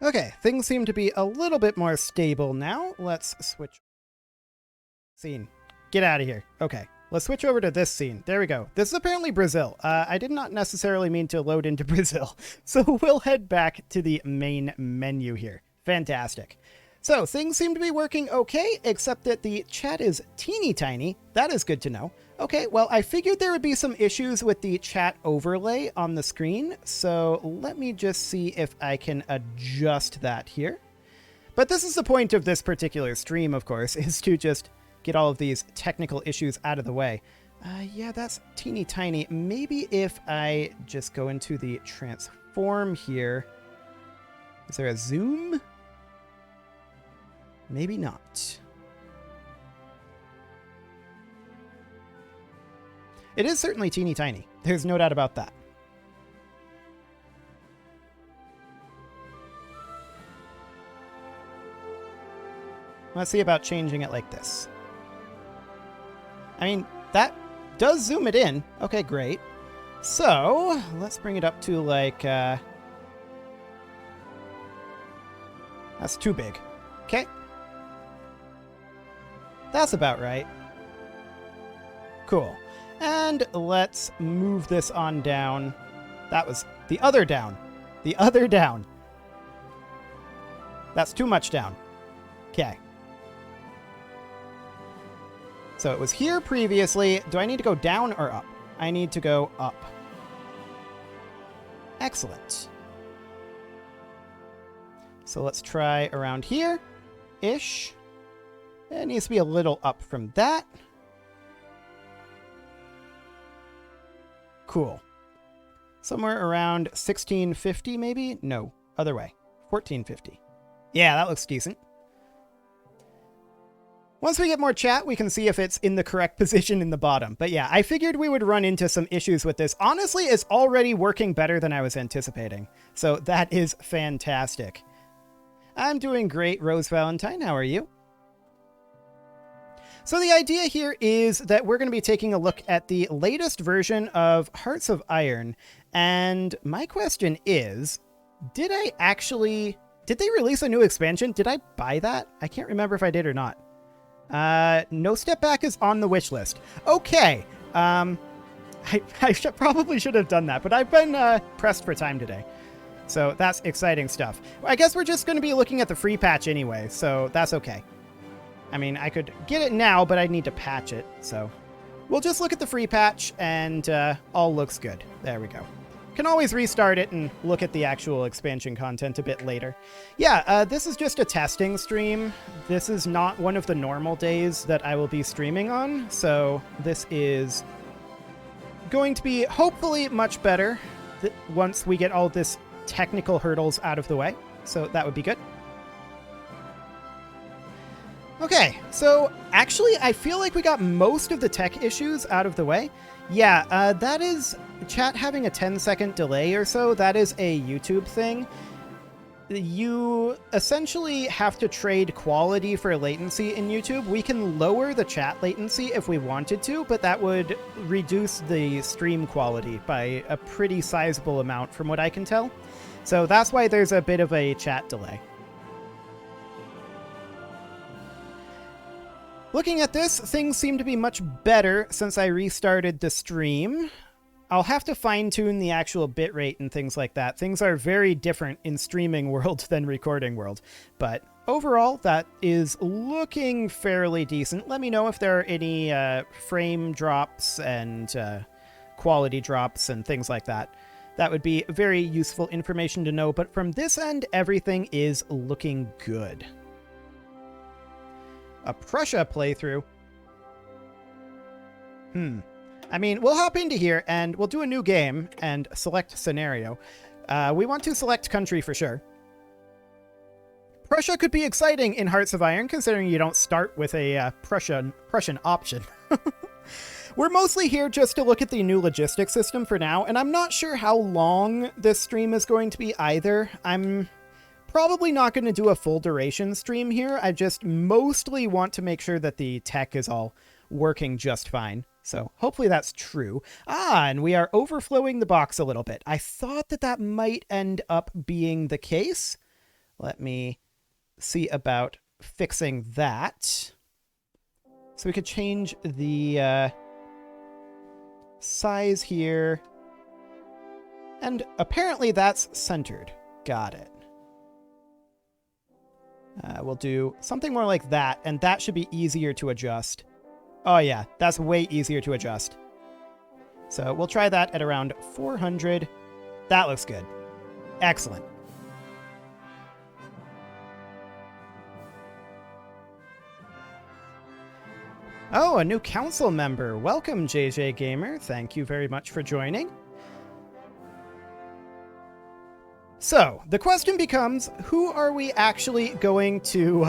Okay, things seem to be a little bit more stable now. Let's switch scene. Get out of here. Okay, let's switch over to this scene. There we go. This is apparently Brazil. I did not necessarily mean to load into Brazil, so we'll head back to the main menu here. Fantastic. So things seem to be working okay, except that the chat is teeny tiny. That is good to know. Okay, well, I figured there would be some issues with the chat overlay on the screen, so let me just see if I can adjust that here. But this is the point of this particular stream, of course, is to just get all of these technical issues out of the way. Yeah, that's teeny tiny. Maybe if I just go into the transform here. Is there a zoom? Maybe not. It is certainly teeny tiny. There's no doubt about that. Let's see about changing it like this. I mean, that does zoom it in. Okay, great. So, let's bring it up to like, that's too big. Okay. That's about right. Cool. And let's move this on down. That was the other down. The other down. That's too much down. Okay. So it was here previously. Do I need to go down or up? I need to go up. Excellent. So let's try around here-ish. It needs to be a little up from that. Cool. Somewhere around 1650 maybe? No, other way. 1450. Yeah, that looks decent. Once we get more chat, we can see if it's in the correct position in the bottom. But yeah, I figured we would run into some issues with this. Honestly, it's already working better than I was anticipating. So that is fantastic. I'm doing great, Rose Valentine. How are you? So the idea here is that we're going to be taking a look at the latest version of Hearts of Iron. And my question is, did they release a new expansion? Did I buy that? I can't remember if I did or not. No Step Back is on the wish list. Okay. I probably should have done that, but I've been pressed for time today. So that's exciting stuff. I guess we're just going to be looking at the free patch anyway, so that's okay. I mean, I could get it now, but I'd need to patch it, so we'll just look at the free patch, and all looks good. There we go. Can always restart it and look at the actual expansion content a bit later. Yeah, this is just a testing stream. This is not one of the normal days that I will be streaming on, so this is going to be hopefully much better once we get all this technical hurdles out of the way, so that would be good. Okay, so actually I feel like we got most of the tech issues out of the way. Yeah, that is chat having a 10-second delay or so. That is a YouTube thing. You essentially have to trade quality for latency in YouTube. We can lower the chat latency if we wanted to, but that would reduce the stream quality by a pretty sizable amount from what I can tell. So that's why there's a bit of a chat delay. Looking at this, things seem to be much better since I restarted the stream. I'll have to fine-tune the actual bitrate and things like that. Things are very different in streaming world than recording world. But overall, that is looking fairly decent. Let me know if there are any frame drops and quality drops and things like that. That would be very useful information to know. But from this end, everything is looking good. A Prussia playthrough. I mean, we'll hop into here and we'll do a new game and select scenario. We want to select country for sure. Prussia could be exciting in Hearts of Iron, considering you don't start with a Prussian option. We're mostly here just to look at the new logistics system for now, and I'm not sure how long this stream is going to be either. I'm probably not going to do a full duration stream here. I just mostly want to make sure that the tech is all working just fine. So hopefully that's true. And we are overflowing the box a little bit. I thought that might end up being the case. Let me see about fixing that. So we could change the size here. And apparently that's centered. Got it. We'll do something more like that, and that should be easier to adjust. Oh yeah, that's way easier to adjust. So we'll try that at around 400. That looks good. Excellent. Oh, a new council member. Welcome, JJ Gamer. Thank you very much for joining. So, the question becomes, who are we actually going to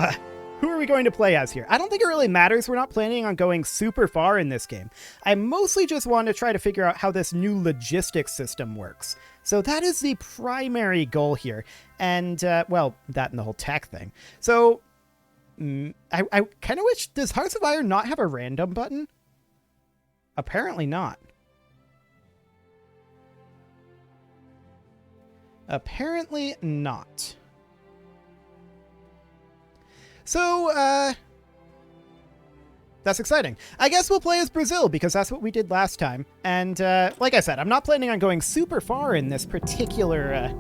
play as here? I don't think it really matters. We're not planning on going super far in this game. I mostly just want to try to figure out how this new logistics system works. So that is the primary goal here. And, well, that and the whole tech thing. So, I kind of wish, does Hearts of Iron not have a random button? Apparently not. Apparently not. So, that's exciting. I guess we'll play as Brazil because that's what we did last time. And, like I said, I'm not planning on going super far in this particular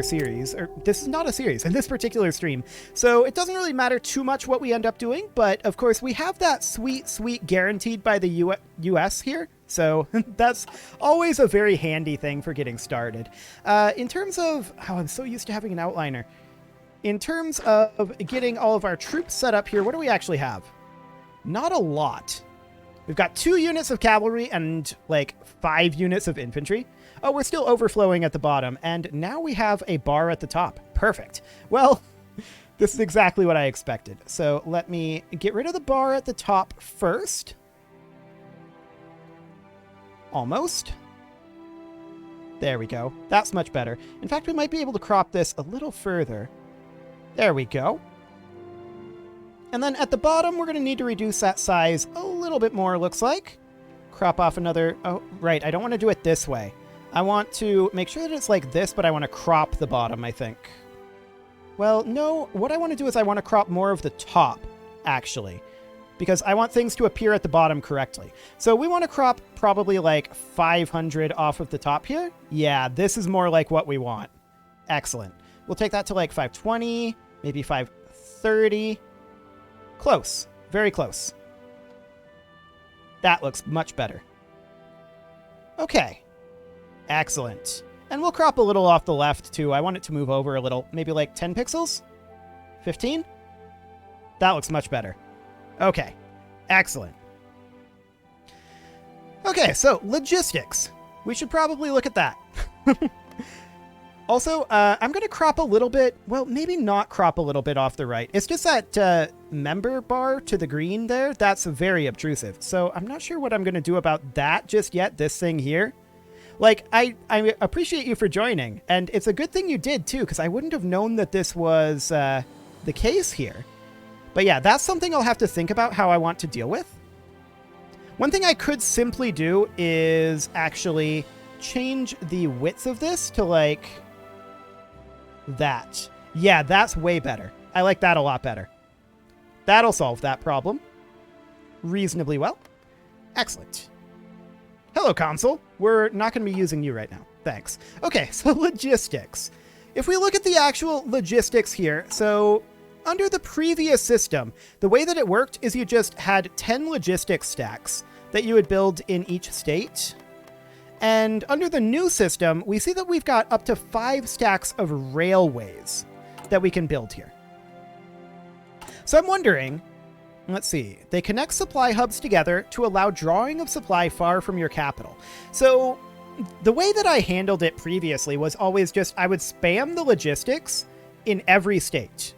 series, or this is not a series, in this particular stream. So it doesn't really matter too much what we end up doing, but of course we have that sweet guaranteed by the US here. So that's always a very handy thing for getting started. In terms of, oh, I'm so used to having an outliner. In terms of getting all of our troops set up here, what do we actually have? Not a lot. We've got 2 units of cavalry and like 5 units of infantry. Oh, we're still overflowing at the bottom, and now we have a bar at the top. Perfect. Well, this is exactly what I expected. So let me get rid of the bar at the top first. Almost. There we go. That's much better. In fact, we might be able to crop this a little further. There we go. And then at the bottom, we're going to need to reduce that size a little bit more, looks like. Crop off another... Oh, right. I don't want to do it this way. I want to make sure that it's like this, but I want to crop the bottom, I think. Well, no. What I want to do is I want to crop more of the top, actually, because I want things to appear at the bottom correctly. So we want to crop probably like 500 off of the top here. Yeah, this is more like what we want. Excellent. We'll take that to like 520, maybe 530. Close. Very close. That looks much better. Okay. Excellent. And we'll crop a little off the left, too. I want it to move over a little. Maybe like 10 pixels? 15? That looks much better. Okay. Excellent. Okay, so logistics. We should probably look at that. Also, I'm going to crop a little bit. Well, maybe not crop a little bit off the right. It's just that member bar to the green there. That's very obtrusive. So I'm not sure what I'm going to do about that just yet, this thing here. Like, I appreciate you for joining, and it's a good thing you did, too, because I wouldn't have known that this was the case here. But yeah, that's something I'll have to think about how I want to deal with. One thing I could simply do is actually change the width of this to, like, that. Yeah, that's way better. I like that a lot better. That'll solve that problem reasonably well. Excellent. Hello, console. We're not going to be using you right now. Thanks. Okay, so logistics. If we look at the actual logistics here, so under the previous system, the way that it worked is you just had 10 logistics stacks that you would build in each state. And under the new system, we see that we've got up to 5 stacks of railways that we can build here. So I'm wondering, let's see, they connect supply hubs together to allow drawing of supply far from your capital. So the way that I handled it previously was always just, I would spam the logistics in every state.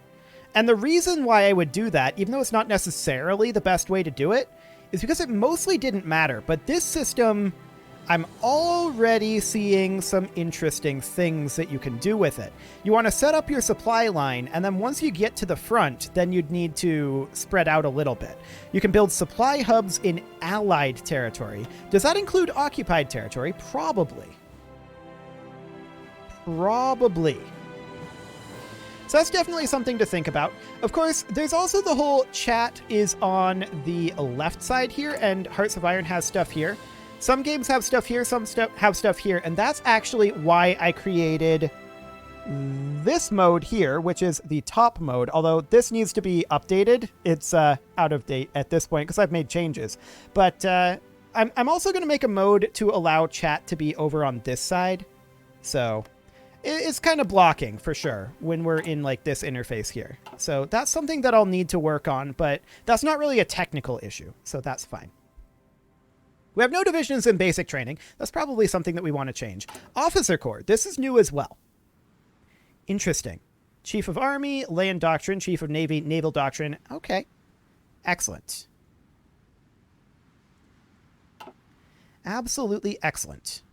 And the reason why I would do that, even though it's not necessarily the best way to do it, is because it mostly didn't matter. But this system, I'm already seeing some interesting things that you can do with it. You want to set up your supply line, and then once you get to the front, then you'd need to spread out a little bit. You can build supply hubs in allied territory. Does that include occupied territory? Probably. Probably. So that's definitely something to think about. Of course, there's also the whole chat is on the left side here, and Hearts of Iron has stuff here. Some games have stuff here, some have stuff here, and that's actually why I created this mode here, which is the top mode, although this needs to be updated. It's out of date at this point because I've made changes. But I'm also going to make a mode to allow chat to be over on this side. So it's kind of blocking for sure when we're in like this interface here. So that's something that I'll need to work on, but that's not really a technical issue. So that's fine. We have no divisions in basic training. That's probably something that we want to change. Officer Corps. This is new as well. Interesting. Chief of Army, Land Doctrine, Chief of Navy, Naval Doctrine. Okay. Excellent. Absolutely excellent.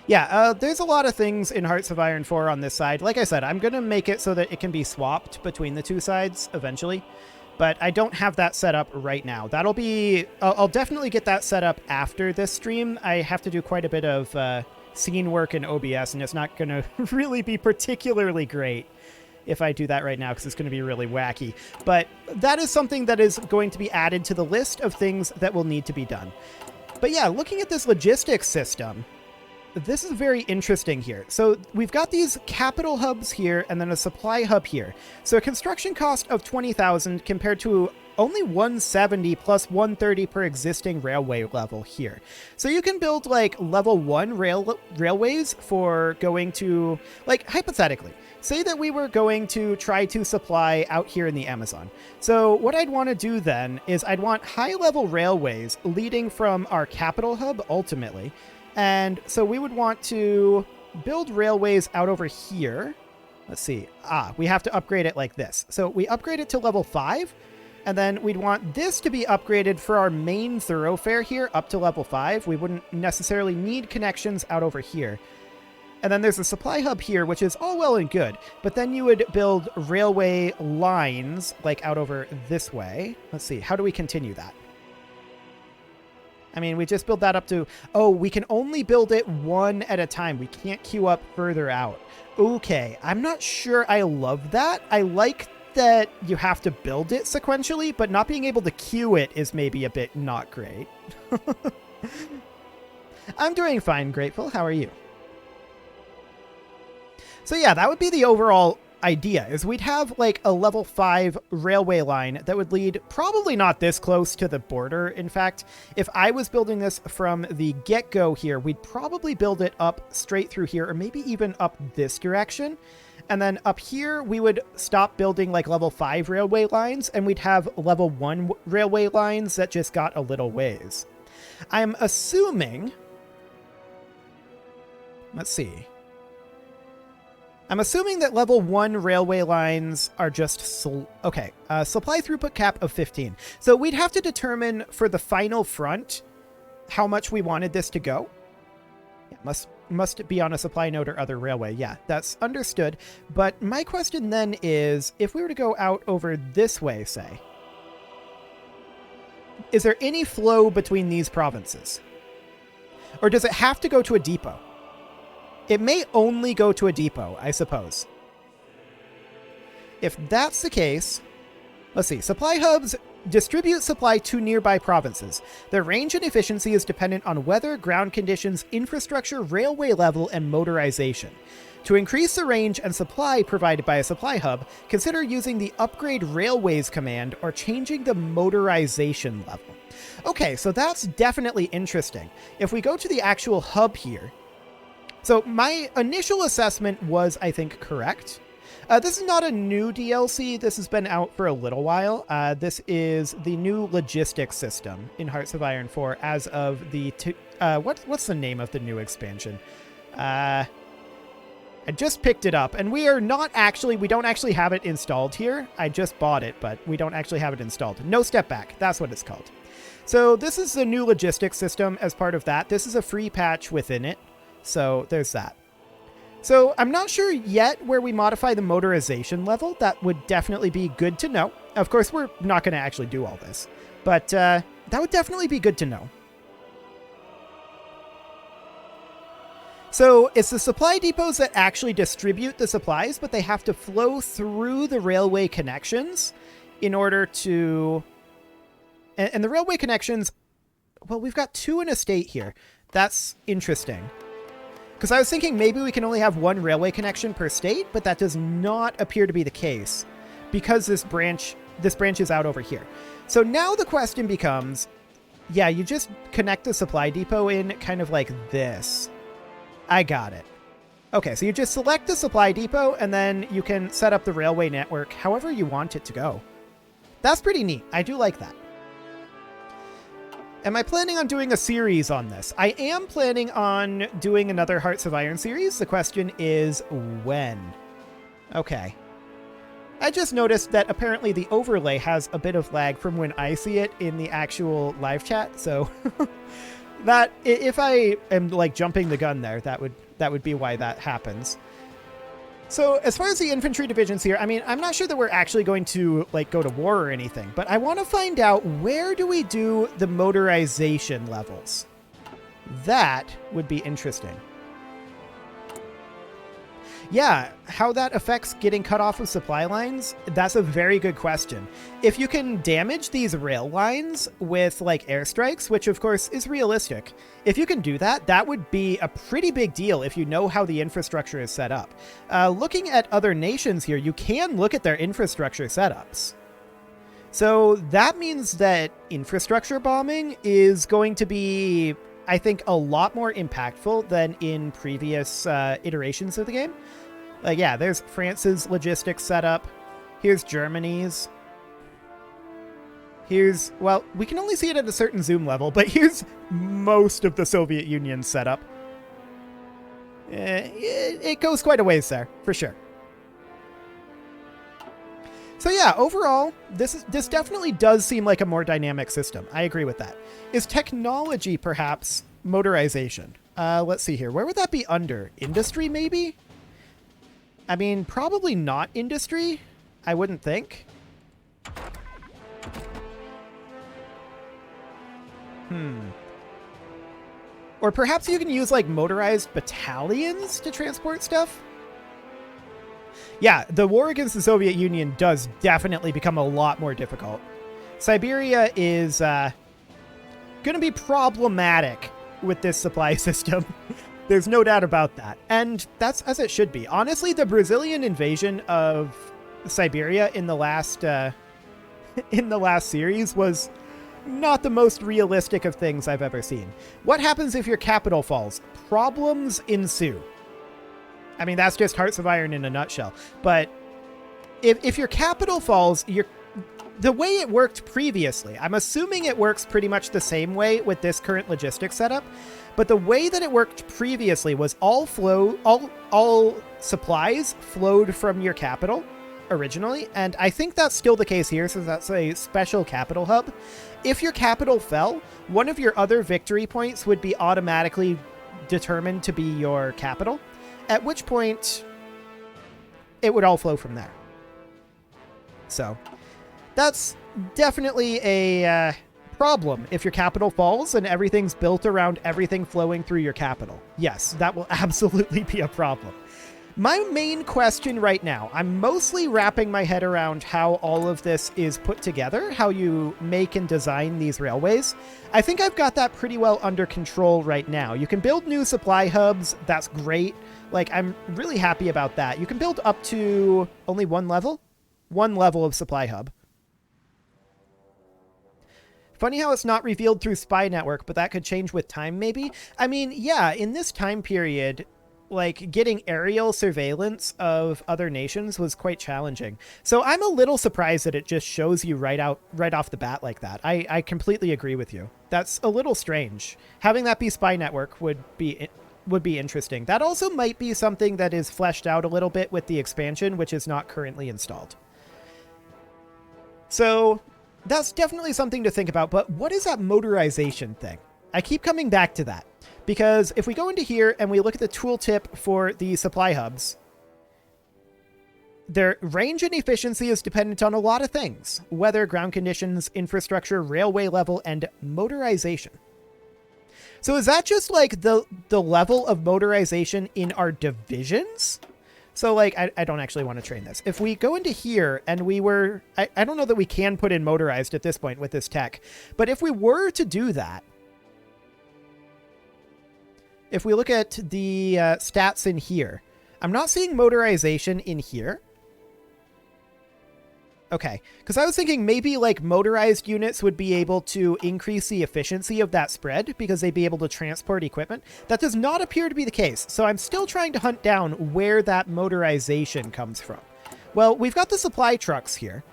Yeah, there's a lot of things in Hearts of Iron 4 on this side. Like I said, I'm going to make it so that it can be swapped between the two sides eventually. But I don't have that set up right now. That'll be... I'll definitely get that set up after this stream. I have to do quite a bit of scene work in OBS, and it's not going to really be particularly great if I do that right now, because it's going to be really wacky. But that is something that is going to be added to the list of things that will need to be done. But yeah, looking at this logistics system, this is very interesting here. So we've got these capital hubs here and then a supply hub here. So a construction cost of 20,000 compared to only 170 plus 130 per existing railway level here. So you can build like level 1 railways for going to, like hypothetically, say that we were going to try to supply out here in the Amazon. So what I'd want to do then is I'd want high level railways leading from our capital hub ultimately. And so we would want to build railways out over here. Let's see. We have to upgrade it like this. So we upgrade it to level 5. And then we'd want this to be upgraded for our main thoroughfare here up to level 5. We wouldn't necessarily need connections out over here. And then there's a supply hub here, which is all well and good. But then you would build railway lines like out over this way. Let's see. How do we continue that? I mean, we just build that up to... Oh, we can only build it one at a time. We can't queue up further out. Okay, I'm not sure I love that. I like that you have to build it sequentially, but not being able to queue it is maybe a bit not great. I'm doing fine, Grateful. How are you? So yeah, that would be the overall idea, is we'd have like a level 5 railway line that would lead probably not this close to the border. In fact, if I was building this from the get-go here, we'd probably build it up straight through here, or maybe even up this direction. And then up here, we would stop building like level 5 railway lines, and we'd have level 1 railway lines that just got a little ways. I'm assuming... Let's see. I'm assuming that level 1 railway lines are just... Okay, supply throughput cap of 15. So we'd have to determine for the final front how much we wanted this to go. Yeah, must be on a supply node or other railway. Yeah, that's understood. But my question then is, if we were to go out over this way, say, is there any flow between these provinces? Or does it have to go to a depot? It may only go to a depot, I suppose. If that's the case, let's see. Supply hubs distribute supply to nearby provinces. Their range and efficiency is dependent on weather, ground conditions, infrastructure, railway level, and motorization. To increase the range and supply provided by a supply hub, consider using the Upgrade Railways command or changing the motorization level. Okay, so that's definitely interesting. If we go to the actual hub here, so my initial assessment was, I think, correct. This is not a new DLC. This has been out for a little while. This is the new logistics system in Hearts of Iron 4 as of the... what's the name of the new expansion? I just picked it up, and we don't actually have it installed here. I just bought it, but we don't actually have it installed. No Step Back, that's what it's called. So this is the new logistics system as part of that. This is a free patch within it. So there's that. So I'm not sure yet where we modify the motorization level. That would definitely be good to know. Of course, we're not going to actually do all this, but that would definitely be good to know. So it's the supply depots that actually distribute the supplies, but they have to flow through the railway connections in order to... And the railway connections, well, we've got 2 in a state here. That's interesting. Because I was thinking maybe we can only have 1 railway connection per state, but that does not appear to be the case because this branch is out over here. So now the question becomes, yeah, you just connect the supply depot in kind of like this. I got it. Okay, so you just select the supply depot and then you can set up the railway network however you want it to go. That's pretty neat. I do like that. Am I planning on doing a series on this? I am planning on doing another Hearts of Iron series. The question is when? Okay. I just noticed that apparently the overlay has a bit of lag from when I see it in the actual live chat, so that if I am like jumping the gun there, that would be why that happens. So as far as the infantry divisions here, I mean, I'm not sure that we're actually going to like go to war or anything, but I want to find out where do we do the motorization levels? That would be interesting. Yeah, how that affects getting cut off of supply lines, that's a very good question. If you can damage these rail lines with like airstrikes, which of course is realistic, if you can do that, that would be a pretty big deal if you know how the infrastructure is set up. Looking at other nations here, you can look at their infrastructure setups. So that means that infrastructure bombing is going to be, I think, a lot more impactful than in previous iterations of the game. Yeah, there's France's logistics setup. Here's Germany's. Here's, well, we can only see it at a certain zoom level, but here's most of the Soviet Union's setup. It goes quite a ways there, for sure. So yeah, overall, this definitely does seem like a more dynamic system. I agree with that. Is technology perhaps motorization? Let's see here. Where would that be under? Industry, maybe? I mean, probably not industry, I wouldn't think. Or perhaps you can use like motorized battalions to transport stuff? Yeah, the war against the Soviet Union does definitely become a lot more difficult. Siberia is going to be problematic with this supply system. There's no doubt about that. And that's as it should be. Honestly, the Brazilian invasion of Siberia in the last series was not the most realistic of things I've ever seen. What happens if your capital falls? Problems ensue. I mean, that's just Hearts of Iron in a nutshell. But if your capital falls, the way it worked previously, I'm assuming it works pretty much the same way with this current logistics setup, but the way that it worked previously was all supplies flowed from your capital originally, and I think that's still the case here, since that's a special capital hub. If your capital fell, one of your other victory points would be automatically determined to be your capital, at which point it would all flow from there. So that's definitely a problem if your capital falls and everything's built around everything flowing through your capital. Yes, that will absolutely be a problem. My main question right now, I'm mostly wrapping my head around how all of this is put together, how you make and design these railways. I think I've got that pretty well under control right now. You can build new supply hubs. That's great. Like, I'm really happy about that. You can build up to only one level of supply hub. Funny how it's not revealed through spy network, but that could change with time, maybe? I mean, yeah, in this time period, like, getting aerial surveillance of other nations was quite challenging. So I'm a little surprised that it just shows you right off the bat like that. I completely agree with you. That's a little strange. Having that be spy network would be interesting. That also might be something that is fleshed out a little bit with the expansion, which is not currently installed. So that's definitely something to think about, but what is that motorization thing? I keep coming back to that, because if we go into here and we look at the tooltip for the supply hubs, their range and efficiency is dependent on a lot of things: weather, ground conditions, infrastructure, railway level, and motorization. So is that just like the level of motorization in our divisions? So like, I don't actually want to train this. If we go into here and we were, I don't know that we can put in motorized at this point with this tech, but if we were to do that, if we look at the stats in here, I'm not seeing motorization in here. Okay, because I was thinking maybe like motorized units would be able to increase the efficiency of that spread because they'd be able to transport equipment. That does not appear to be the case, so I'm still trying to hunt down where that motorization comes from. Well, we've got the supply trucks here.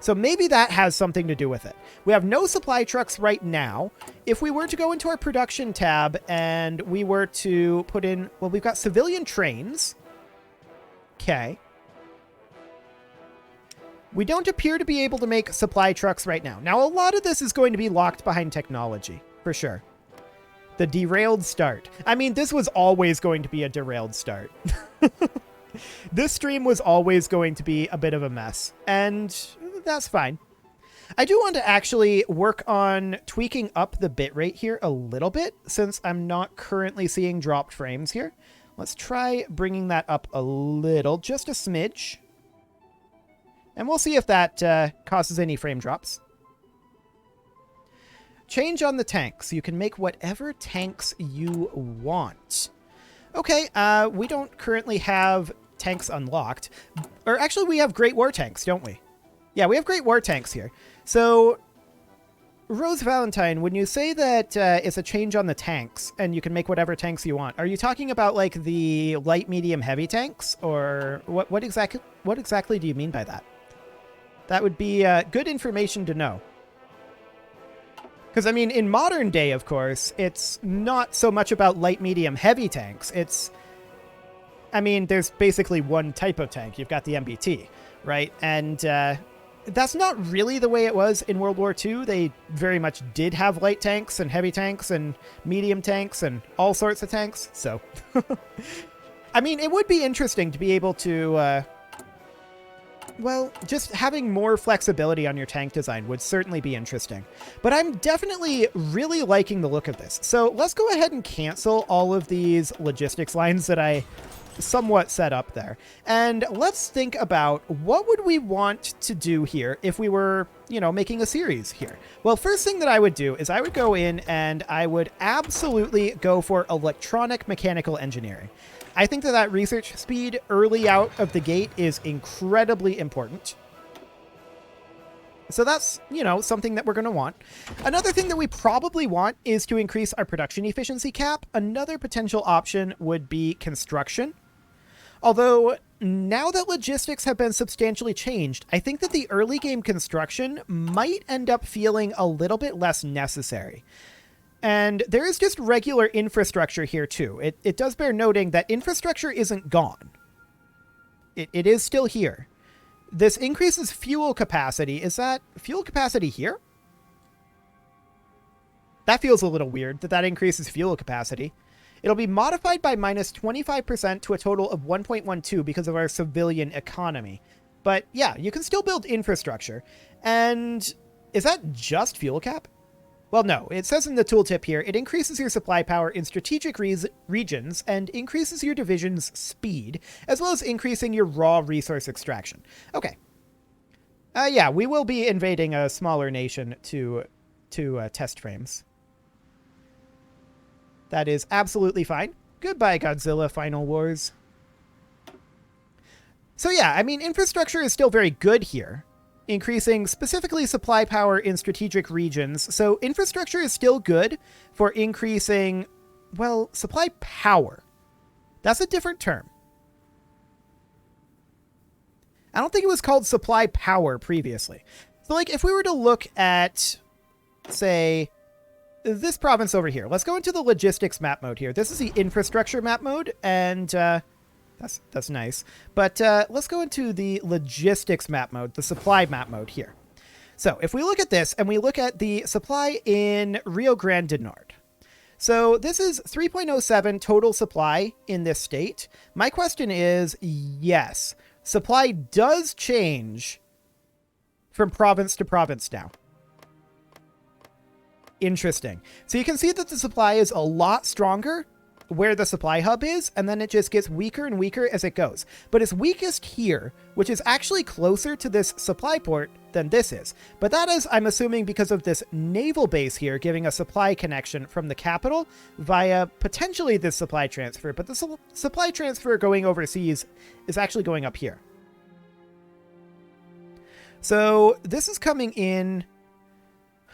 So maybe that has something to do with it. We have no supply trucks right now. If we were to go into our production tab and we were to put in, well, we've got civilian trains. Okay. We don't appear to be able to make supply trucks right now. Now, a lot of this is going to be locked behind technology, for sure. The derailed start. I mean, this was always going to be a derailed start. This stream was always going to be a bit of a mess, and that's fine. I do want to actually work on tweaking up the bitrate here a little bit, since I'm not currently seeing dropped frames here. Let's try bringing that up a little, just a smidge. And we'll see if that causes any frame drops. Change on the tanks. You can make whatever tanks you want. Okay, we don't currently have tanks unlocked. Or actually, we have Great War tanks, don't we? Yeah, we have Great War tanks here. So, Rose Valentine, when you say that it's a change on the tanks and you can make whatever tanks you want, are you talking about like the light, medium, heavy tanks? Or what exactly do you mean by that? That would be good information to know. Because, I mean, in modern day, of course, it's not so much about light, medium, heavy tanks. It's, I mean, there's basically one type of tank. You've got the MBT, right? And that's not really the way it was in World War II. They very much did have light tanks and heavy tanks and medium tanks and all sorts of tanks. So, I mean, it would be interesting to be able to... well, just having more flexibility on your tank design would certainly be interesting. But I'm definitely really liking the look of this. So let's go ahead and cancel all of these logistics lines that I somewhat set up there. And let's think about what would we want to do here if we were, you know, making a series here. Well, first thing that I would do is I would go in and I would absolutely go for electronic mechanical engineering. I think that research speed early out of the gate is incredibly important. So that's, you know, something that we're going to want. Another thing that we probably want is to increase our production efficiency cap. Another potential option would be construction. Although, now that logistics have been substantially changed, I think that the early game construction might end up feeling a little bit less necessary. And there is just regular infrastructure here, too. It does bear noting that infrastructure isn't gone. It is still here. This increases fuel capacity. Is that fuel capacity here? That feels a little weird, that increases fuel capacity. It'll be modified by minus 25% to a total of 1.12 because of our civilian economy. But yeah, you can still build infrastructure. And is that just fuel cap? Well, no. It says in the tooltip here, it increases your supply power in strategic regions and increases your division's speed, as well as increasing your raw resource extraction. Okay. Yeah, we will be invading a smaller nation to test frames. That is absolutely fine. Goodbye, Godzilla Final Wars. So yeah, I mean, infrastructure is still very good here. Increasing specifically supply power in strategic regions. So infrastructure is still good for increasing, well, supply power. That's a different term. I don't think it was called supply power previously. So like if we were to look at, say, this province over here, let's go into the logistics map mode here. This is the infrastructure map mode, and that's nice. But let's go into the logistics map mode, the supply map mode here. So if we look at this and we look at the supply in Rio Grande do Norte. So this is 3.07 total supply in this state. My question is, yes, supply does change from province to province now. Interesting. So you can see that the supply is a lot stronger where the supply hub is, and then it just gets weaker and weaker as it goes. But it's weakest here, which is actually closer to this supply port than this is. But that is, I'm assuming, because of this naval base here giving a supply connection from the capital via potentially this supply transfer. But the supply transfer going overseas is actually going up here. So this is coming in.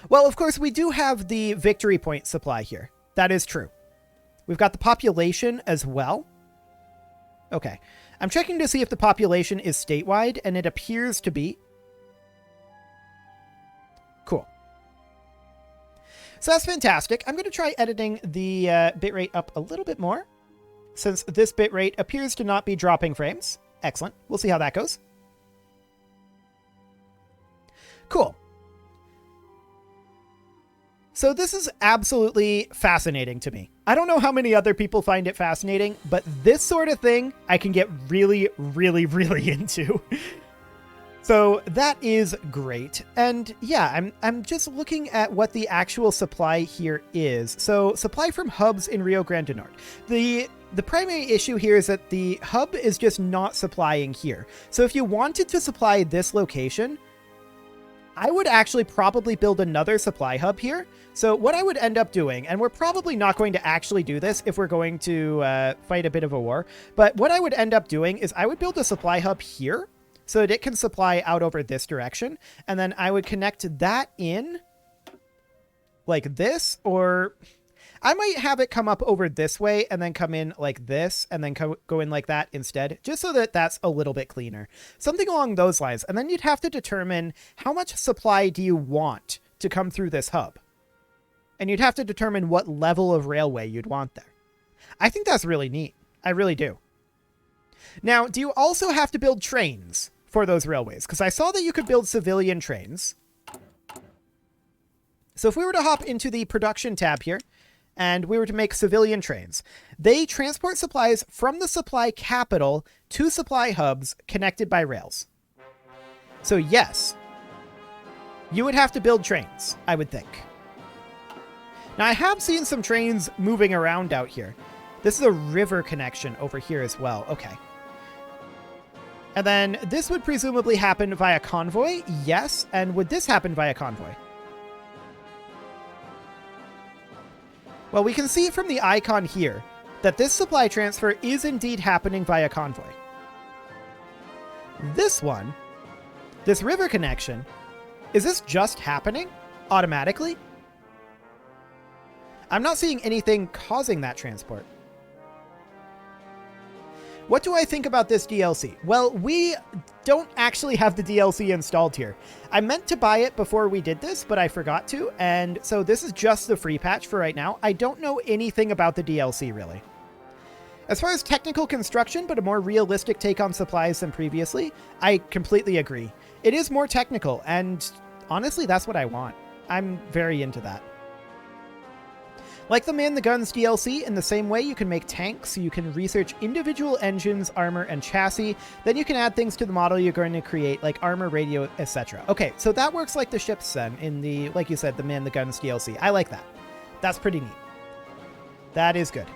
Well, of course, we do have the victory point supply here. That is true. We've got the population as well. Okay. I'm checking to see if the population is statewide, and it appears to be. Cool. So that's fantastic. I'm going to try editing the bitrate up a little bit more, since this bitrate appears to not be dropping frames. Excellent. We'll see how that goes. Cool. So this is absolutely fascinating to me. I don't know how many other people find it fascinating, but this sort of thing I can get really, really, really into. So that is great. And yeah, I'm just looking at what the actual supply here is. So supply from hubs in Rio Grande do Norte. The primary issue here is that the hub is just not supplying here. So if you wanted to supply this location, I would actually probably build another supply hub here. So what I would end up doing, and we're probably not going to actually do this if we're going to fight a bit of a war, but what I would end up doing is I would build a supply hub here so that it can supply out over this direction. And then I would connect that in like this, or I might have it come up over this way and then come in like this and then go in like that instead, just so that that's a little bit cleaner. Something along those lines. And then you'd have to determine how much supply do you want to come through this hub. And you'd have to determine what level of railway you'd want there. I think that's really neat. I really do. Now, do you also have to build trains for those railways? Because I saw that you could build civilian trains. So if we were to hop into the production tab here, and we were to make civilian trains, they transport supplies from the supply capital to supply hubs connected by rails. So yes, you would have to build trains, I would think. Now I have seen some trains moving around out here. This is a river connection over here as well. Okay. And then this would presumably happen via convoy. Yes. And would this happen via convoy? Well, we can see from the icon here that this supply transfer is indeed happening via convoy. This one, this river connection, is this just happening automatically? I'm not seeing anything causing that transport. What do I think about this DLC? Well, we don't actually have the DLC installed here. I meant to buy it before we did this, but I forgot to, and so this is just the free patch for right now. I don't know anything about the DLC, really. As far as technical construction, but a more realistic take on supplies than previously, I completely agree. It is more technical, and honestly, that's what I want. I'm very into that. Like the Man the Guns DLC, in the same way you can make tanks, you can research individual engines, armor, and chassis, then you can add things to the model you're going to create, like armor, radio, etc. Okay, so that works like the ships then, in the, like you said, the Man the Guns DLC. I like that. That's pretty neat. That is good.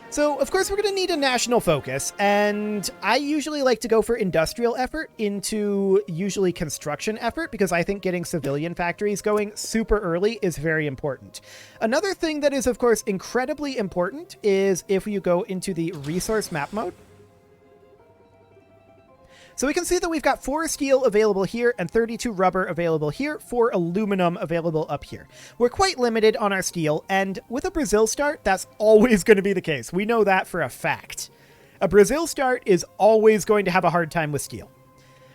So, of course, we're going to need a national focus, and I usually like to go for industrial effort into usually construction effort, because I think getting civilian factories going super early is very important. Another thing that is, of course, incredibly important is if you go into the resource map mode. So we can see that we've got 4 steel available here and 32 rubber available here, 4 aluminum available up here. We're quite limited on our steel, and with a Brazil start, that's always going to be the case. We know that for a fact. A Brazil start is always going to have a hard time with steel.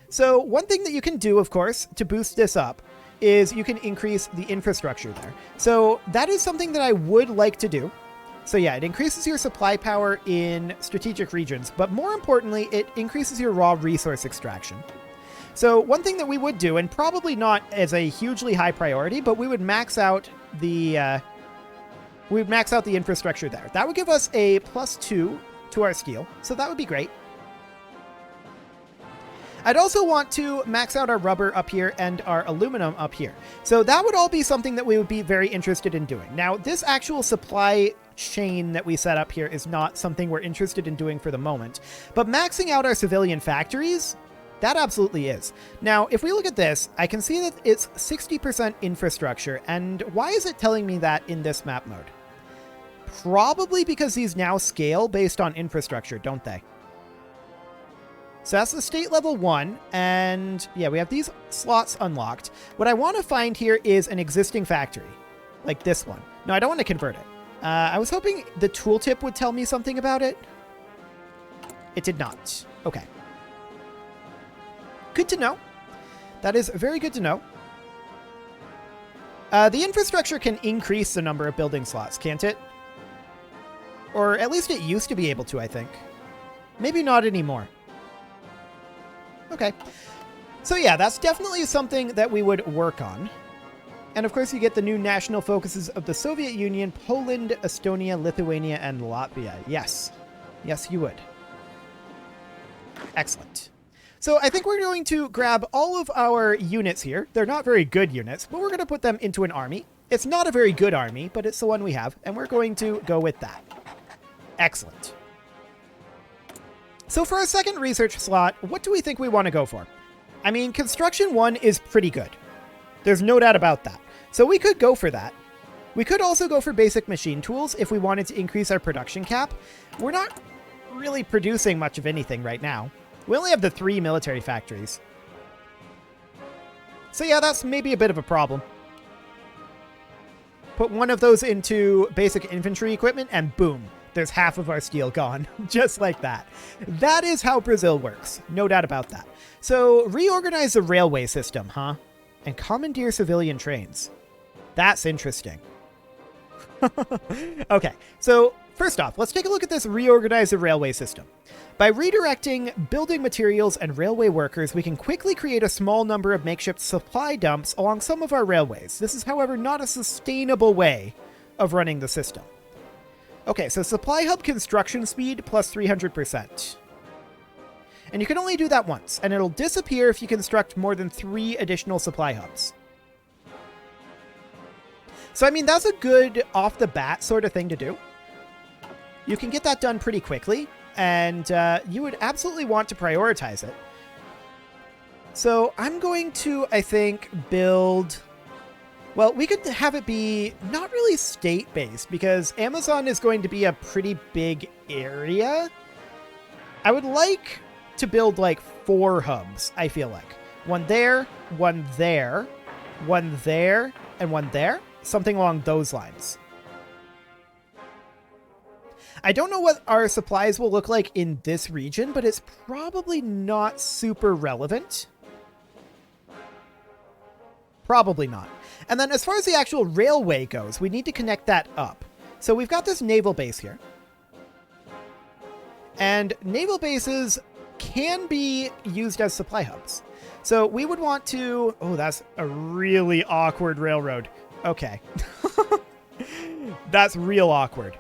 So one thing that you can do, of course, to boost this up is you can increase the infrastructure there. So that is something that I would like to do. So yeah, it increases your supply power in strategic regions, but more importantly, it increases your raw resource extraction. So one thing that we would do, and probably not as a hugely high priority, but we would max out the infrastructure there. That would give us a +2 to our steel, so that would be great. I'd also want to max out our rubber up here and our aluminum up here. So that would all be something that we would be very interested in doing. Now, this actual supply chain that we set up here is not something we're interested in doing for the moment, but maxing out our civilian factories, that absolutely is. Now, if we look at this, I can see that it's 60% infrastructure, and why is it telling me that in this map mode? Probably because these now scale based on infrastructure, don't they? So that's the state level 1, and yeah, we have these slots unlocked. What I want to find here is an existing factory, like this one. No, I don't want to convert it. I was hoping the tooltip would tell me something about it. It did not. Okay. Good to know. That is very good to know. The infrastructure can increase the number of building slots, can't it? Or at least it used to be able to, I think. Maybe not anymore. Okay. So yeah, that's definitely something that we would work on. And of course you get the new national focuses of the Soviet Union, Poland, Estonia, Lithuania, and Latvia. Yes. Yes, you would. Excellent. So I think we're going to grab all of our units here. They're not very good units, but we're going to put them into an army. It's not a very good army, but it's the one we have, and we're going to go with that. Excellent. So for our second research slot, what do we think we want to go for? I mean, construction 1 is pretty good. There's no doubt about that. So we could go for that. We could also go for basic machine tools if we wanted to increase our production cap. We're not really producing much of anything right now. We only have the 3 military factories. So yeah, that's maybe a bit of a problem. Put one of those into basic infantry equipment and boom, there's half of our steel gone. Just like that. That is how Brazil works. No doubt about that. So reorganize the railway system, huh? And commandeer civilian trains. That's interesting. Okay, so first off, let's take a look at this reorganize the railway system. By redirecting building materials and railway workers, we can quickly create a small number of makeshift supply dumps along some of our railways. This is, however, not a sustainable way of running the system. Okay, so supply hub construction speed plus 300%. And you can only do that once, and it'll disappear if you construct more than 3 additional supply hubs. So, I mean, that's a good off-the-bat sort of thing to do. You can get that done pretty quickly, and you would absolutely want to prioritize it. So, I'm going to, I think, build... Well, we could have it be not really state-based, because Amazon is going to be a pretty big area. I would like to build like 4 hubs, I feel like. One there, one there, one there, and one there. Something along those lines. I don't know what our supplies will look like in this region, but it's probably not super relevant. Probably not. And then as far as the actual railway goes, we need to connect that up. So we've got this naval base here. And naval bases can be used as supply hubs. So we would want to... Oh, that's a really awkward railroad. Okay. That's real awkward.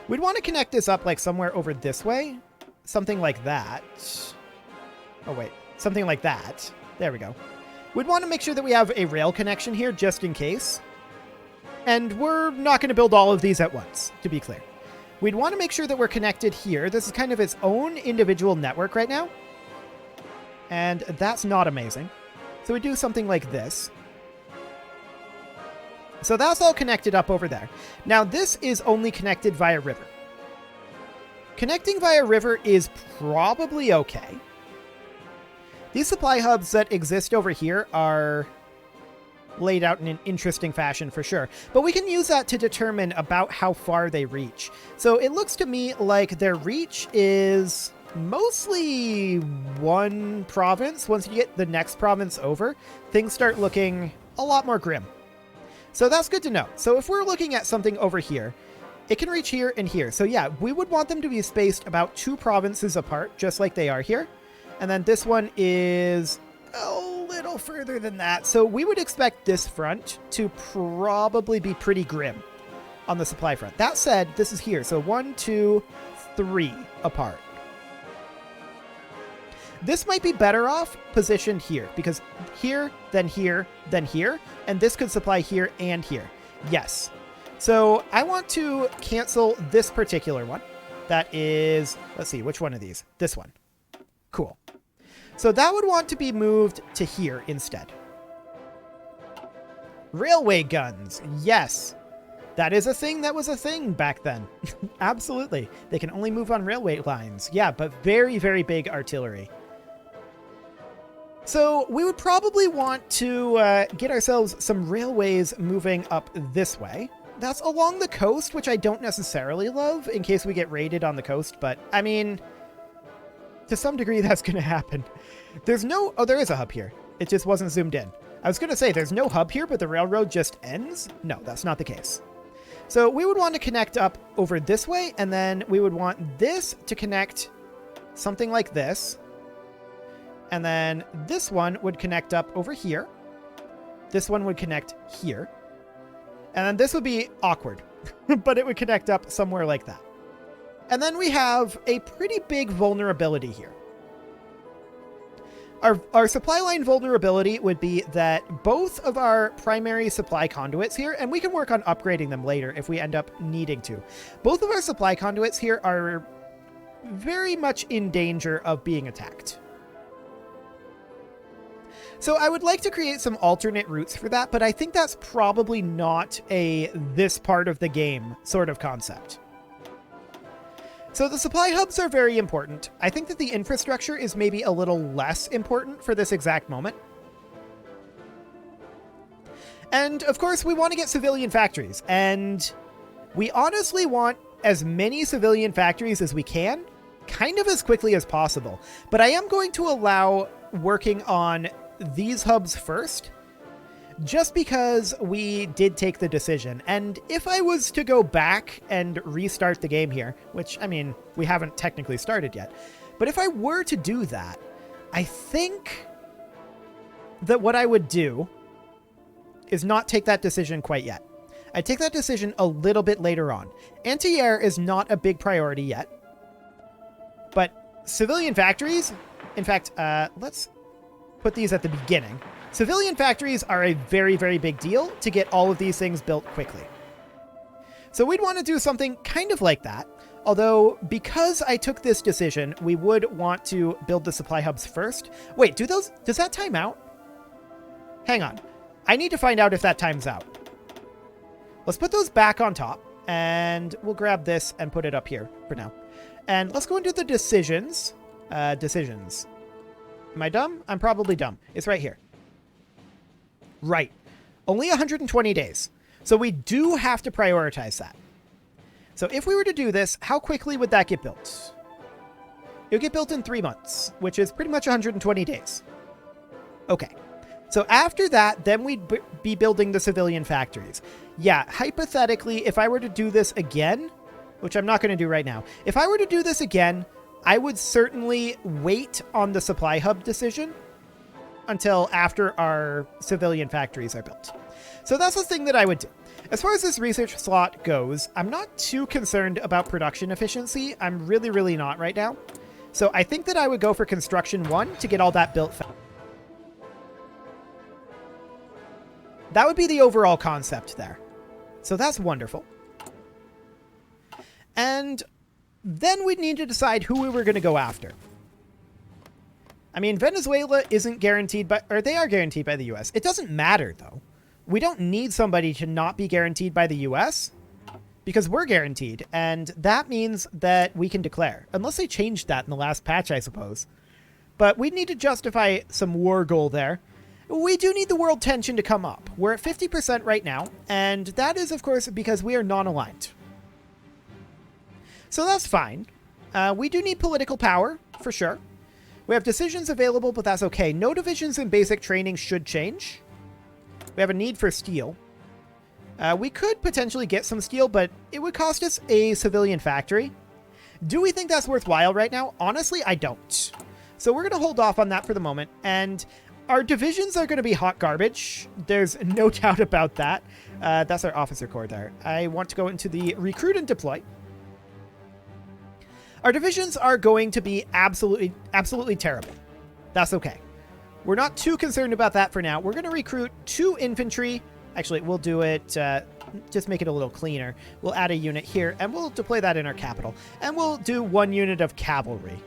We'd want to connect this up like somewhere over this way. Something like that. Oh, wait. Something like that. There we go. We'd want to make sure that we have a rail connection here just in case. And we're not going to build all of these at once, to be clear. We'd want to make sure that we're connected here. This is kind of its own individual network right now. And that's not amazing. So we do something like this. So that's all connected up over there. Now this is only connected via river. Connecting via river is probably okay. These supply hubs that exist over here are laid out in an interesting fashion for sure, but we can use that to determine about how far they reach. So it looks to me like their reach is mostly one province. Once you get the next province over, things start looking a lot more grim. So that's good to know. So if we're looking at something over here, it can reach here and here. So yeah, we would want them to be spaced about 2 provinces apart, just like they are here. And then this one is a little further than that. So we would expect this front to probably be pretty grim on the supply front. That said, this is here. So 1, 2, 3 apart. This might be better off positioned here, because here, then here, then here, and this could supply here and here. Yes. So I want to cancel this particular one. That is, let's see, which one of these? This one. Cool. So that would want to be moved to here instead. Railway guns. Yes. That is a thing that was a thing back then. Absolutely. They can only move on railway lines. Yeah, but very, very big artillery. So we would probably want to get ourselves some railways moving up this way. That's along the coast, which I don't necessarily love in case we get raided on the coast. But, I mean, to some degree, that's going to happen. There's no... Oh, there is a hub here. It just wasn't zoomed in. I was going to say, there's no hub here, but the railroad just ends? No, that's not the case. So we would want to connect up over this way, and then we would want this to connect something like this. And then this one would connect up over here. This one would connect here. And then this would be awkward, but it would connect up somewhere like that. And then we have a pretty big vulnerability here. Our supply line vulnerability would be that both of our primary supply conduits here, and we can work on upgrading them later if we end up needing to. Both of our supply conduits here are very much in danger of being attacked. So I would like to create some alternate routes for that, but I think that's probably not a this part of the game sort of concept. So the supply hubs are very important. I think that the infrastructure is maybe a little less important for this exact moment. And of course, we want to get civilian factories, and we honestly want as many civilian factories as we can, kind of as quickly as possible. But I am going to allow working on these hubs first, just because we did take the decision. And if I was to go back and restart the game here, which, I mean, we haven't technically started yet, but if I were to do that, I think that what I would do is not take that decision quite yet. I'd take that decision a little bit later on. Anti-air is not a big priority yet, but civilian factories, in fact, let's put these at the beginning. Civilian factories are a very, very big deal to get all of these things built quickly. So we'd want to do something kind of like that. Although, because I took this decision, we would want to build the supply hubs first. Wait, does that time out? Hang on. I need to find out if that times out. Let's put those back on top, and we'll grab this and put it up here for now. And let's go into the decisions. Decisions. Am I dumb? I'm probably dumb. It's right here. Right. Only 120 days. So we do have to prioritize that. So if we were to do this, how quickly would that get built? It would get built in 3 months, which is pretty much 120 days. Okay. So after that, then we'd be building the civilian factories. Yeah, hypothetically, if I were to do this again, which I'm not going to do right now, if I were to do this again, I would certainly wait on the supply hub decision until after our civilian factories are built. So that's the thing that I would do. As far as this research slot goes, I'm not too concerned about production efficiency. I'm really, really not right now. So I think that I would go for construction 1 to get all that built fast. That would be the overall concept there. So that's wonderful. And then we'd need to decide who we were going to go after. I mean, Venezuela isn't guaranteed by, or they are guaranteed by the US. It doesn't matter, though. We don't need somebody to not be guaranteed by the US because we're guaranteed. And that means that we can declare, unless they changed that in the last patch, I suppose. But we'd need to justify some war goal there. We do need the world tension to come up. We're at 50% right now, and that is, of course, because we are non-aligned. So that's fine. We do need political power, for sure. We have decisions available, but that's okay. No divisions in basic training should change. We have a need for steel. We could potentially get some steel, but it would cost us a civilian factory. Do we think that's worthwhile right now? Honestly, I don't. So we're going to hold off on that for the moment, and our divisions are going to be hot garbage. There's no doubt about that. That's our officer corps there. I want to go into the recruit and deploy. Our divisions are going to be absolutely terrible. That's okay. We're not too concerned about that for now. We're going to recruit 2 infantry. Actually, we'll do it, just make it a little cleaner. We'll add a unit here, and we'll deploy that in our capital. And we'll do 1 unit of cavalry.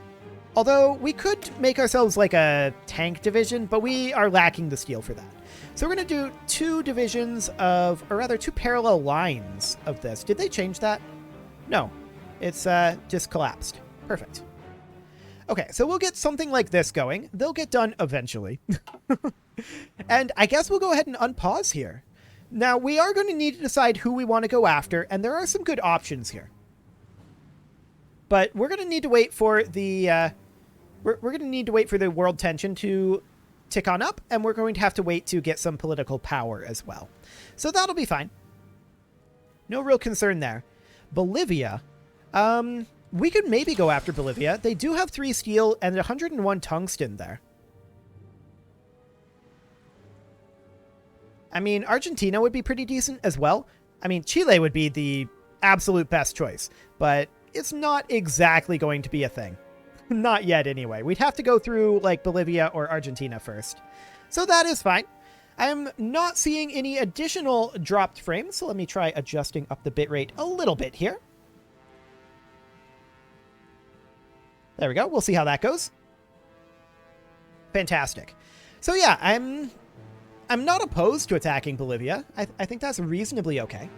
Although, we could make ourselves like a tank division, but we are lacking the steel for that. So we're going to do 2 divisions of, or rather 2 parallel lines of this. Did they change that? No. It's just collapsed. Perfect. Okay, so we'll get something like this going. They'll get done eventually. And I guess we'll go ahead and unpause here. Now, we are going to need to decide who we want to go after, and there are some good options here. But we're going to need to wait for the we're going to need to wait for the world tension to tick on up, and we're going to have to wait to get some political power as well. So that'll be fine. No real concern there. Bolivia. We could maybe go after Bolivia. They do have 3 steel and 101 tungsten there. I mean, Argentina would be pretty decent as well. I mean, Chile would be the absolute best choice, but it's not exactly going to be a thing. Not yet, anyway. We'd have to go through, like, Bolivia or Argentina first. So that is fine. I'm not seeing any additional dropped frames, so let me try adjusting up the bitrate a little bit here. There we go. We'll see how that goes. Fantastic. So yeah, I'm not opposed to attacking Bolivia. I think that's reasonably okay.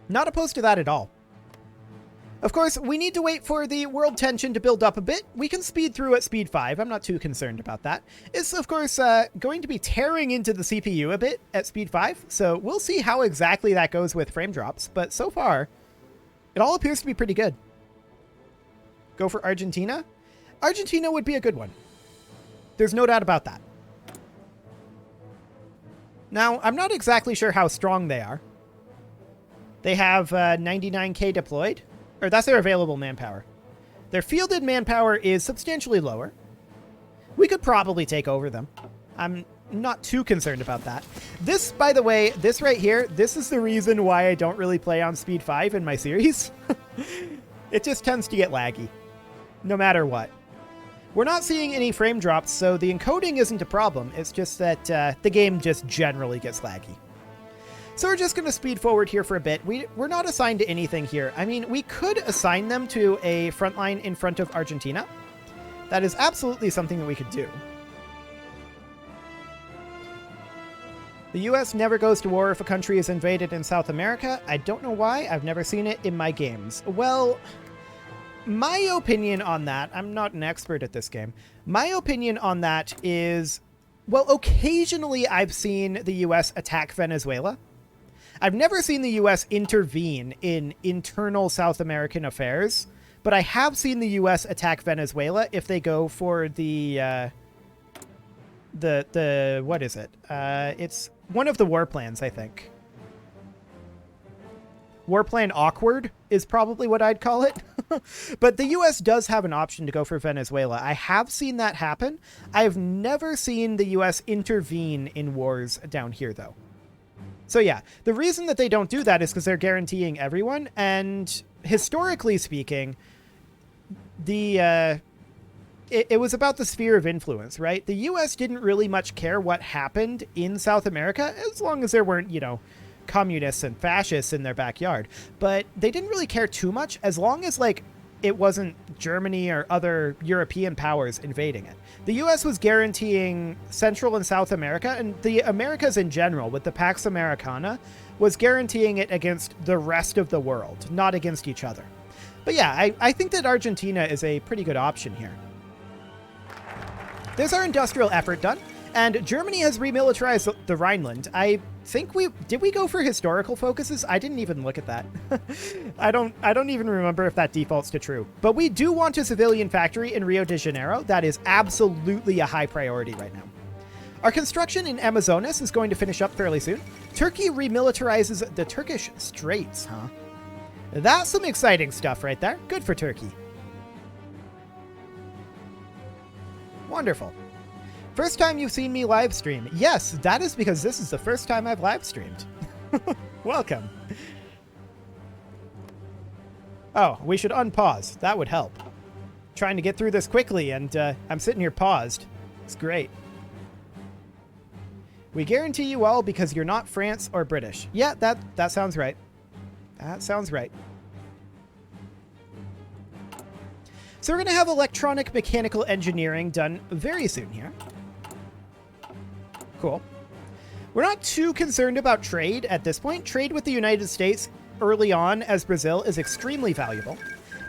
Not opposed to that at all. Of course, we need to wait for the world tension to build up a bit. We can speed through at speed 5. I'm not too concerned about that. It's, of course, going to be tearing into the CPU a bit at speed 5, so we'll see how exactly that goes with frame drops. But so far, it all appears to be pretty good. Go for Argentina? Argentina would be a good one. There's no doubt about that. Now, I'm not exactly sure how strong they are. They have 99k deployed. Or that's their available manpower. Their fielded manpower is substantially lower. We could probably take over them. I'm not too concerned about that. This, by the way, this right here, this is the reason why I don't really play on speed 5 in my series. It just tends to get laggy, no matter what. We're not seeing any frame drops, so the encoding isn't a problem. It's just that the game just generally gets laggy. So we're just going to speed forward here for a bit. We're not assigned to anything here. I mean, we could assign them to a front line in front of Argentina. That is absolutely something that we could do. The US never goes to war if a country is invaded in South America. I don't know why. I've never seen it in my games. Well, my opinion on that, I'm not an expert at this game. My opinion on that is, well, occasionally I've seen the US attack Venezuela. I've never seen the U.S. intervene in internal South American affairs, but I have seen the U.S. attack Venezuela if they go for the what is it? It's one of the war plans, I think. War plan awkward is probably what I'd call it. But the U.S. does have an option to go for Venezuela. I have seen that happen. I've never seen the U.S. intervene in wars down here, though. So yeah, the reason that they don't do that is because they're guaranteeing everyone, and historically speaking, it was about the sphere of influence, right? The U.S. didn't really much care what happened in South America, as long as there weren't, you know, communists and fascists in their backyard. But they didn't really care too much, as long as, like, it wasn't Germany or other European powers invading it. The U.S. was guaranteeing Central and South America, and the Americas in general, with the Pax Americana, was guaranteeing it against the rest of the world, not against each other. But yeah, I think that Argentina is a pretty good option here. There's our industrial effort done, and Germany has remilitarized the Rhineland. I think did we go for historical focuses? I didn't even look at that. I don't even remember if that defaults to true. But we do want a civilian factory in Rio de Janeiro. That is absolutely a high priority right now. Our construction in Amazonas is going to finish up fairly soon. Turkey remilitarizes the Turkish Straits, huh? That's some exciting stuff right there. Good for Turkey. Wonderful. First time you've seen me live stream. Yes, that is because this is the first time I've live streamed. Welcome. Oh, we should unpause. That would help. trying to get through this quickly, and I'm sitting here paused. It's great. We guarantee you all because you're not France or British. Yeah, that sounds right. That sounds right. So we're going to have electronic mechanical engineering done very soon here. Cool. We're not too concerned about trade at this point. Trade with the United States early on as Brazil is extremely valuable.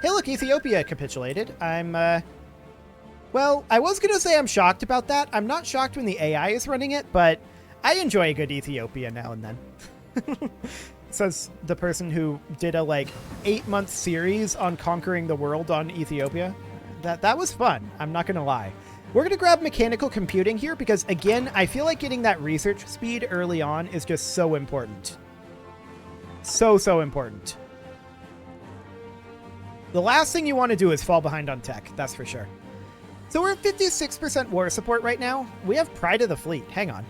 Hey, look, Ethiopia capitulated. Well, I was going to say I'm shocked about that. I'm not shocked when the AI is running it, but I enjoy a good Ethiopia now and then. Says the person who did a, 8-month series on conquering the world on Ethiopia. That was fun. I'm not going to lie. We're going to grab mechanical computing here because, again, I feel like getting that research speed early on is just so important. So important. The last thing you want to do is fall behind on tech, that's for sure. So we're at 56% war support right now. We have Pride of the Fleet. Hang on.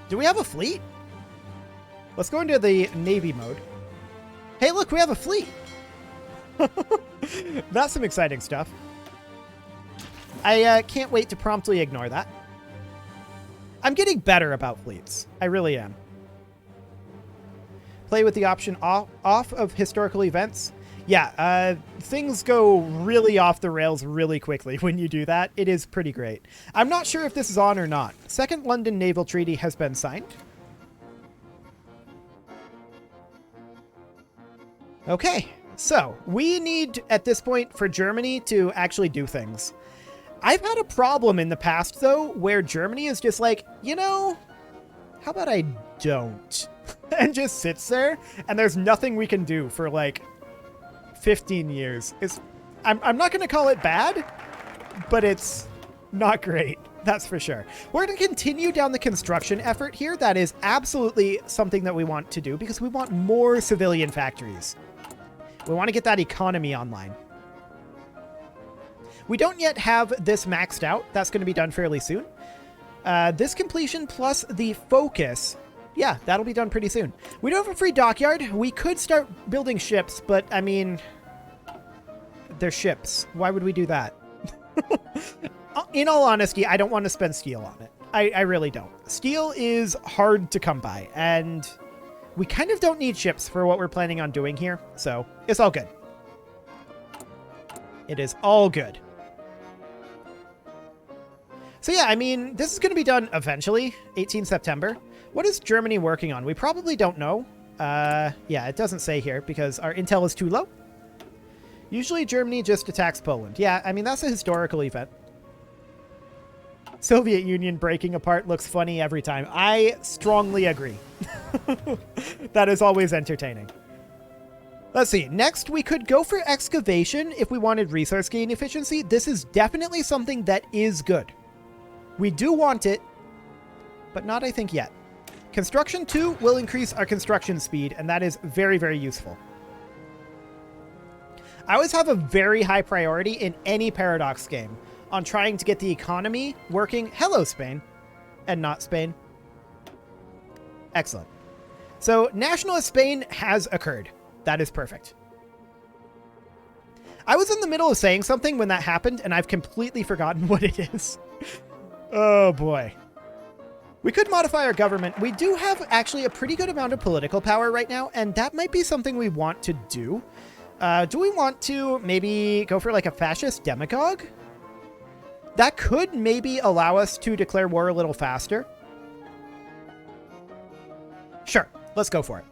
Do we have a fleet? Let's go into the Navy mode. Hey, look, we have a fleet. That's some exciting stuff. I can't wait to promptly ignore that. I'm getting better about fleets. I really am. Play with the option off of historical events. Yeah, things go really off the rails really quickly when you do that. It is pretty great. I'm not sure if this is on or not. Second London Naval Treaty has been signed. Okay, so we need, at this point, for Germany to actually do things. I've had a problem in the past, though, where Germany is just like, you know, how about I don't? And just sits there, and there's nothing we can do for, 15 years. I'm not going to call it bad, but it's not great. That's for sure. We're going to continue down the construction effort here. That is absolutely something that we want to do because we want more civilian factories. We want to get that economy online. We don't yet have this maxed out. That's going to be done fairly soon. This completion plus the focus. Yeah, that'll be done pretty soon. We don't have a free dockyard. We could start building ships, but I mean, they're ships. Why would we do that? In all honesty, I don't want to spend steel on it. I really don't. Steel is hard to come by, and we kind of don't need ships for what we're planning on doing here, so it's all good. It is all good. So yeah, I mean, this is going to be done eventually, 18 September. What is Germany working on? We probably don't know. Yeah, it doesn't say here because our intel is too low. Usually Germany just attacks Poland. Yeah, I mean, that's a historical event. Soviet Union breaking apart looks funny every time. I strongly agree. That is always entertaining. Let's see. Next, we could go for excavation if we wanted resource gain efficiency. This is definitely something that is good. We do want it, but not, I think, yet. Construction 2 will increase our construction speed, and that is very, very useful. I always have a very high priority in any Paradox game on trying to get the economy working. Hello, Spain. And not Spain. Excellent. So, nationalist Spain has occurred. That is perfect. I was in the middle of saying something when that happened, and I've completely forgotten what it is. Oh, boy. We could modify our government. We do have actually a pretty good amount of political power right now, and that might be something we want to do. Do we want to maybe go for like a fascist demagogue? That could maybe allow us to declare war a little faster. Sure, let's go for it.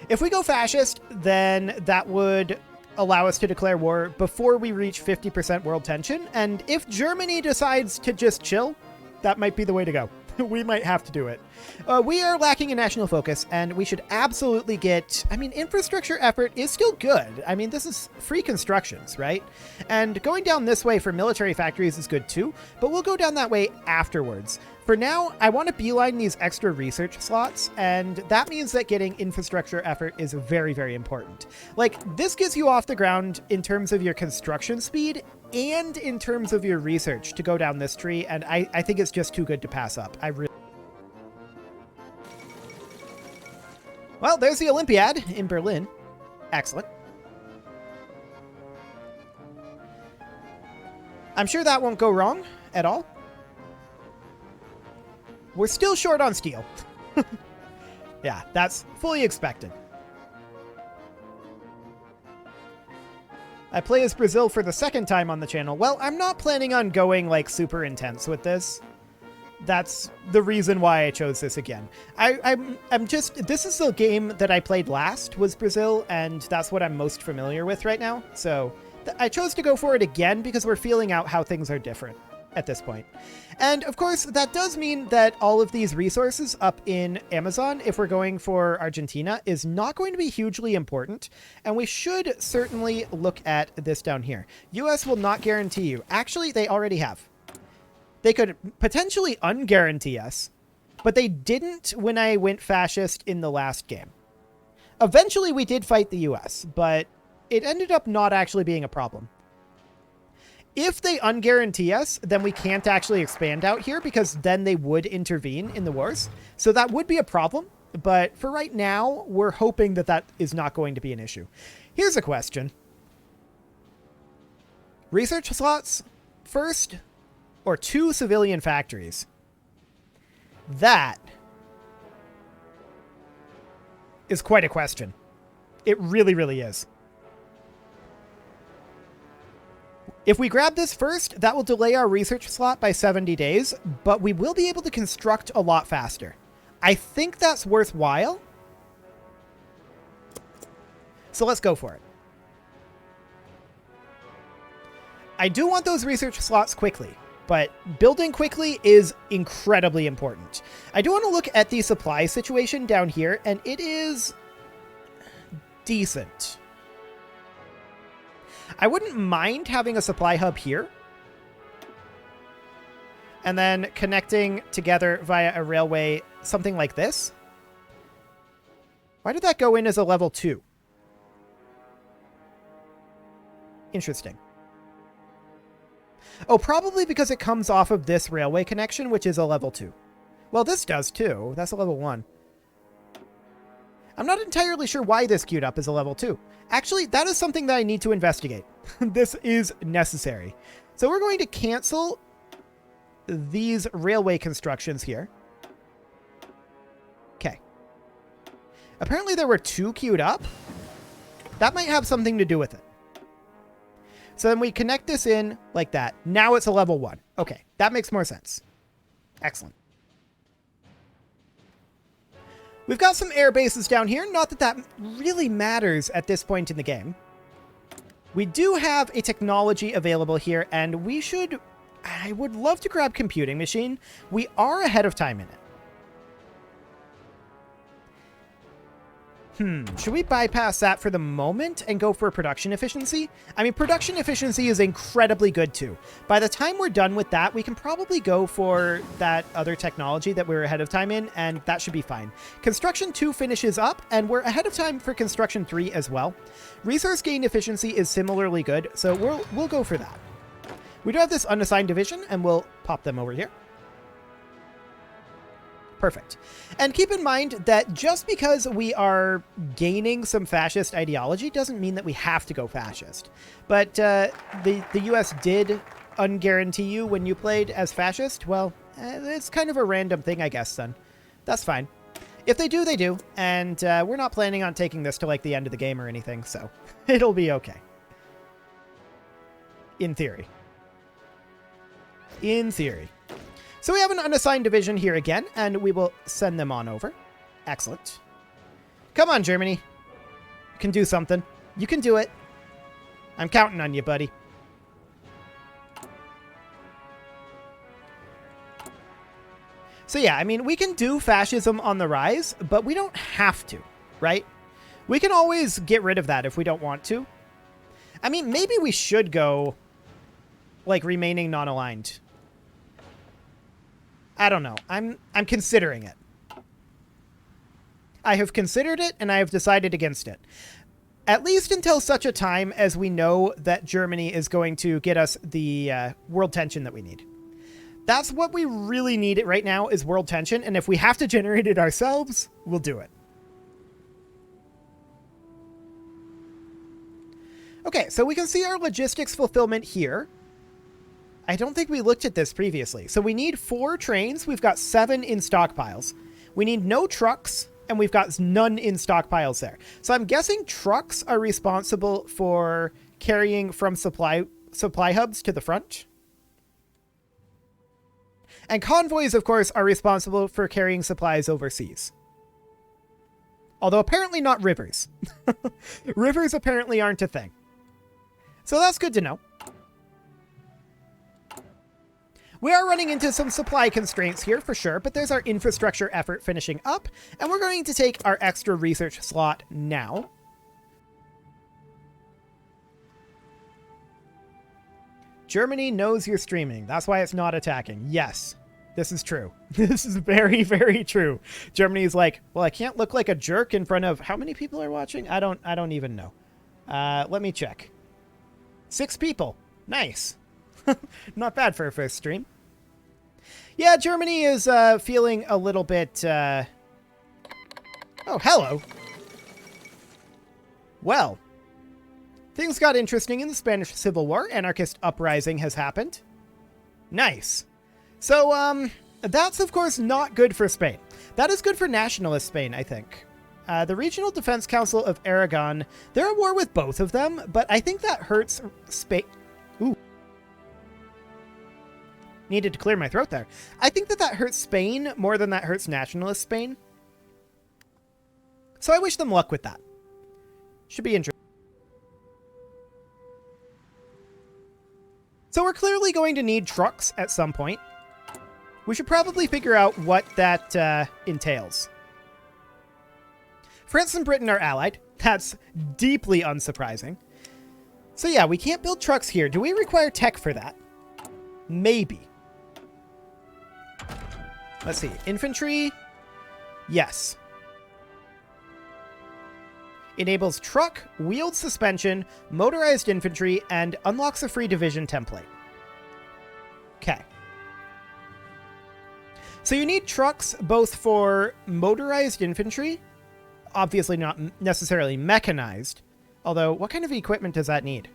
If we go fascist, then that would allow us to declare war before we reach 50% world tension. And if Germany decides to just chill, that might be the way to go. We might have to do it. We are lacking a national focus, and we should absolutely get... I mean, infrastructure effort is still good. I mean, this is free constructions, right? And going down this way for military factories is good too, but we'll go down that way afterwards. For now, I want to beeline these extra research slots, and that means that getting infrastructure effort is very, very important. Like, this gets you off the ground in terms of your construction speed and in terms of your research to go down this tree, and I think it's just too good to pass up. Well, there's the Olympiad in Berlin. Excellent. I'm sure that won't go wrong at all. We're still short on steel. Yeah, that's fully expected. I play as Brazil for the second time on the channel. Well, I'm not planning on going like super intense with this. That's the reason why I chose this again. I'm just, this is the game that I played last was Brazil, and that's what I'm most familiar with right now. So I chose to go for it again because we're feeling out how things are different at this point. And of course, that does mean that all of these resources up in Amazon, if we're going for Argentina, is not going to be hugely important. And we should certainly look at this down here. US will not guarantee you. Actually, they already have. They could potentially unguarantee us, but they didn't when I went fascist in the last game. Eventually, we did fight the US, but it ended up not actually being a problem. If they unguarantee us, then we can't actually expand out here because then they would intervene in the wars. So that would be a problem. But for right now, we're hoping that that is not going to be an issue. Here's a question. Research slots first or 2 civilian factories? That is quite a question. It really, really is. If we grab this first, that will delay our research slot by 70 days, but we will be able to construct a lot faster. I think that's worthwhile. So let's go for it. I do want those research slots quickly, but building quickly is incredibly important. I do want to look at the supply situation down here, and it is decent. I wouldn't mind having a supply hub here. And then connecting together via a railway, something like this. Why did that go in as a level 2? Interesting. Oh, probably because it comes off of this railway connection, which is a level 2. Well, this does too. That's a level 1. I'm not entirely sure why this queued up as a level 2. Actually, that is something that I need to investigate. This is necessary. So we're going to cancel these railway constructions here. Okay. Apparently there were 2 queued up. That might have something to do with it. So then we connect this in like that. Now it's a level 1. Okay, that makes more sense. Excellent. We've got some air bases down here. Not that that really matters at this point in the game. We do have a technology available here, and we should... I would love to grab computing machine. We are ahead of time in it. Should we bypass that for the moment and go for production efficiency? I mean, production efficiency is incredibly good too. By the time we're done with that, we can probably go for that other technology that we're ahead of time in, and that should be fine. Construction 2 finishes up, and we're ahead of time for construction 3 as well. Resource gain efficiency is similarly good, so we'll go for that. We do have this unassigned division, and we'll pop them over here. Perfect. And keep in mind that just because we are gaining some fascist ideology doesn't mean that we have to go fascist. But the US did unguarantee you when you played as fascist. Well, it's kind of a random thing, I guess, then. That's fine. If they do, they do. And we're not planning on taking this to like the end of the game or anything, so it'll be okay. In theory. In theory. So we have an unassigned division here again, and we will send them on over. Excellent. Come on, Germany. You can do something. You can do it. I'm counting on you, buddy. So yeah, I mean, we can do fascism on the rise, but we don't have to, right? We can always get rid of that if we don't want to. I mean, maybe we should go, like, remaining non-aligned. I don't know. I'm considering it. I have considered it, and I have decided against it. At least until such a time as we know that Germany is going to get us the world tension that we need. That's what we really need right now is world tension, and if we have to generate it ourselves, we'll do it. Okay, so we can see our logistics fulfillment here. I don't think we looked at this previously. So we need 4 trains. We've got 7 in stockpiles. We need no trucks, and we've got none in stockpiles there. So I'm guessing trucks are responsible for carrying from supply hubs to the front. And convoys, of course, are responsible for carrying supplies overseas. Although apparently not rivers. Rivers apparently aren't a thing. So that's good to know. We are running into some supply constraints here for sure, but there's our infrastructure effort finishing up, and we're going to take our extra research slot now. Germany knows you're streaming. That's why it's not attacking. Yes, this is true. This is very, very true. Germany's like, well, I can't look like a jerk in front of how many people are watching? I don't even know. Let me check. 6 people. Nice. Not bad for a first stream. Yeah, Germany is feeling a little bit... Oh, hello. Well, things got interesting in the Spanish Civil War. Anarchist uprising has happened. Nice. So, that's, of course, not good for Spain. That is good for nationalist Spain, I think. The Regional Defense Council of Aragon, they're at war with both of them, but I think that hurts Spain... Ooh. Needed to clear my throat there. I think that hurts Spain more than that hurts nationalist Spain. So I wish them luck with that. Should be interesting. So we're clearly going to need trucks at some point. We should probably figure out what that entails. France and Britain are allied. That's deeply unsurprising. So yeah, we can't build trucks here. Do we require tech for that? Maybe. Let's see. Infantry. Yes. Enables truck, wheeled suspension, motorized infantry, and unlocks a free division template. Okay. So you need trucks both for motorized infantry, obviously not necessarily mechanized, although what kind of equipment does that need?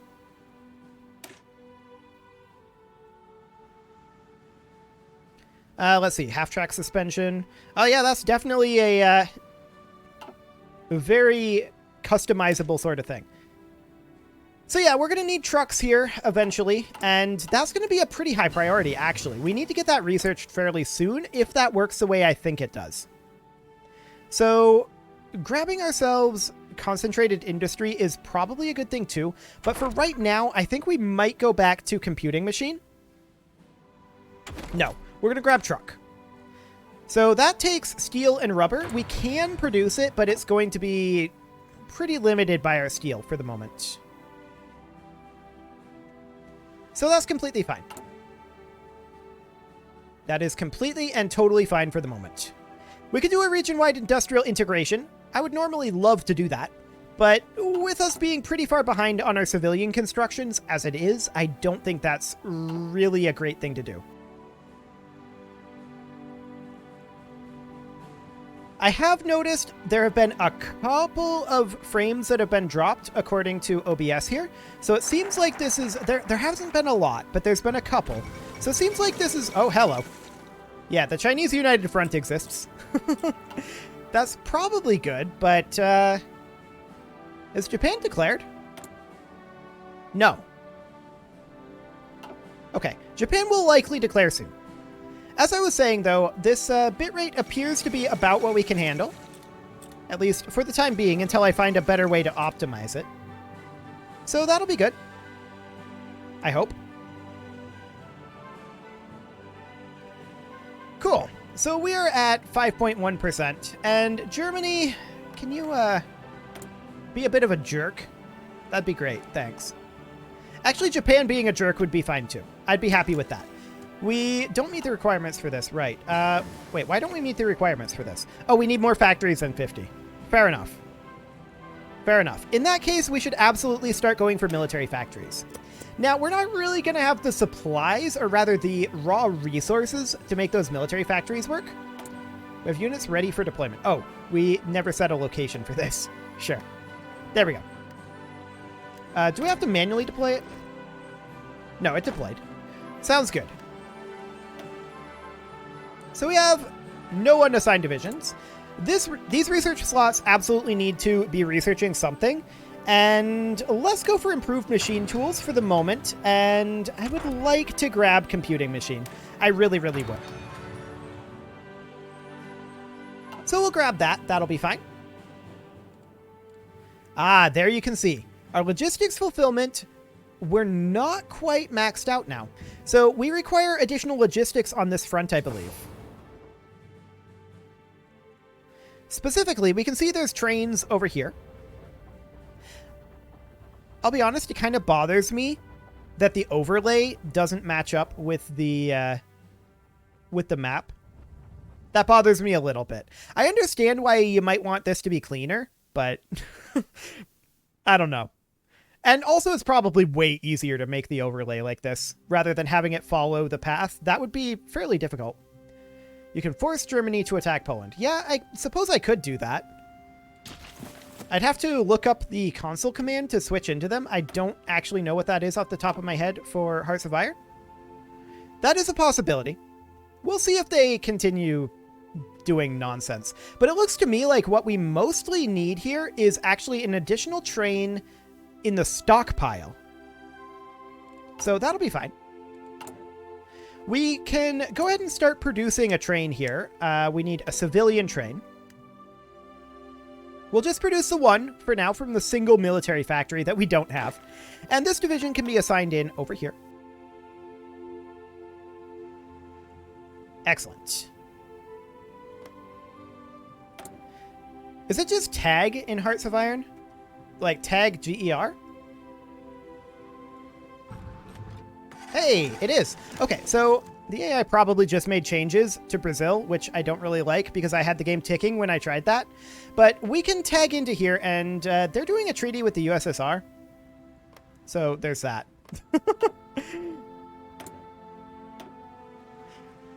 Let's see, half-track suspension. Oh yeah, that's definitely a very customizable sort of thing. So yeah, we're going to need trucks here eventually, and that's going to be a pretty high priority, actually. We need to get that researched fairly soon, if that works the way I think it does. So grabbing ourselves concentrated industry is probably a good thing too, but for right now, I think we might go back to computing machine. No. We're going to grab truck. So that takes steel and rubber. We can produce it, but it's going to be pretty limited by our steel for the moment. So that's completely fine. That is completely and totally fine for the moment. We could do a region-wide industrial integration. I would normally love to do that, but with us being pretty far behind on our civilian constructions as it is, I don't think that's really a great thing to do. I have noticed there have been a couple of frames that have been dropped according to OBS here. So it seems like this is... There hasn't been a lot, but there's been a couple. So it seems like this is... Oh, hello. Yeah, the Chinese United Front exists. That's probably good, but... Is Japan declared? No. Okay, Japan will likely declare soon. As I was saying, though, this bitrate appears to be about what we can handle. At least for the time being, until I find a better way to optimize it. So that'll be good. I hope. Cool. So we are at 5.1%. And Germany, can you be a bit of a jerk? That'd be great. Thanks. Actually, Japan being a jerk would be fine, too. I'd be happy with that. We don't meet the requirements for this, right. Wait, why don't we meet the requirements for this? Oh, we need more factories than 50. Fair enough. Fair enough. In that case, we should absolutely start going for military factories. Now, we're not really going to have the supplies, or rather the raw resources, to make those military factories work. We have units ready for deployment. Oh, we never set a location for this. Sure. There we go. Do we have to manually deploy it? No, it deployed. Sounds good. So we have no unassigned divisions. These research slots absolutely need to be researching something. And let's go for improved machine tools for the moment. And I would like to grab computing machine. I really, really would. So we'll grab that. That'll be fine. Ah, there you can see. Our logistics fulfillment, we're not quite maxed out now. So we require additional logistics on this front, I believe. Specifically, we can see there's trains over here. I'll be honest, it kind of bothers me that the overlay doesn't match up with the map. That bothers me a little bit. I understand why you might want this to be cleaner, but I don't know. And also, it's probably way easier to make the overlay like this rather than having it follow the path. That would be fairly difficult. You can force Germany to attack Poland. Yeah, I suppose I could do that. I'd have to look up the console command to switch into them. I don't actually know what that is off the top of my head for Hearts of Iron. That is a possibility. We'll see if they continue doing nonsense. But it looks to me like what we mostly need here is actually an additional train in the stockpile. So that'll be fine. We can go ahead and start producing a train here. We need a civilian train. We'll just produce the one for now from the single military factory that we don't have. And this division can be assigned in over here. Excellent. Is it just tag in Hearts of Iron? Like tag GER? Hey, it is. Okay, so the AI probably just made changes to Brazil, which I don't really like because I had the game ticking when I tried that. But we can tag into here, and they're doing a treaty with the USSR. So there's that.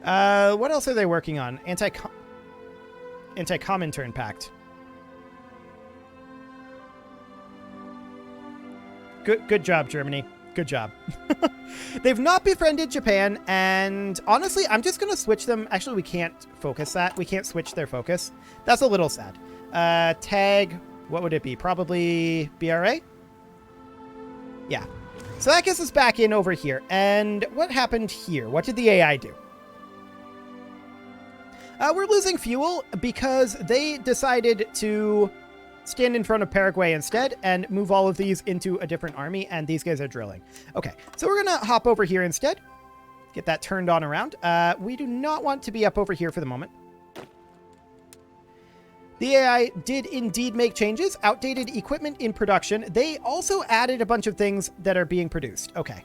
What else are they working on? Anti-Comintern Pact. Good job, Germany. Good job. They've not befriended Japan, and honestly, I'm just going to switch them. Actually, we can't focus that. We can't switch their focus. That's a little sad. Tag, what would it be? Probably BRA? Yeah. So that gets us back in over here. And what happened here? What did the AI do? We're losing fuel because they decided to stand in front of Paraguay instead and move all of these into a different army, and these guys are drilling. Okay, so we're going to hop over here instead. Get that turned on around. We do not want to be up over here for the moment. The AI did indeed make changes. Outdated equipment in production. They also added a bunch of things that are being produced. Okay,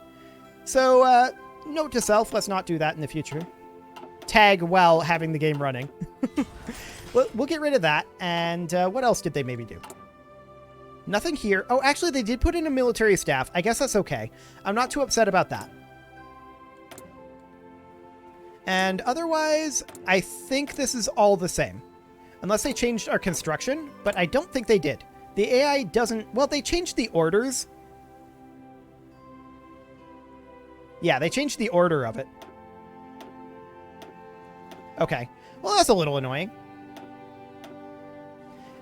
so note to self, let's not do that in the future. Tag while having the game running. We'll get rid of that. And what else did they maybe do? Nothing here. Oh, actually, they did put in a military staff. I guess that's okay. I'm not too upset about that. And otherwise, I think this is all the same. Unless they changed our construction, but I don't think they did. The AI doesn't... Well, they changed the orders. Yeah, they changed the order of it. Okay. Well, that's a little annoying.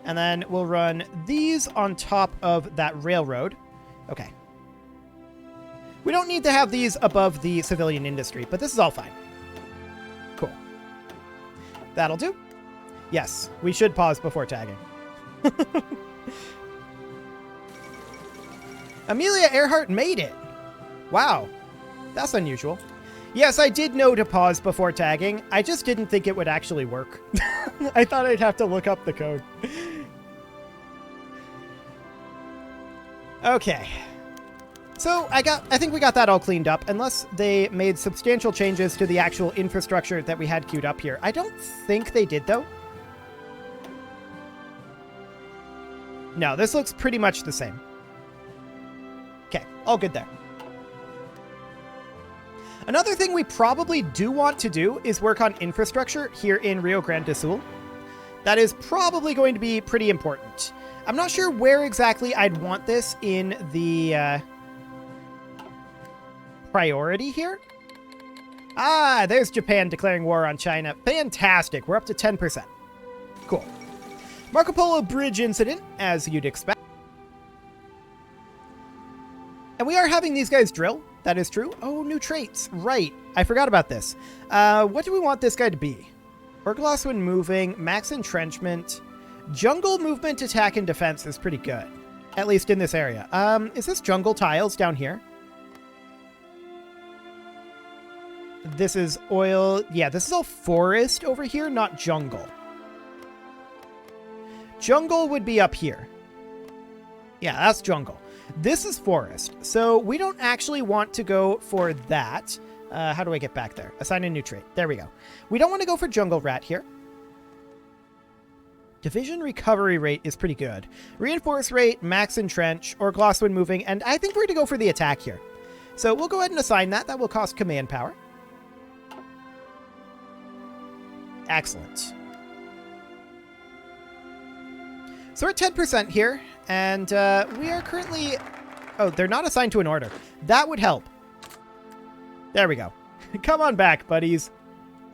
And then we'll run these on top of that railroad. Okay. We don't need to have these above the civilian industry, but this is all fine. Cool. That'll do. Yes, we should pause before tagging. Amelia Earhart made it. Wow. That's unusual. Yes, I did know to pause before tagging. I just didn't think it would actually work. I thought I'd have to look up the code. Okay. So I think we got that all cleaned up, unless they made substantial changes to the actual infrastructure that we had queued up here. I don't think they did, though. No, this looks pretty much the same. Okay, all good there. Another thing we probably do want to do is work on infrastructure here in Rio Grande do Sul. That is probably going to be pretty important. I'm not sure where exactly I'd want this in the priority here. Ah, there's Japan declaring war on China. Fantastic. We're up to 10%. Cool. Marco Polo Bridge incident, as you'd expect. And we are having these guys drill. That is true. Oh, new traits. Right. I forgot about this. What do we want this guy to be? Orgloss when moving, max entrenchment. Jungle movement, attack, and defense is pretty good. At least in this area. Is this jungle tiles down here? This is oil. Yeah, this is all forest over here, not jungle. Jungle would be up here. Yeah, that's jungle. This is forest. So we don't actually want to go for that. How do I get back there? Assign a new trait. There we go. We don't want to go for jungle rat here. Division recovery rate is pretty good. Reinforce rate, max entrench, or gloss when moving, and I think we're going to go for the attack here. So we'll go ahead and assign that. That will cost command power. Excellent. So we're at 10% here, and we are currently... Oh, they're not assigned to an order. That would help. There we go. Come on back, buddies.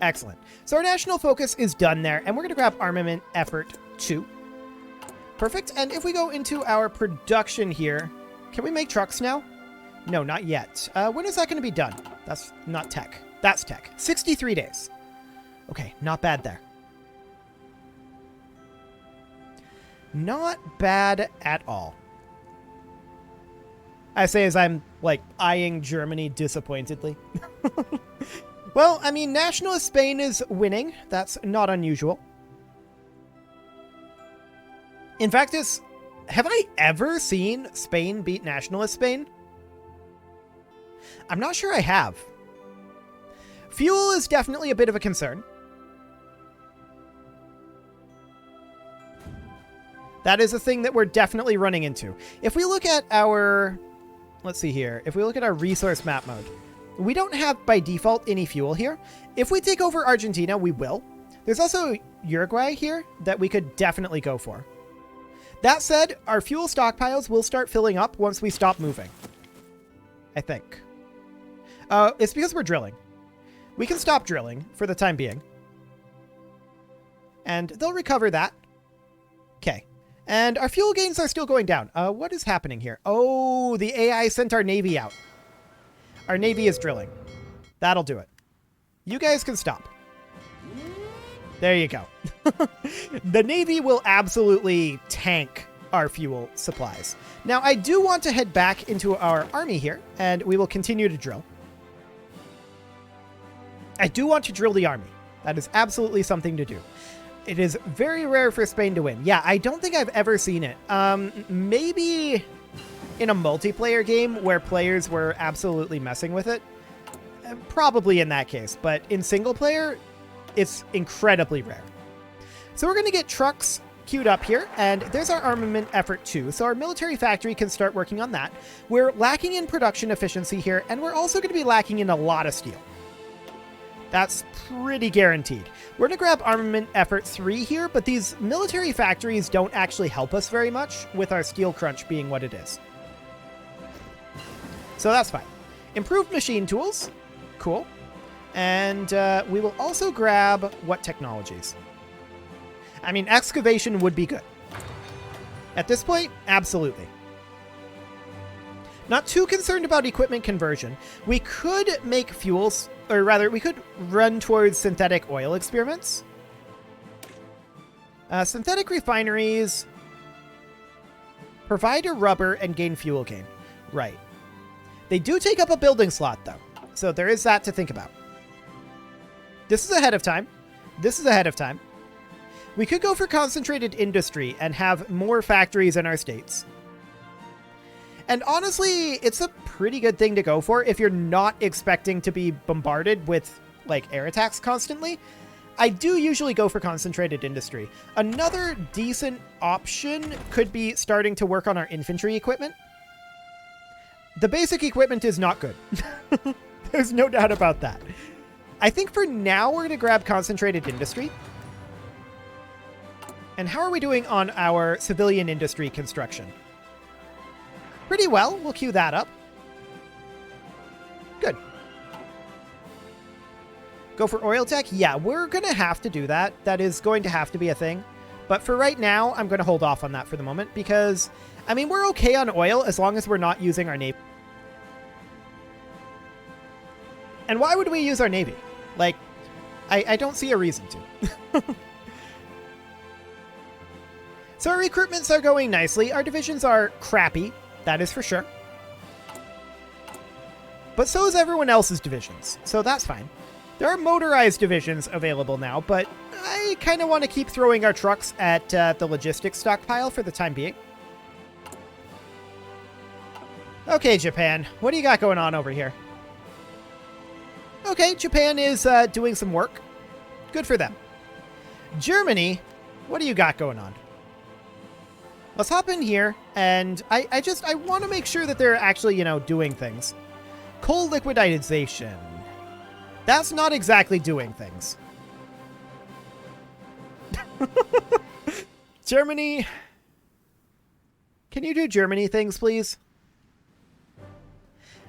Excellent. So our national focus is done there, and we're going to grab armament effort 2. Perfect. And if we go into our production here, can we make trucks now? No, not yet. When is that going to be done? That's not tech. That's tech. 63 days. Okay, not bad there. Not bad at all. I say as I'm, like, eyeing Germany disappointedly. Well, I mean, Nationalist Spain is winning. That's not unusual. In fact, have I ever seen Spain beat Nationalist Spain? I'm not sure I have. Fuel is definitely a bit of a concern. That is a thing that we're definitely running into. If we look at our... Let's see here. If we look at our resource map mode, we don't have, by default, any fuel here. If we take over Argentina, we will. There's also Uruguay here that we could definitely go for. That said, our fuel stockpiles will start filling up once we stop moving. I think. It's because we're drilling. We can stop drilling for the time being. And they'll recover that. Okay. And our fuel gains are still going down. What is happening here? Oh, the AI sent our Navy out. Our Navy is drilling. That'll do it. You guys can stop. There you go. The Navy will absolutely tank our fuel supplies. Now, I do want to head back into our army here, and we will continue to drill. I do want to drill the army. That is absolutely something to do. It is very rare for Spain to win. Yeah, I don't think I've ever seen it. Maybe in a multiplayer game where players were absolutely messing with it. Probably in that case, but in single player, it's incredibly rare. So we're going to get trucks queued up here, and there's our armament effort 2. So our military factory can start working on that. We're lacking in production efficiency here, and we're also going to be lacking in a lot of steel. That's pretty guaranteed. We're going to grab armament effort 3 here, but these military factories don't actually help us very much with our steel crunch being what it is. So that's fine. Improved machine tools. Cool. And we will also grab what technologies? I mean, excavation would be good. At this point, absolutely. Not too concerned about equipment conversion. We could make fuels, or rather, we could run towards synthetic oil experiments. Synthetic refineries provide a rubber and gain fuel gain. Right. They do take up a building slot, though. So there is that to think about. This is ahead of time. This is ahead of time. We could go for concentrated industry and have more factories in our states. And honestly, it's a pretty good thing to go for if you're not expecting to be bombarded with, like, air attacks constantly. I do usually go for concentrated industry. Another decent option could be starting to work on our infantry equipment. The basic equipment is not good. There's no doubt about that. I think for now, we're going to grab concentrated industry. And how are we doing on our civilian industry construction? Pretty well. We'll queue that up. Good. Go for oil tech? Yeah, we're going to have to do that. That is going to have to be a thing. But for right now, I'm going to hold off on that for the moment because, I mean, we're okay on oil as long as we're not using our navy. And why would we use our navy? Like, I don't see a reason to. So our recruitments are going nicely. Our divisions are crappy. That is for sure. But so is everyone else's divisions. So that's fine. There are motorized divisions available now, but I kind of want to keep throwing our trucks at the logistics stockpile for the time being. Okay, Japan. What do you got going on over here? Okay, Japan is doing some work. Good for them. Germany, what do you got going on? Let's hop in here, and I want to make sure that they're actually, doing things. Coal liquidization. That's not exactly doing things. Germany. Can you do Germany things, please?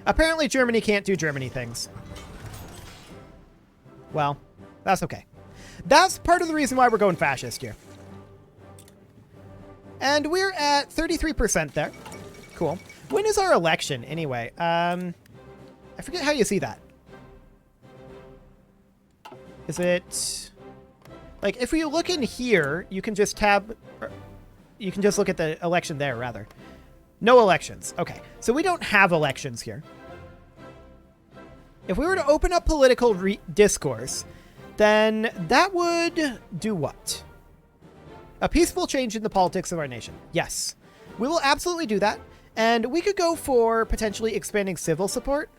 Apparently Germany can't do Germany things. Well, that's okay. That's part of the reason why we're going fascist here. And we're at 33% there. Cool. When is our election, anyway? I forget how you see that. Is it... Like, if we look in here, you can just tab... You can just look at the election there, rather. No elections. Okay, so we don't have elections here. If we were to open up political discourse, then that would do what? A peaceful change in the politics of our nation. Yes, we will absolutely do that. And we could go for potentially expanding civil support.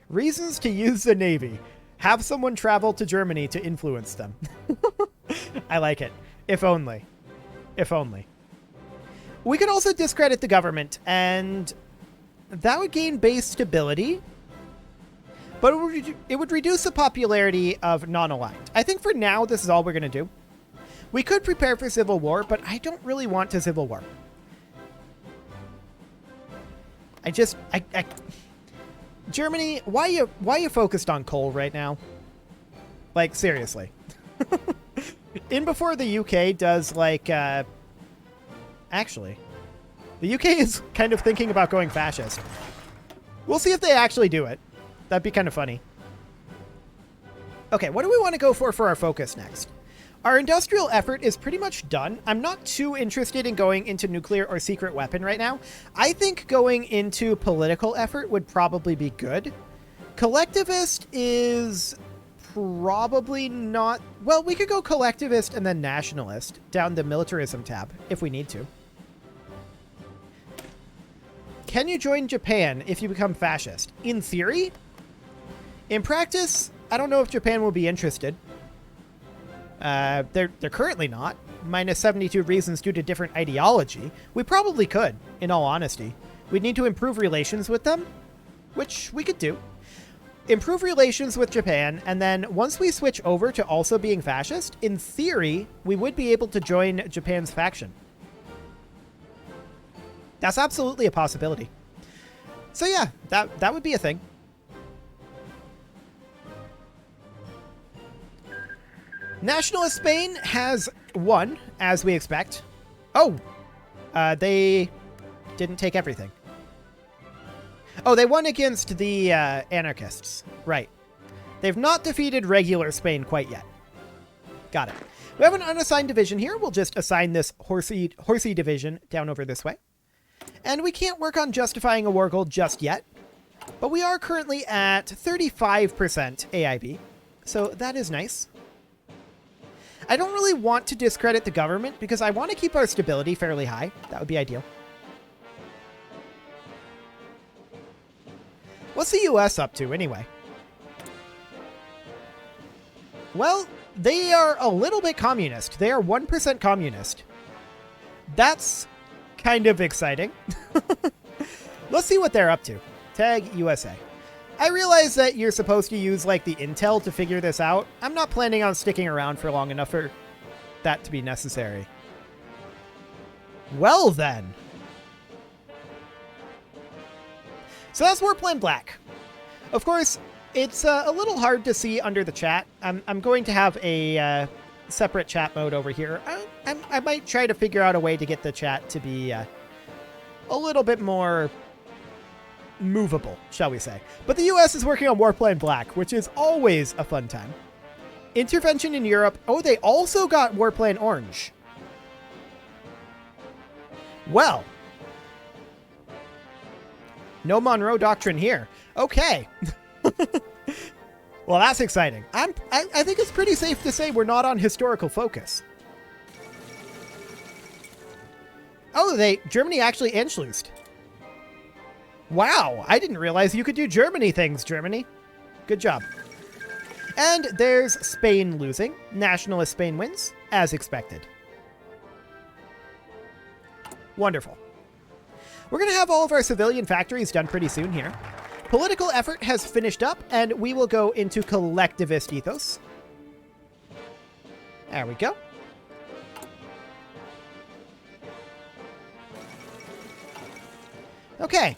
Reasons to use the Navy. Have someone travel to Germany to influence them. I like it. If only. If only. We could also discredit the government, and that would gain base stability. But it would reduce the popularity of non-aligned. I think for now, this is all we're going to do. We could prepare for civil war, but I don't really want to civil war. Germany, why you focused on coal right now? Like, seriously. In before the UK does, like, actually, the UK is kind of thinking about going fascist. We'll see if they actually do it. That'd be kind of funny. Okay, what do we want to go for our focus next? Our industrial effort is pretty much done. I'm not too interested in going into nuclear or secret weapon right now. I think going into political effort would probably be good. Collectivist is probably not... Well, we could go collectivist and then nationalist down the militarism tab if we need to. Can you join Japan if you become fascist? In theory. In practice, I don't know if Japan will be interested. They're currently not. Minus 72 reasons due to different ideology. We probably could, in all honesty. We'd need to improve relations with them, which we could do. Improve relations with Japan, and then once we switch over to also being fascist, in theory, we would be able to join Japan's faction. That's absolutely a possibility. So yeah, that would be a thing. Nationalist Spain has won, as we expect. Oh, they didn't take everything. Oh, they won against the anarchists. Right. They've not defeated regular Spain quite yet. Got it. We have an unassigned division here. We'll just assign this horsey division down over this way. And we can't work on justifying a war goal just yet. But we are currently at 35% AIB. So that is nice. I don't really want to discredit the government because I want to keep our stability fairly high. That would be ideal. What's the US up to anyway? Well, they are a little bit communist. They are 1% communist. That's kind of exciting. Let's see what they're up to. Tag USA. I realize that you're supposed to use, like, the intel to figure this out. I'm not planning on sticking around for long enough for that to be necessary. Well, then. So that's War Plan Black. Of course, It's a little hard to see under the chat. I'm going to have a separate chat mode over here. I might try to figure out a way to get the chat to be a little bit more movable, shall we say. But the US is working on Warplane Black, which is always a fun time. Intervention in Europe. Oh, they also got Warplane Orange. Well, no Monroe Doctrine here. Okay. Well, that's exciting. I think it's pretty safe to say we're not on historical focus. Oh, Germany actually Anschlussed. Wow, I didn't realize you could do Germany things, Germany. Good job. And there's Spain losing. Nationalist Spain wins, as expected. Wonderful. We're going to have all of our civilian factories done pretty soon here. Political effort has finished up, and we will go into collectivist ethos. There we go. Okay.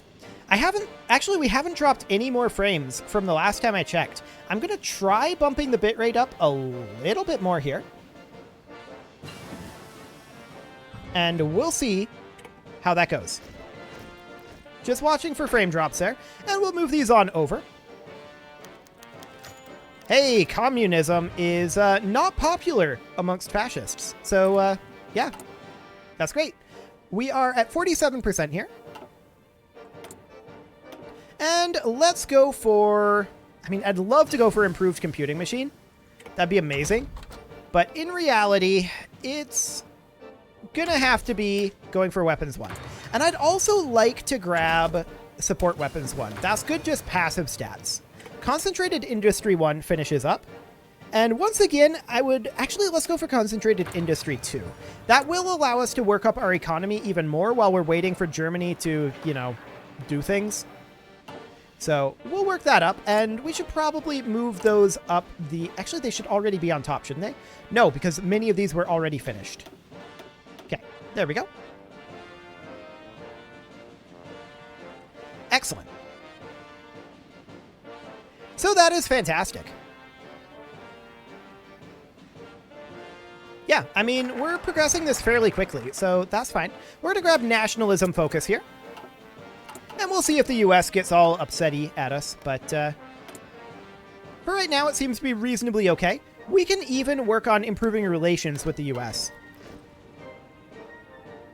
We haven't dropped any more frames from the last time I checked. I'm going to try bumping the bitrate up a little bit more here. And we'll see how that goes. Just watching for frame drops there, and we'll move these on over. Hey, communism is not popular amongst fascists. So, yeah, that's great. We are at 47% here. And let's go for... I'd love to go for improved computing machine. That'd be amazing. But in reality, it's gonna have to be going for weapons 1. And I'd also like to grab support weapons 1. That's good, just passive stats. Concentrated industry 1 finishes up. And once again, let's go for concentrated industry 2. That will allow us to work up our economy even more while we're waiting for Germany to, do things. So we'll work that up, and we should probably move those up actually, they should already be on top, shouldn't they? No, because many of these were already finished. Okay, there we go. Excellent. So that is fantastic. Yeah, we're progressing this fairly quickly, so that's fine. We're going to grab nationalism focus here. And we'll see if the US gets all upsetty at us, but for right now, it seems to be reasonably okay. We can even work on improving relations with the US.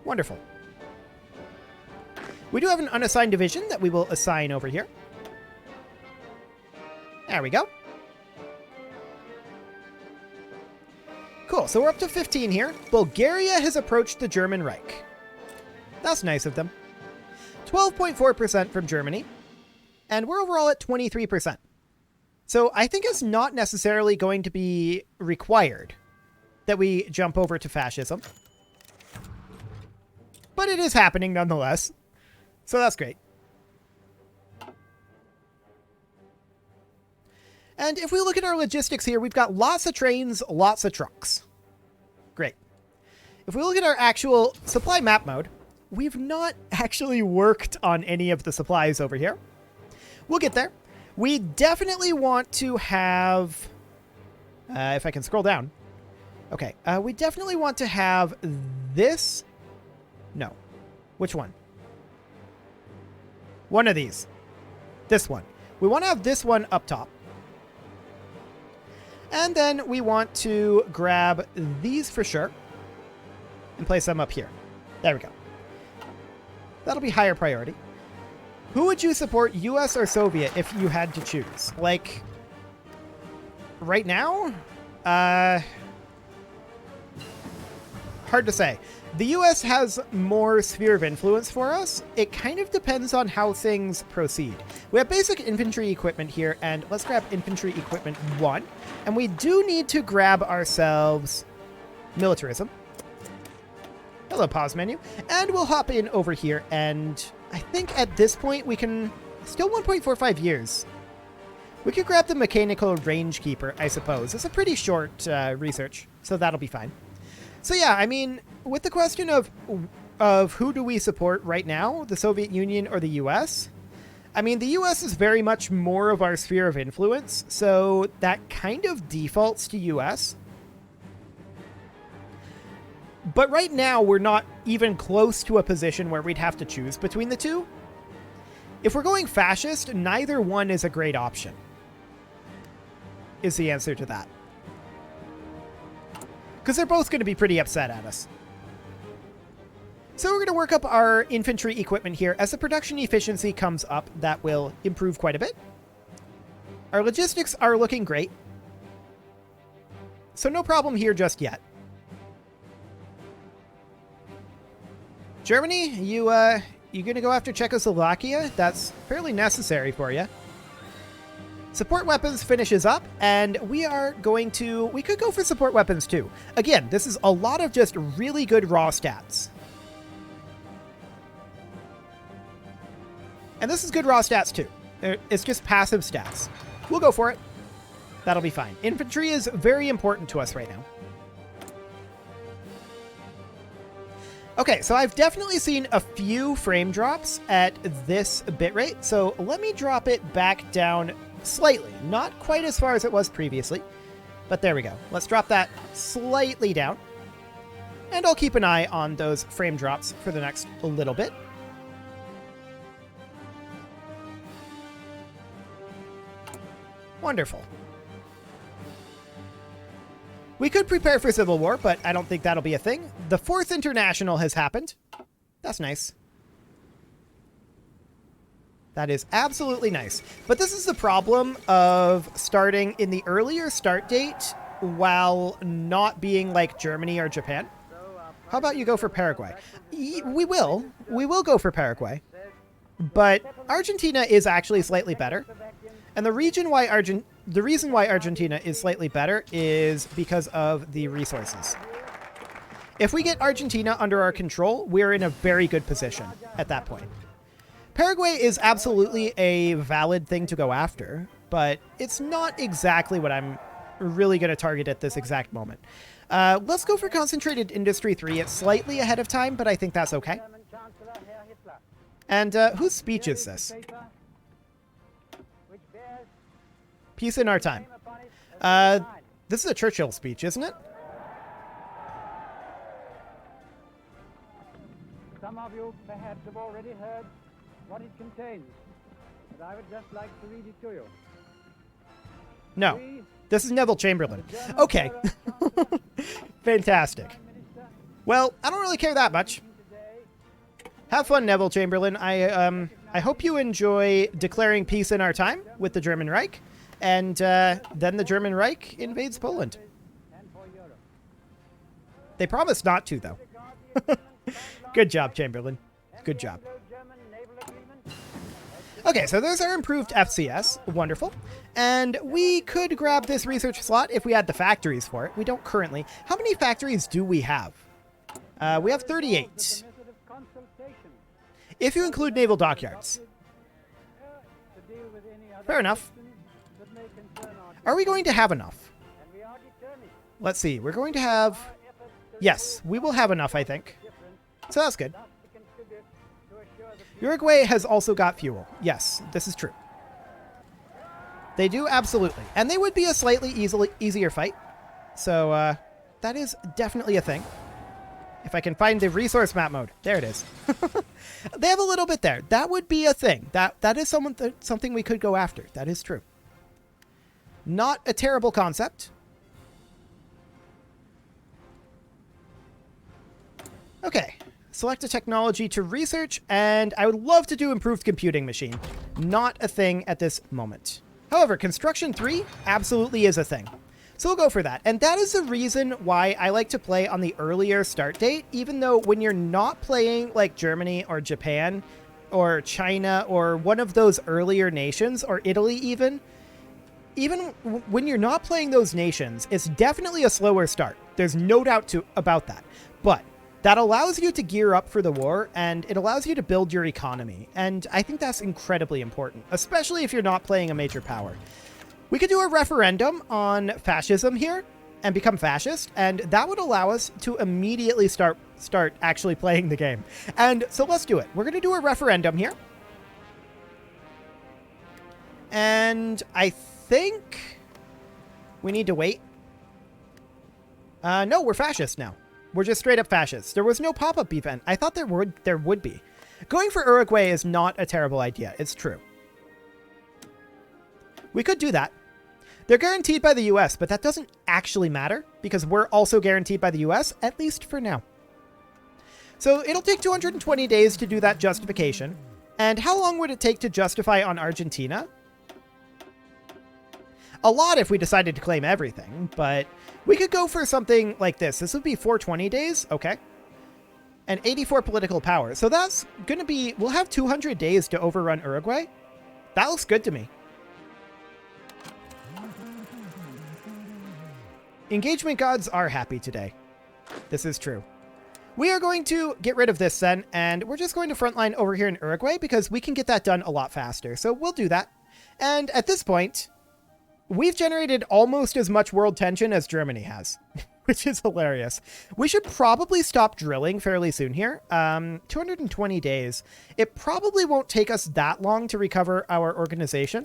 Wonderful. We do have an unassigned division that we will assign over here. There we go. Cool, so we're up to 15 here. Bulgaria has approached the German Reich. That's nice of them. 12.4% from Germany. And we're overall at 23%. So I think it's not necessarily going to be required that we jump over to fascism. But it is happening nonetheless. So that's great. And if we look at our logistics here, we've got lots of trains, lots of trucks. Great. If we look at our actual supply map mode, we've not actually worked on any of the supplies over here. We'll get there. We definitely want to have... if I can scroll down. Okay. We definitely want to have this... No. Which one? One of these. This one. We want to have this one up top. And then we want to grab these for sure and place them up here. There we go. That'll be higher priority. Who would you support, US or Soviet, if you had to choose? Like, right now? Hard to say. The US has more sphere of influence for us. It kind of depends on how things proceed. We have basic infantry equipment here, and let's grab infantry equipment 1. And we do need to grab ourselves militarism. Hello, pause menu. And we'll hop in over here, and I think at this point we can... Still 1.45 years. We could grab the mechanical range keeper, I suppose. It's a pretty short research, so that'll be fine. So yeah, with the question of who do we support right now, the Soviet Union or the US, I mean, the US is very much more of our sphere of influence, so that kind of defaults to US. But right now, we're not even close to a position where we'd have to choose between the two. If we're going fascist, neither one is a great option, is the answer to that. Because they're both going to be pretty upset at us. So we're going to work up our infantry equipment here. As the production efficiency comes up, that will improve quite a bit. Our logistics are looking great. So no problem here just yet. Germany, you going to go after Czechoslovakia? That's fairly necessary for you. Support weapons finishes up, and we could go for support weapons too. Again, this is a lot of just really good raw stats. And this is good raw stats too. It's just passive stats. We'll go for it. That'll be fine. Infantry is very important to us right now. Okay, so I've definitely seen a few frame drops at this bitrate, so let me drop it back down slightly. Not quite as far as it was previously, but there we go. Let's drop that slightly down, and I'll keep an eye on those frame drops for the next little bit. Wonderful. We could prepare for civil war, but I don't think that'll be a thing. The Fourth International has happened. That's nice. That is absolutely nice. But this is the problem of starting in the earlier start date while not being like Germany or Japan. How about you go for Paraguay? We will. We will go for Paraguay. But Argentina is actually slightly better. And the reason why Argentina is slightly better is because of the resources. If we get Argentina under our control, we're in a very good position at that point. Paraguay is absolutely a valid thing to go after, but it's not exactly what I'm really going to target at this exact moment. Let's go for Concentrated Industry 3. It's slightly ahead of time, but I think that's okay. And whose speech is this? Peace in our time. This is a Churchill speech, isn't it? Some of you perhaps have already heard what it contains, but I would just like to read it to you. No, this is Neville Chamberlain. Okay. Fantastic. Well, I don't really care that much. Have fun, Neville Chamberlain. I hope you enjoy declaring peace in our time with the German Reich. And then the German Reich invades Poland. They promised not to, though. Good job, Chamberlain. Good job. Okay, so there's our improved FCS. Wonderful. And we could grab this research slot if we had the factories for it. We don't currently. How many factories do we have? We have 38. If you include naval dockyards. Fair enough. Are we going to have enough? Let's see. We're going to have... Yes, we will have enough, I think. So that's good. Uruguay has also got fuel. Yes, this is true. They do, absolutely. And they would be a slightly easier fight. So that is definitely a thing. If I can find the resource map mode. There it is. They have a little bit there. That would be a thing. That is something we could go after. That is true. Not a terrible concept. Okay. Select a technology to research, and I would love to do improved computing machine. Not a thing at this moment. However, construction 3 absolutely is a thing. So we'll go for that. And that is the reason why I like to play on the earlier start date, even though when you're not playing like Germany or Japan or China or one of those earlier nations, or Italy even when you're not playing those nations, it's definitely a slower start. There's no doubt about that. But that allows you to gear up for the war, and it allows you to build your economy. And I think that's incredibly important, especially if you're not playing a major power. We could do a referendum on fascism here and become fascist, and that would allow us to immediately start actually playing the game. And so let's do it. We're going to do a referendum here. And I think we need to wait. No, we're fascist now. We're just straight up fascists. There was no pop-up event. I thought there would be. Going for Uruguay is not a terrible idea. It's true. We could do that. They're guaranteed by the US, but that doesn't actually matter because we're also guaranteed by the US, at least for now. So it'll take 220 days to do that justification. And how long would it take to justify on Argentina? A lot if we decided to claim everything, but we could go for something like this. This would be 420 days. Okay. And 84 political power. So that's going to be, we'll have 200 days to overrun Uruguay. That looks good to me. Engagement gods are happy today. This is true. We are going to get rid of this then, and we're just going to frontline over here in Uruguay because we can get that done a lot faster. So we'll do that. And at this point, we've generated almost as much world tension as Germany has, which is hilarious. We should probably stop drilling fairly soon here. 220 days. It probably won't take us that long to recover our organization.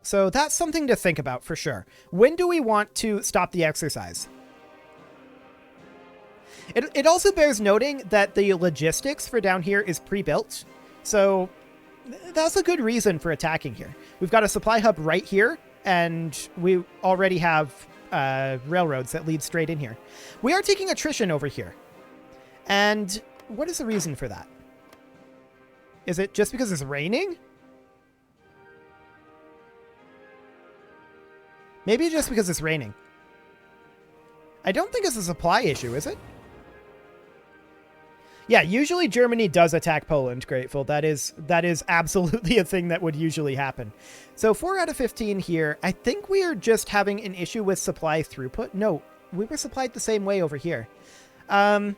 So that's something to think about for sure. When do we want to stop the exercise? It also bears noting that the logistics for down here is pre-built. So that's a good reason for attacking here. We've got a supply hub right here, and we already have railroads that lead straight in here. We are taking attrition over here. And what is the reason for that? Is it just because it's raining? Maybe just because it's raining. I don't think it's a supply issue, is it? Yeah, usually Germany does attack Poland, Grateful. That is absolutely a thing that would usually happen. So 4 out of 15 here. I think we are just having an issue with supply throughput. No, we were supplied the same way over here. Yeah,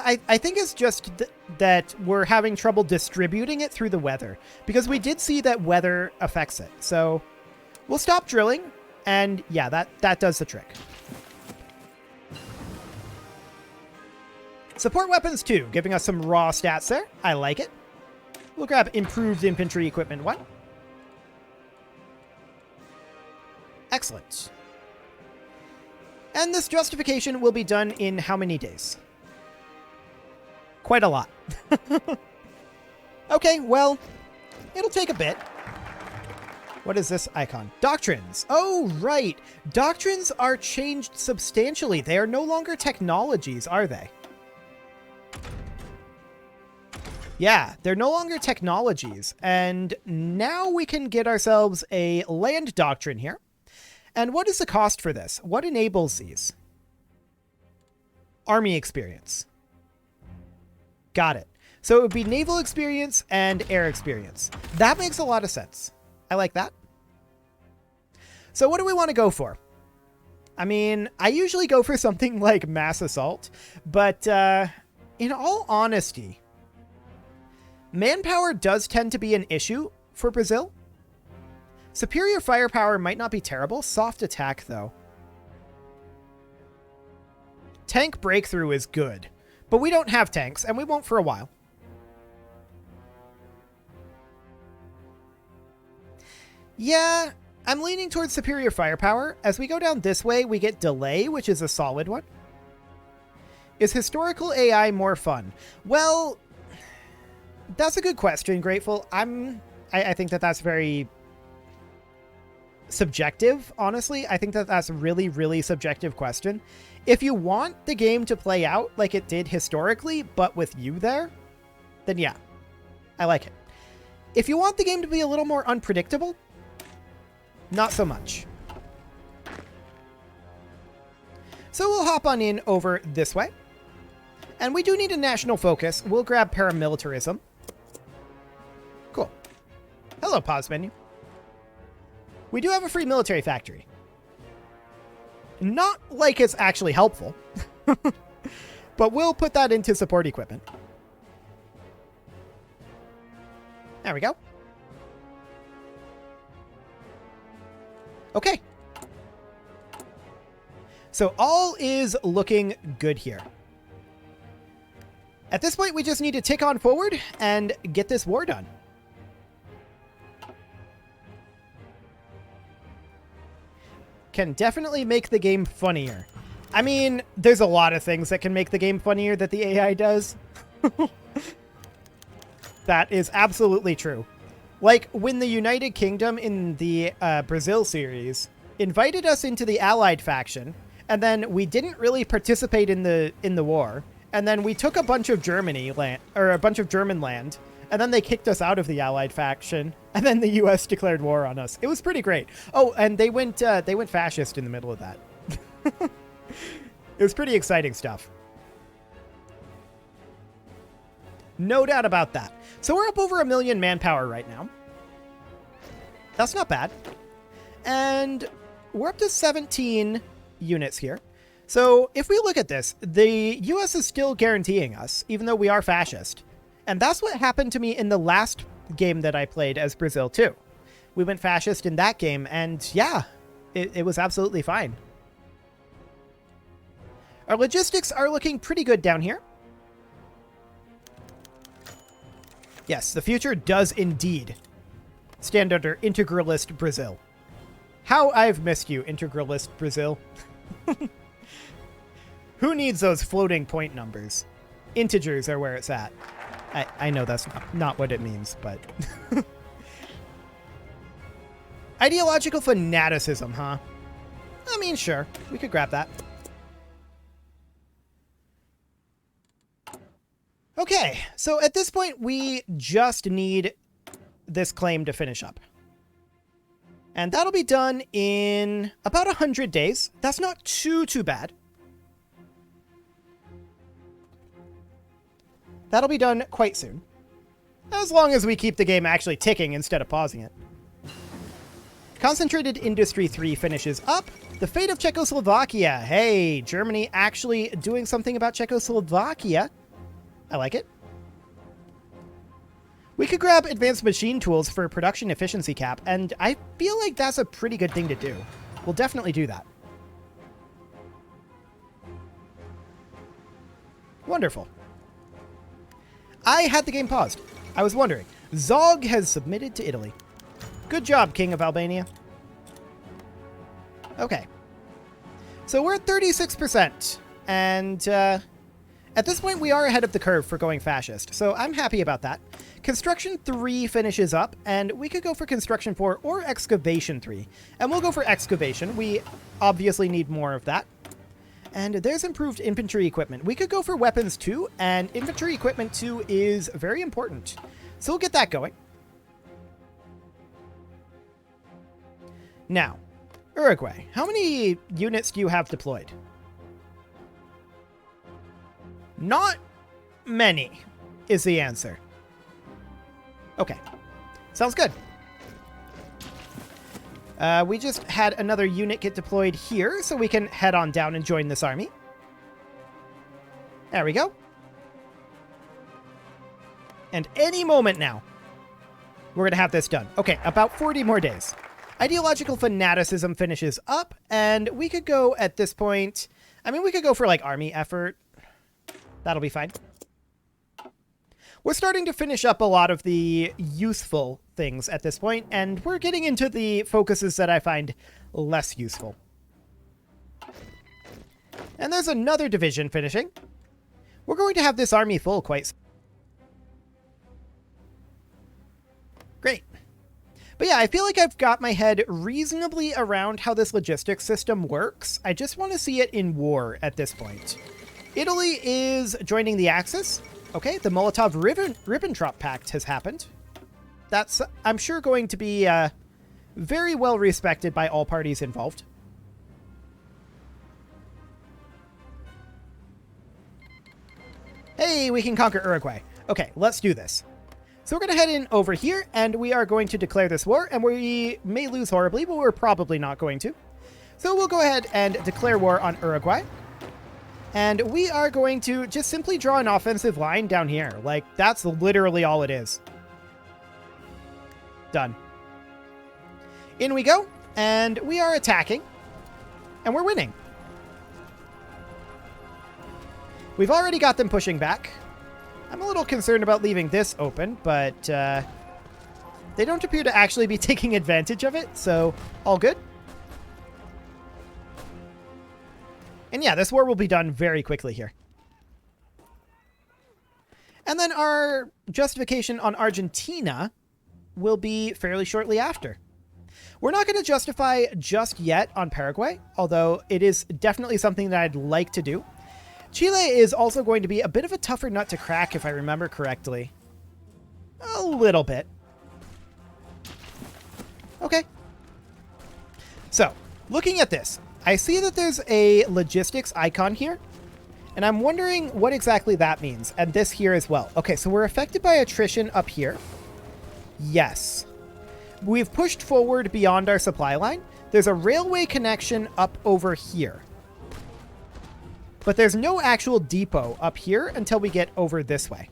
I think it's just that we're having trouble distributing it through the weather. Because we did see that weather affects it. So we'll stop drilling. And yeah, that does the trick. Support weapons 2, giving us some raw stats there. I like it. We'll grab improved infantry equipment 1. Excellent. And this justification will be done in how many days? Quite a lot. Okay, well, it'll take a bit. What is this icon? Doctrines. Oh, right. Doctrines are changed substantially. They are no longer technologies, are they? Yeah, they're no longer technologies, and now we can get ourselves a land doctrine here. And what is the cost for this? What enables these? Army experience. Got it. So it would be naval experience and air experience. That makes a lot of sense. I like that. So what do we want to go for? I mean, I usually go for something like mass assault, but in all honesty, manpower does tend to be an issue for Brazil. Superior firepower might not be terrible. Soft attack, though. Tank breakthrough is good, but we don't have tanks, and we won't for a while. Yeah, I'm leaning towards superior firepower. As we go down this way, we get delay, which is a solid one. Is historical AI more fun? Well, that's a good question, Grateful. I think that that's very subjective, honestly. I think that that's a really, really subjective question. If you want the game to play out like it did historically, but with you there, then yeah, I like it. If you want the game to be a little more unpredictable, not so much. So we'll hop on in over this way. And we do need a national focus. We'll grab paramilitarism. Cool. Hello, pause menu. We do have a free military factory. Not like it's actually helpful. But we'll put that into support equipment. There we go. Okay. So all is looking good here. At this point, we just need to tick on forward and get this war done. Can definitely make the game funnier. I mean, there's a lot of things that can make the game funnier that the AI does. That is absolutely true. Like when the United Kingdom in the Brazil series invited us into the Allied faction, and then we didn't really participate in the war, and then we took a bunch of German land, and then they kicked us out of the Allied faction, and then the U.S. declared war on us. It was pretty great. Oh, and they went fascist in the middle of that. It was pretty exciting stuff. No doubt about that. So we're up over 1 million manpower right now. That's not bad. And we're up to 17 units here. So if we look at this, the US is still guaranteeing us, even though we are fascist. And that's what happened to me in the last game that I played as Brazil too. We went fascist in that game, and yeah, it was absolutely fine. Our logistics are looking pretty good down here. Yes, the future does indeed stand under integralist Brazil. How I've missed you, integralist Brazil. Who needs those floating point numbers? Integers are where it's at. I know that's not what it means, but... Ideological fanaticism, huh? I mean, sure. We could grab that. Okay, so at this point, we just need this claim to finish up. And that'll be done in about 100 days. That's not too bad. That'll be done quite soon. As long as we keep the game actually ticking instead of pausing it. Concentrated Industry 3 finishes up. The fate of Czechoslovakia. Hey, Germany actually doing something about Czechoslovakia. I like it. We could grab advanced machine tools for production efficiency cap, and I feel like that's a pretty good thing to do. We'll definitely do that. Wonderful. I had the game paused. I was wondering. Zog has submitted to Italy. Good job, King of Albania. Okay. So we're at 36%, and at this point we are ahead of the curve for going fascist, so I'm happy about that. Construction 3 finishes up, and we could go for Construction 4 or Excavation 3. And we'll go for Excavation. We obviously need more of that. And there's improved infantry equipment. We could go for Weapons 2, and Infantry Equipment 2 is very important. So we'll get that going. Now, Uruguay. How many units do you have deployed? Not many is the answer. Okay. Sounds good. We just had another unit get deployed here, so we can head on down and join this army. There we go. And any moment now, we're going to have this done. Okay, about 40 more days. Ideological fanaticism finishes up, and we could go at this point... I mean, we could go for, like, army effort. That'll be fine. We're starting to finish up a lot of the useful things at this point, and we're getting into the focuses that I find less useful. And there's another division finishing. We're going to have this army full quite soon. Great. But yeah, I feel like I've got my head reasonably around how this logistics system works. I just want to see it in war at this point. Italy is joining the Axis. Okay, the Molotov-Ribbentrop Pact has happened. That's, I'm sure, going to be very well respected by all parties involved. Hey, we can conquer Uruguay. Okay, let's do this. So we're going to head in over here, and we are going to declare this war, and we may lose horribly, but we're probably not going to. So we'll go ahead and declare war on Uruguay. And we are going to just simply draw an offensive line down here. Like, that's literally all it is. Done. In we go, and we are attacking, and we're winning. We've already got them pushing back. I'm a little concerned about leaving this open, but they don't appear to actually be taking advantage of it, so all good. And yeah, this war will be done very quickly here. And then our justification on Argentina will be fairly shortly after. We're not going to justify just yet on Paraguay, although it is definitely something that I'd like to do. Chile is also going to be a bit of a tougher nut to crack, if I remember correctly. A little bit. Okay. So, looking at this, I see that there's a logistics icon here, and I'm wondering what exactly that means, and this here as well. Okay, so we're affected by attrition up here. Yes. We've pushed forward beyond our supply line. There's a railway connection up over here. But there's no actual depot up here until we get over this way.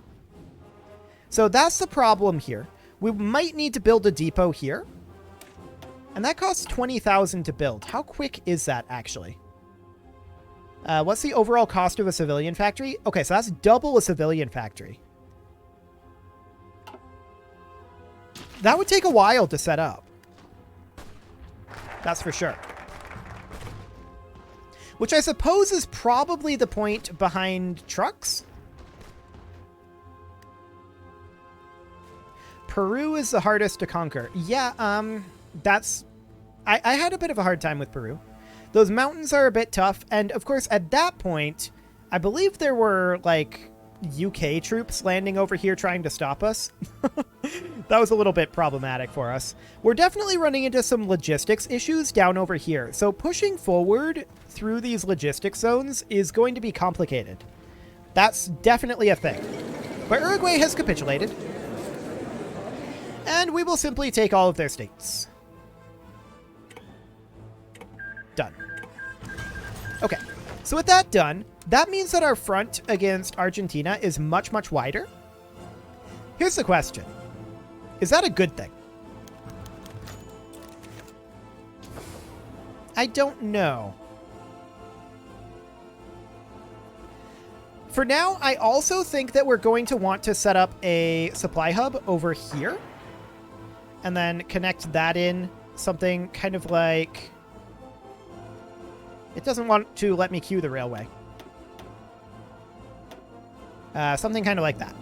So that's the problem here. We might need to build a depot here. And that costs 20,000 to build. How quick is that, actually? What's the overall cost of a civilian factory? Okay, so that's double a civilian factory. That would take a while to set up. That's for sure. Which I suppose is probably the point behind trucks. Peru is the hardest to conquer. Yeah, that's... I had a bit of a hard time with Peru. Those mountains are a bit tough, and of course at that point, I believe there were, like, UK troops landing over here trying to stop us. That was a little bit problematic for us. We're definitely running into some logistics issues down over here, so pushing forward through these logistics zones is going to be complicated. That's definitely a thing. But Uruguay has capitulated, and we will simply take all of their states. Done. Okay, so with that done, that means that our front against Argentina is much, much wider. Here's the question. Is that a good thing? I don't know. For now, I also think that we're going to want to set up a supply hub over here. And then connect that in something kind of like... It doesn't want to let me queue the railway. Something kind of like that.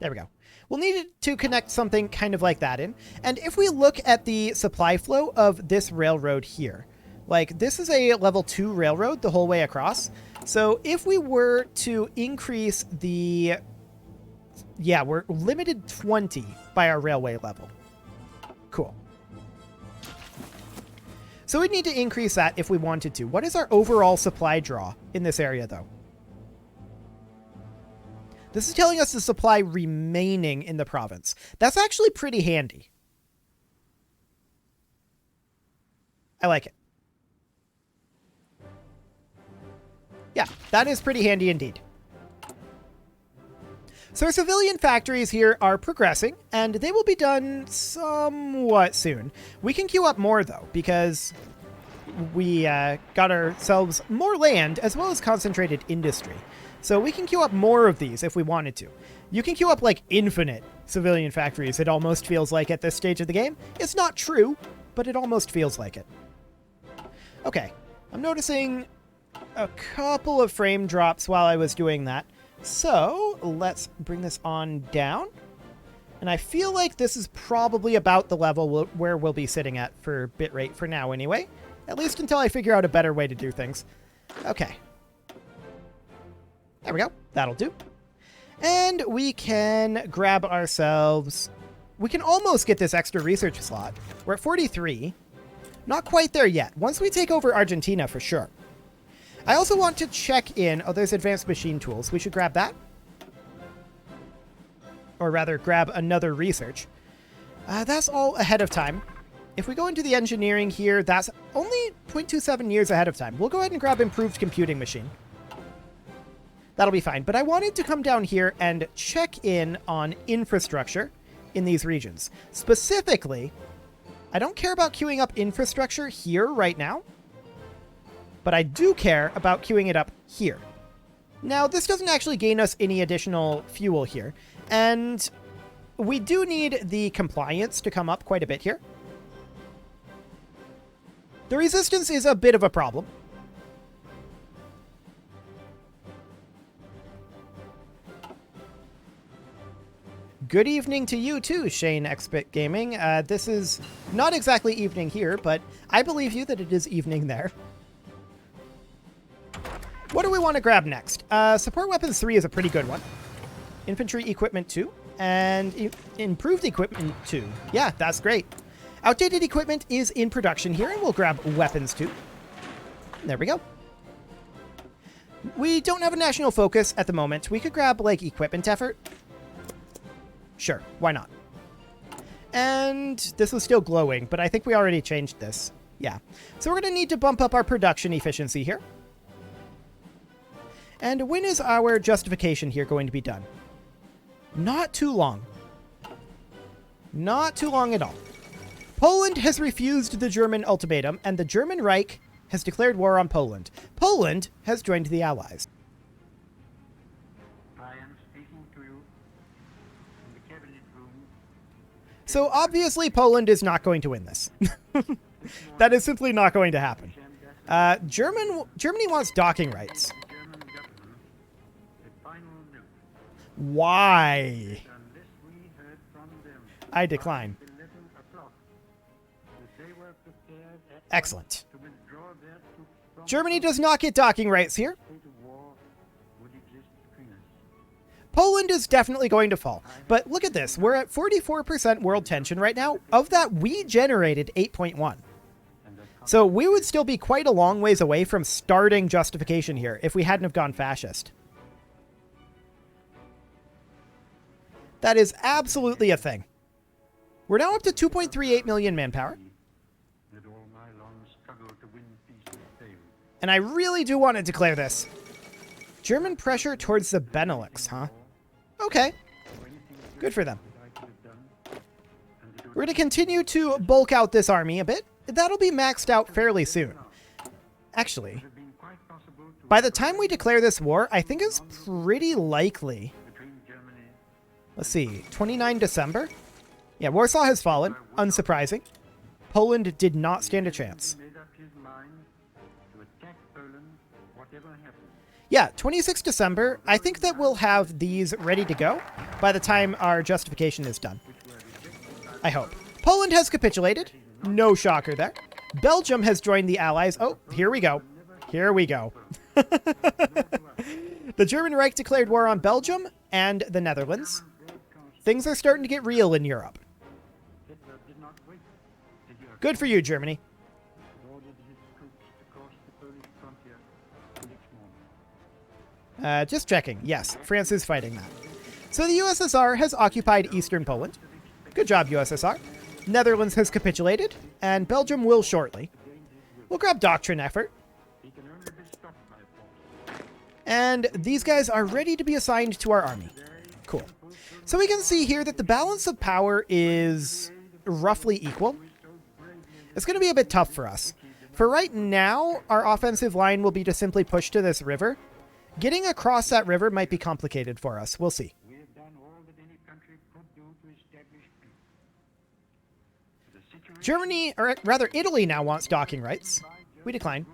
There we go. We'll need to connect something kind of like that in. And if we look at the supply flow of this railroad here, like this is a level 2 railroad the whole way across. So if we were to increase the... Yeah, we're limited 20 by our railway level. Cool. So we'd need to increase that if we wanted to. What is our overall supply draw in this area, though? This is telling us the supply remaining in the province. That's actually pretty handy. I like it. Yeah, that is pretty handy indeed. So our civilian factories here are progressing, and they will be done somewhat soon. We can queue up more, though, because we got ourselves more land as well as concentrated industry. So we can queue up more of these if we wanted to. You can queue up, like, infinite civilian factories, it almost feels like at this stage of the game. It's not true, but it almost feels like it. Okay, I'm noticing a couple of frame drops while I was doing that. So let's bring this on down. And I feel like this is probably about the level where we'll be sitting at for bitrate for now anyway. At least until I figure out a better way to do things. Okay. There we go. That'll do. And we can grab ourselves... We can almost get this extra research slot. We're at 43. Not quite there yet. Once we take over Argentina, for sure. I also want to check in... Oh, there's advanced machine tools. We should grab that. Or rather, grab another research. That's all ahead of time. If we go into the engineering here, that's only 0.27 years ahead of time. We'll go ahead and grab improved computing machine. That'll be fine. But I wanted to come down here and check in on infrastructure in these regions. Specifically, I don't care about queuing up infrastructure here right now. But I do care about queuing it up here. Now, this doesn't actually gain us any additional fuel here, and we do need the compliance to come up quite a bit here. The resistance is a bit of a problem. Good evening to you too, Shane Expert Gaming. This is not exactly evening here, but I believe you that it is evening there. What do we want to grab next? Support Weapons 3 is a pretty good one. Infantry Equipment 2 and Improved Equipment 2. Yeah, that's great. Outdated equipment is in production here, and we'll grab Weapons 2. There we go. We don't have a national focus at the moment. We could grab, like, Equipment Effort. Sure, why not? And this was still glowing, but I think we already changed this. Yeah. So we're going to need to bump up our production efficiency here. And when is our justification here going to be done? Not too long. Not too long at all. Poland has refused the German ultimatum, and the German Reich has declared war on Poland. Poland has joined the Allies. I am speaking to you in the cabinet room. So obviously Poland is not going to win this. That is simply not going to happen. Germany wants docking rights. Why? I decline. Excellent. Germany does not get docking rights here. Poland is definitely going to fall. But look at this. We're at 44% world tension right now. Of that, we generated 8.1. So we would still be quite a long ways away from starting justification here if we hadn't have gone fascist. That is absolutely a thing. We're now up to 2.38 million manpower. And I really do want to declare this. German pressure towards the Benelux, huh? Okay. Good for them. We're going to continue to bulk out this army a bit. That'll be maxed out fairly soon. Actually, by the time we declare this war, I think it's pretty likely. Let's see, 29 December? Yeah, Warsaw has fallen. Unsurprising. Poland did not stand a chance. Yeah, 26 December. I think that we'll have these ready to go by the time our justification is done. I hope. Poland has capitulated. No shocker there. Belgium has joined the Allies. Oh, here we go. Here we go. The German Reich declared war on Belgium and the Netherlands. Things are starting to get real in Europe. Good for you, Germany. Just checking. Yes, France is fighting that. So the USSR has occupied eastern Poland. Good job, USSR. Netherlands has capitulated, and Belgium will shortly. We'll grab Doctrine Effort. And these guys are ready to be assigned to our army. Cool. So we can see here that the balance of power is roughly equal. It's going to be a bit tough for us. For right now, our offensive line will be to simply push to this river. Getting across that river might be complicated for us. We'll see. Germany, or rather Italy now wants docking rights. We decline.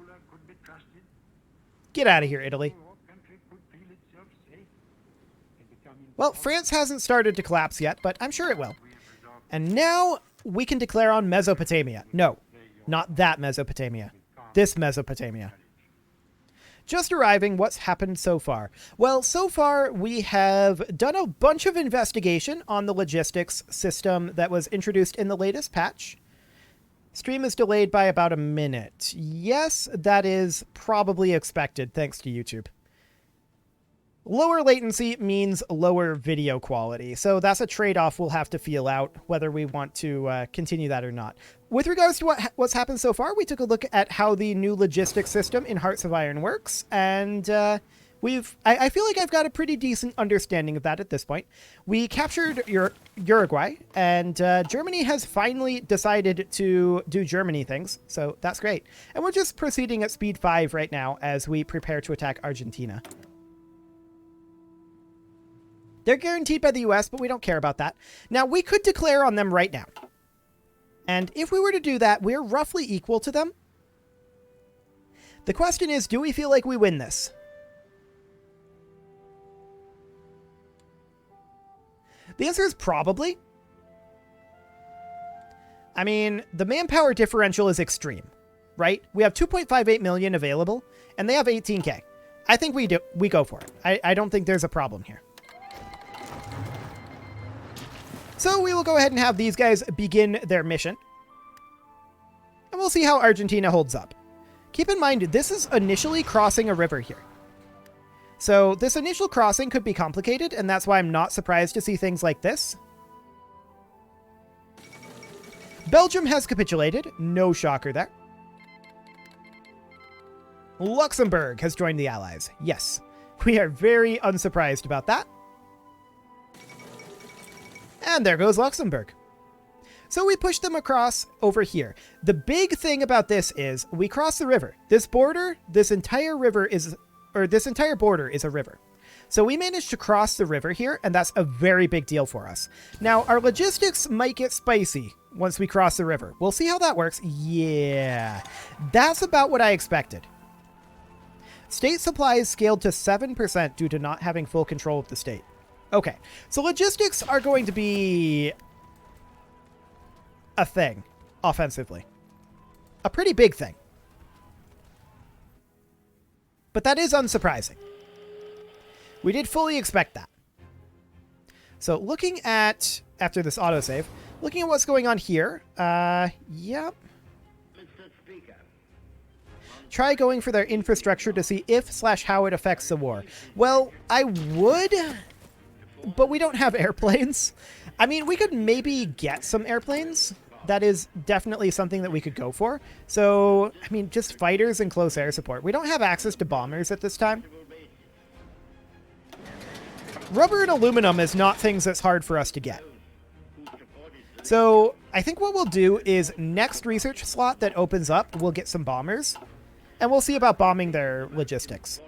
Get out of here, Italy. Well, France hasn't started to collapse yet, but I'm sure it will. And now we can declare on Mesopotamia. No, not that Mesopotamia. This Mesopotamia. Just arriving, what's happened so far? Well, so far we have done a bunch of investigation on the logistics system that was introduced in the latest patch. Stream is delayed by about a minute. Yes, that is probably expected, thanks to YouTube. Lower latency means lower video quality, so that's a trade-off we'll have to feel out, whether we want to continue that or not. With regards to what's happened so far, we took a look at how the new logistics system in Hearts of Iron works, and I feel like I've got a pretty decent understanding of that at this point. We captured Uruguay, and Germany has finally decided to do Germany things, so that's great. And we're just proceeding at speed 5 right now as we prepare to attack Argentina. They're guaranteed by the US, but we don't care about that. Now, we could declare on them right now. And if we were to do that, we're roughly equal to them. The question is, do we feel like we win this? The answer is probably. I mean, the manpower differential is extreme, right? We have 2.58 million available, and they have 18K. I think we go for it. I don't think there's a problem here. So we will go ahead and have these guys begin their mission. And we'll see how Argentina holds up. Keep in mind, this is initially crossing a river here. So this initial crossing could be complicated, and that's why I'm not surprised to see things like this. Belgium has capitulated. No shocker there. Luxembourg has joined the Allies. Yes, we are very unsurprised about that. And there goes Luxembourg. So we push them across over here. The big thing about this is we cross the river. This border, this entire border is a river. So we managed to cross the river here, and that's a very big deal for us. Now, our logistics might get spicy once we cross the river. We'll see how that works. Yeah, that's about what I expected. State supplies scaled to 7% due to not having full control of the state. Okay, so logistics are going to be a thing offensively. A pretty big thing. But that is unsurprising. We did fully expect that. So looking at, after this autosave, looking at what's going on here, yep. Try going for their infrastructure to see if/how it affects the war. Well, I would, but we don't have airplanes. I mean, we could maybe get some airplanes. That is definitely something that we could go for. So, I mean, just fighters and close air support. We don't have access to bombers at this time. Rubber and aluminum is not things that's hard for us to get. So, I think what we'll do is next research slot that opens up, we'll get some bombers. And we'll see about bombing their logistics.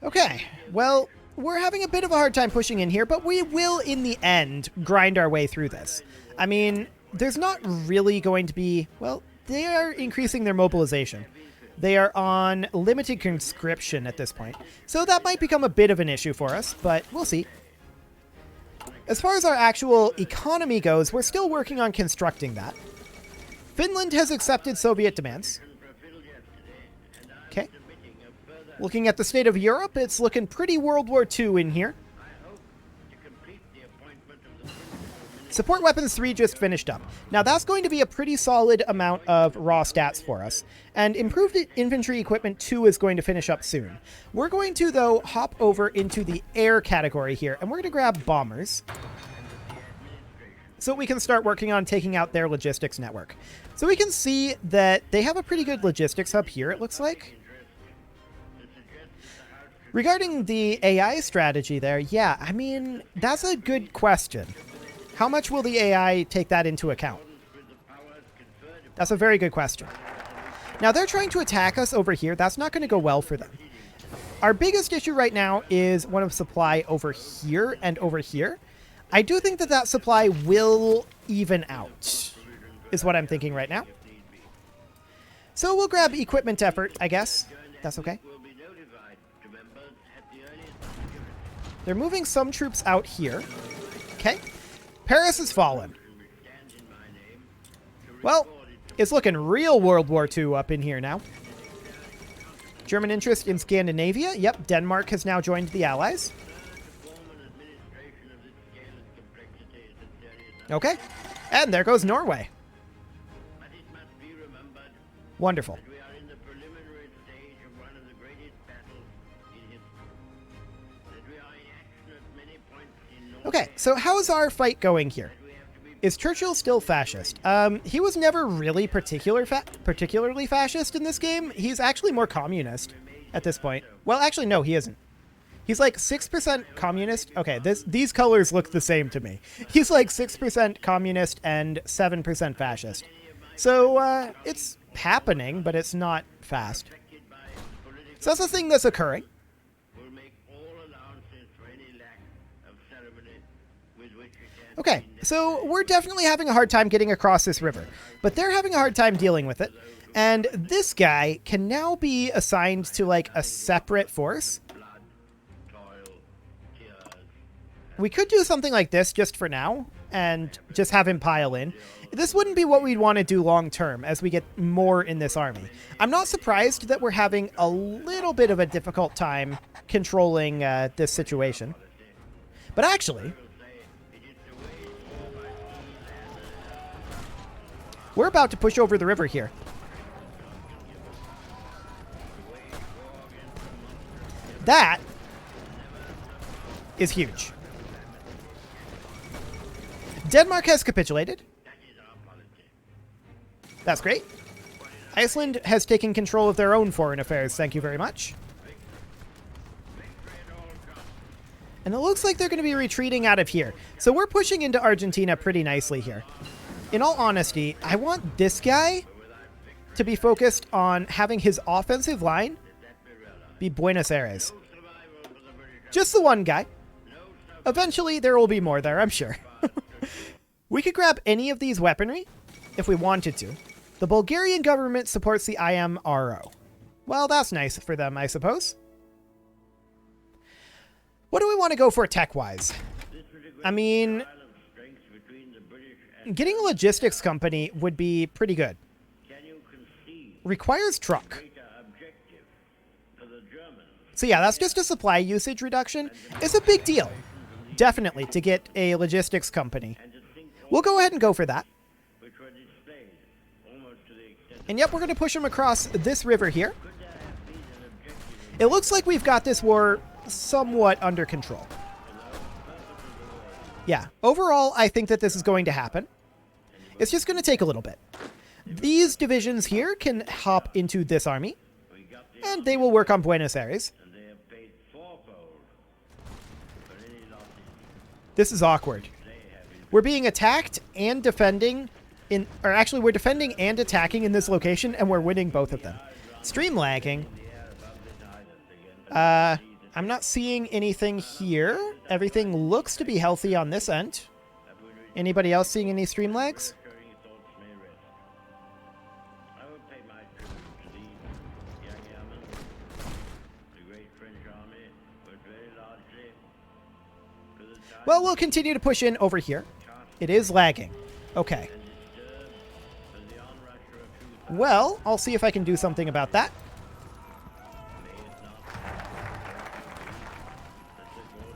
Okay, well, we're having a bit of a hard time pushing in here, but we will, in the end, grind our way through this. I mean, there's not really going to be... Well, they are increasing their mobilization. They are on limited conscription at this point. So that might become a bit of an issue for us, but we'll see. As far as our actual economy goes, we're still working on constructing that. Finland has accepted Soviet demands. Okay. Looking at the state of Europe, it's looking pretty World War II in here. Support Weapons 3 just finished up. Now that's going to be a pretty solid amount of raw stats for us. And Improved Infantry Equipment 2 is going to finish up soon. We're going to, though, hop over into the air category here, and we're going to grab bombers. So we can start working on taking out their logistics network. So we can see that they have a pretty good logistics hub here, it looks like. Regarding the AI strategy there, yeah, I mean, that's a good question. How much will the AI take that into account? That's a very good question. Now, they're trying to attack us over here. That's not going to go well for them. Our biggest issue right now is one of supply over here and over here. I do think that that supply will even out, is what I'm thinking right now. So we'll grab equipment effort, I guess. That's okay. They're moving some troops out here. Okay. Paris has fallen. Well, it's looking real World War II up in here now. German interest in Scandinavia. Yep, Denmark has now joined the Allies. Okay. And there goes Norway. Wonderful. Okay, so how's our fight going here? Is Churchill still fascist? He was never really particularly fascist in this game. He's actually more communist at this point. Well, actually, no, he isn't. He's like 6% communist. Okay, these colors look the same to me. He's like 6% communist and 7% fascist. So it's happening, but it's not fast. So that's the thing that's occurring. Okay, so we're definitely having a hard time getting across this river, but they're having a hard time dealing with it. And this guy can now be assigned to like a separate force. We could do something like this just for now and just have him pile in. This wouldn't be what we'd want to do long term as we get more in this army. I'm not surprised that we're having a little bit of a difficult time controlling this situation. But actually, we're about to push over the river here. That is huge. Denmark has capitulated. That's great. Iceland has taken control of their own foreign affairs. Thank you very much. And it looks like they're going to be retreating out of here. So we're pushing into Argentina pretty nicely here. In all honesty, I want this guy to be focused on having his offensive line be Buenos Aires. Just the one guy. Eventually, there will be more there, I'm sure. We could grab any of these weaponry if we wanted to. The Bulgarian government supports the IMRO. Well, that's nice for them, I suppose. What do we want to go for tech-wise? I mean, getting a logistics company would be pretty good. Requires truck. So yeah, that's just a supply usage reduction. It's a big deal, definitely, to get a logistics company. We'll go ahead and go for that. And yep, we're going to push them across this river here. It looks like we've got this war somewhat under control. Yeah, overall, I think that this is going to happen. It's just going to take a little bit. These divisions here can hop into this army, and they will work on Buenos Aires. This is awkward. We're being attacked and defending or actually we're defending and attacking in this location, and we're winning both of them. Stream lagging. I'm not seeing anything here. Everything looks to be healthy on this end. Anybody else seeing any stream lags? Well, we'll continue to push in over here. It is lagging. Okay. Well, I'll see if I can do something about that.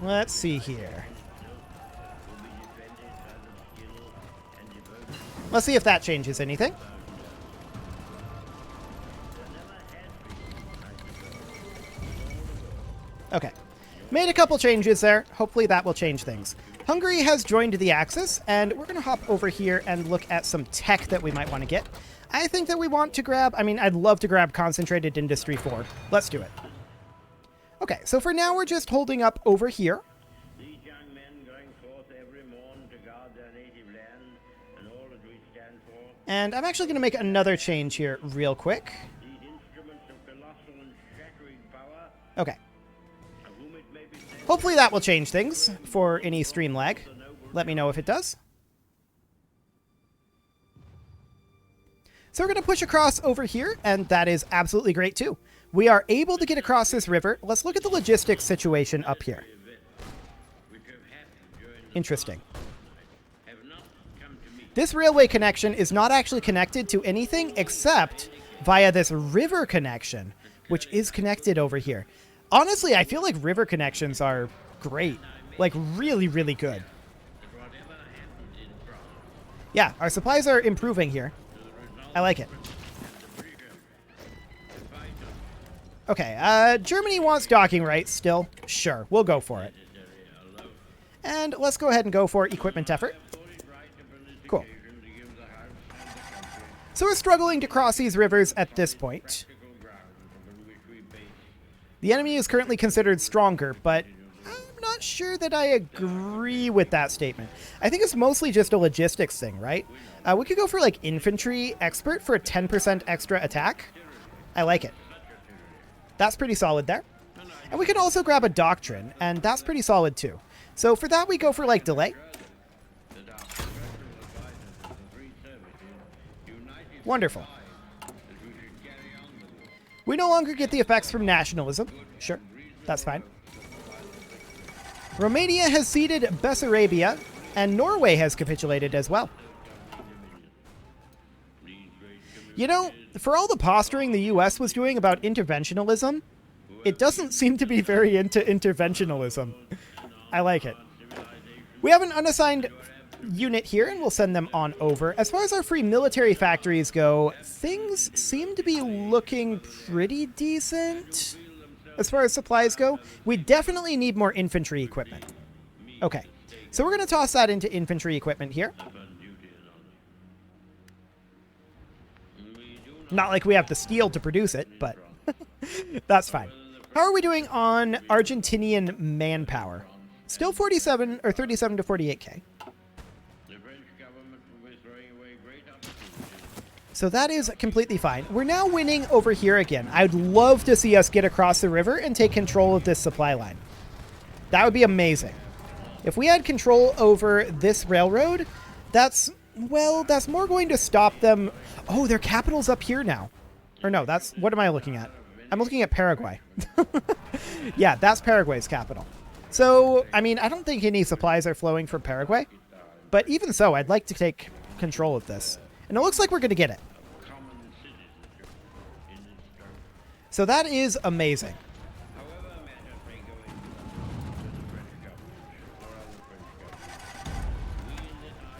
Let's see here. Let's see if that changes anything. Okay. Made a couple changes there. Hopefully that will change things. Hungary has joined the Axis, and we're going to hop over here and look at some tech that we might want to get. I think that we want to grab... I mean, I'd love to grab Concentrated Industry 4. Let's do it. Okay, so for now, we're just holding up over here. These young men going forth every morn to guard their native land and all that we stand for. And I'm actually going to make another change here real quick. These instruments of colossal and shattering power. Okay. Of whom it may be said, Hopefully that will change things for any stream lag. Let me know if it does. So we're going to push across over here, and that is absolutely great too. We are able to get across this river. Let's look at the logistics situation up here. Interesting. This railway connection is not actually connected to anything except via this river connection, which is connected over here. Honestly, I feel like river connections are great. Like, really, really good. Yeah, our supplies are improving here. I like it. Okay, Germany wants docking rights still. Sure, we'll go for it. And let's go ahead and go for equipment effort. Cool. So we're struggling to cross these rivers at this point. The enemy is currently considered stronger, but I'm not sure that I agree with that statement. I think it's mostly just a logistics thing, right? We could go for like infantry expert for a 10% extra attack. I like it. That's pretty solid there. And we can also grab a doctrine, and that's pretty solid too. So for that, we go for like delay. Wonderful. We no longer get the effects from nationalism. Sure, that's fine. Romania has ceded Bessarabia, and Norway has capitulated as well. You know, for all the posturing the US was doing about interventionalism, it doesn't seem to be very into interventionalism. I like it. We have an unassigned unit here, and we'll send them on over. As far as our free military factories go, things seem to be looking pretty decent. As far as supplies go, we definitely need more infantry equipment. Okay, so we're going to toss that into infantry equipment here. Not like we have the steel to produce it, but that's fine. How are we doing on Argentinian manpower? Still 47 or 37 to 48k. So that is completely fine. We're now winning over here again. I'd love to see us get across the river and take control of this supply line. That would be amazing. If we had control over this railroad, that's more going to stop them. Oh, their capital's up here now. Or no, what am I looking at? I'm looking at Paraguay. Yeah, that's Paraguay's capital. So, I mean, I don't think any supplies are flowing from Paraguay. But even so, I'd like to take control of this. And it looks like we're going to get it. So that is amazing.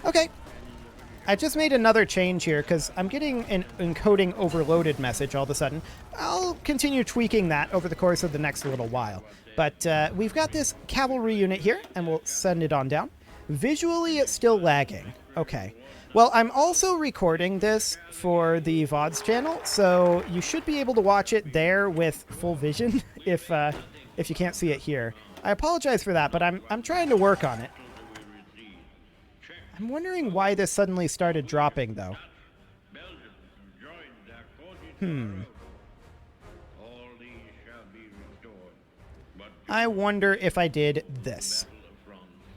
Okay. I just made another change here because I'm getting an encoding overloaded message all of a sudden. I'll continue tweaking that over the course of the next little while. But we've got this cavalry unit here, and we'll send it on down. Visually, it's still lagging. Okay. Well, I'm also recording this for the VODs channel, so you should be able to watch it there with full vision if you can't see it here. I apologize for that, but I'm trying to work on it. I'm wondering why this suddenly started dropping, though. I wonder if I did this.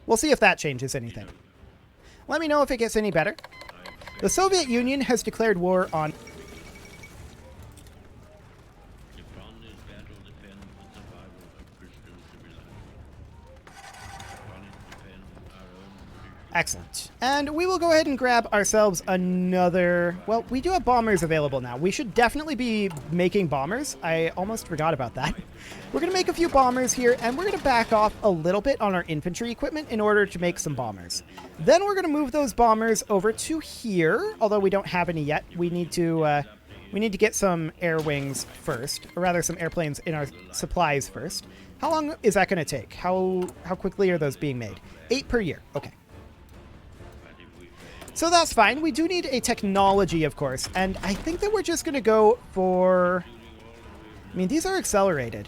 We'll see if that changes anything. Let me know if it gets any better. The Soviet Union has declared war on... Excellent. And we will go ahead and grab ourselves another... Well, we do have bombers available now. We should definitely be making bombers. I almost forgot about that. We're going to make a few bombers here, and we're going to back off a little bit on our infantry equipment in order to make some bombers. Then we're going to move those bombers over to here, although we don't have any yet. We need to get some air wings first, or rather some airplanes in our supplies first. How long is that going to take? How quickly are those being made? 8 per year. Okay. So that's fine. We do need a technology, of course, and I think that we're just going to go for... I mean, these are accelerated.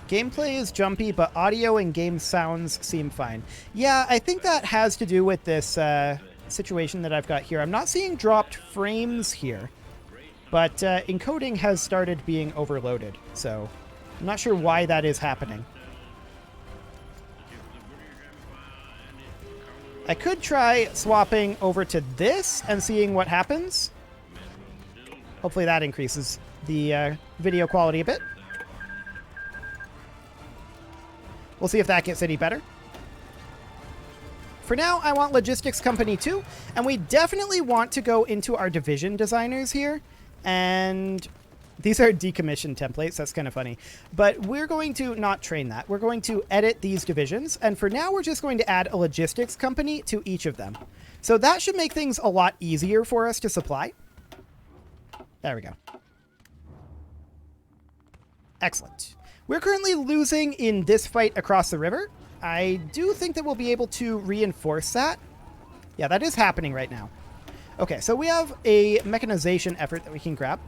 Gameplay is jumpy, but audio and game sounds seem fine. Yeah, I think that has to do with this situation that I've got here. I'm not seeing dropped frames here, but encoding has started being overloaded, so I'm not sure why that is happening. I could try swapping over to this and seeing what happens. Hopefully that increases the video quality a bit. We'll see if that gets any better. For now, I want Logistics Company 2, and we definitely want to go into our division designers here. And these are decommissioned templates. That's kind of funny. But we're going to not train that. We're going to edit these divisions. And for now, we're just going to add a logistics company to each of them. So that should make things a lot easier for us to supply. There we go. Excellent. We're currently losing in this fight across the river. I do think that we'll be able to reinforce that. Yeah, that is happening right now. Okay, so we have a mechanization effort that we can grab.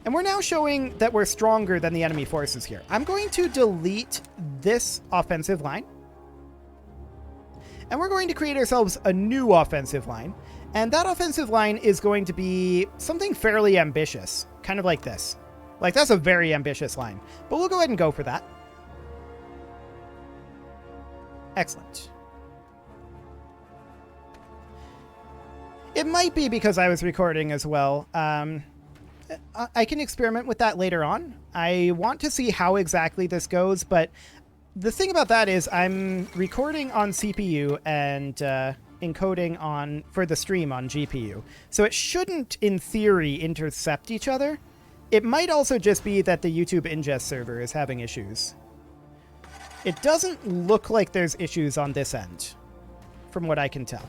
And we're now showing that we're stronger than the enemy forces here. I'm going to delete this offensive line. And we're going to create ourselves a new offensive line. And that offensive line is going to be something fairly ambitious. Kind of like this. Like, that's a very ambitious line. But we'll go ahead and go for that. Excellent. It might be because I was recording as well. I can experiment with that later on. I want to see how exactly this goes, but the thing about that is I'm recording on CPU and encoding for the stream on GPU. So it shouldn't, in theory, intercept each other. It might also just be that the YouTube ingest server is having issues. It doesn't look like there's issues on this end, from what I can tell.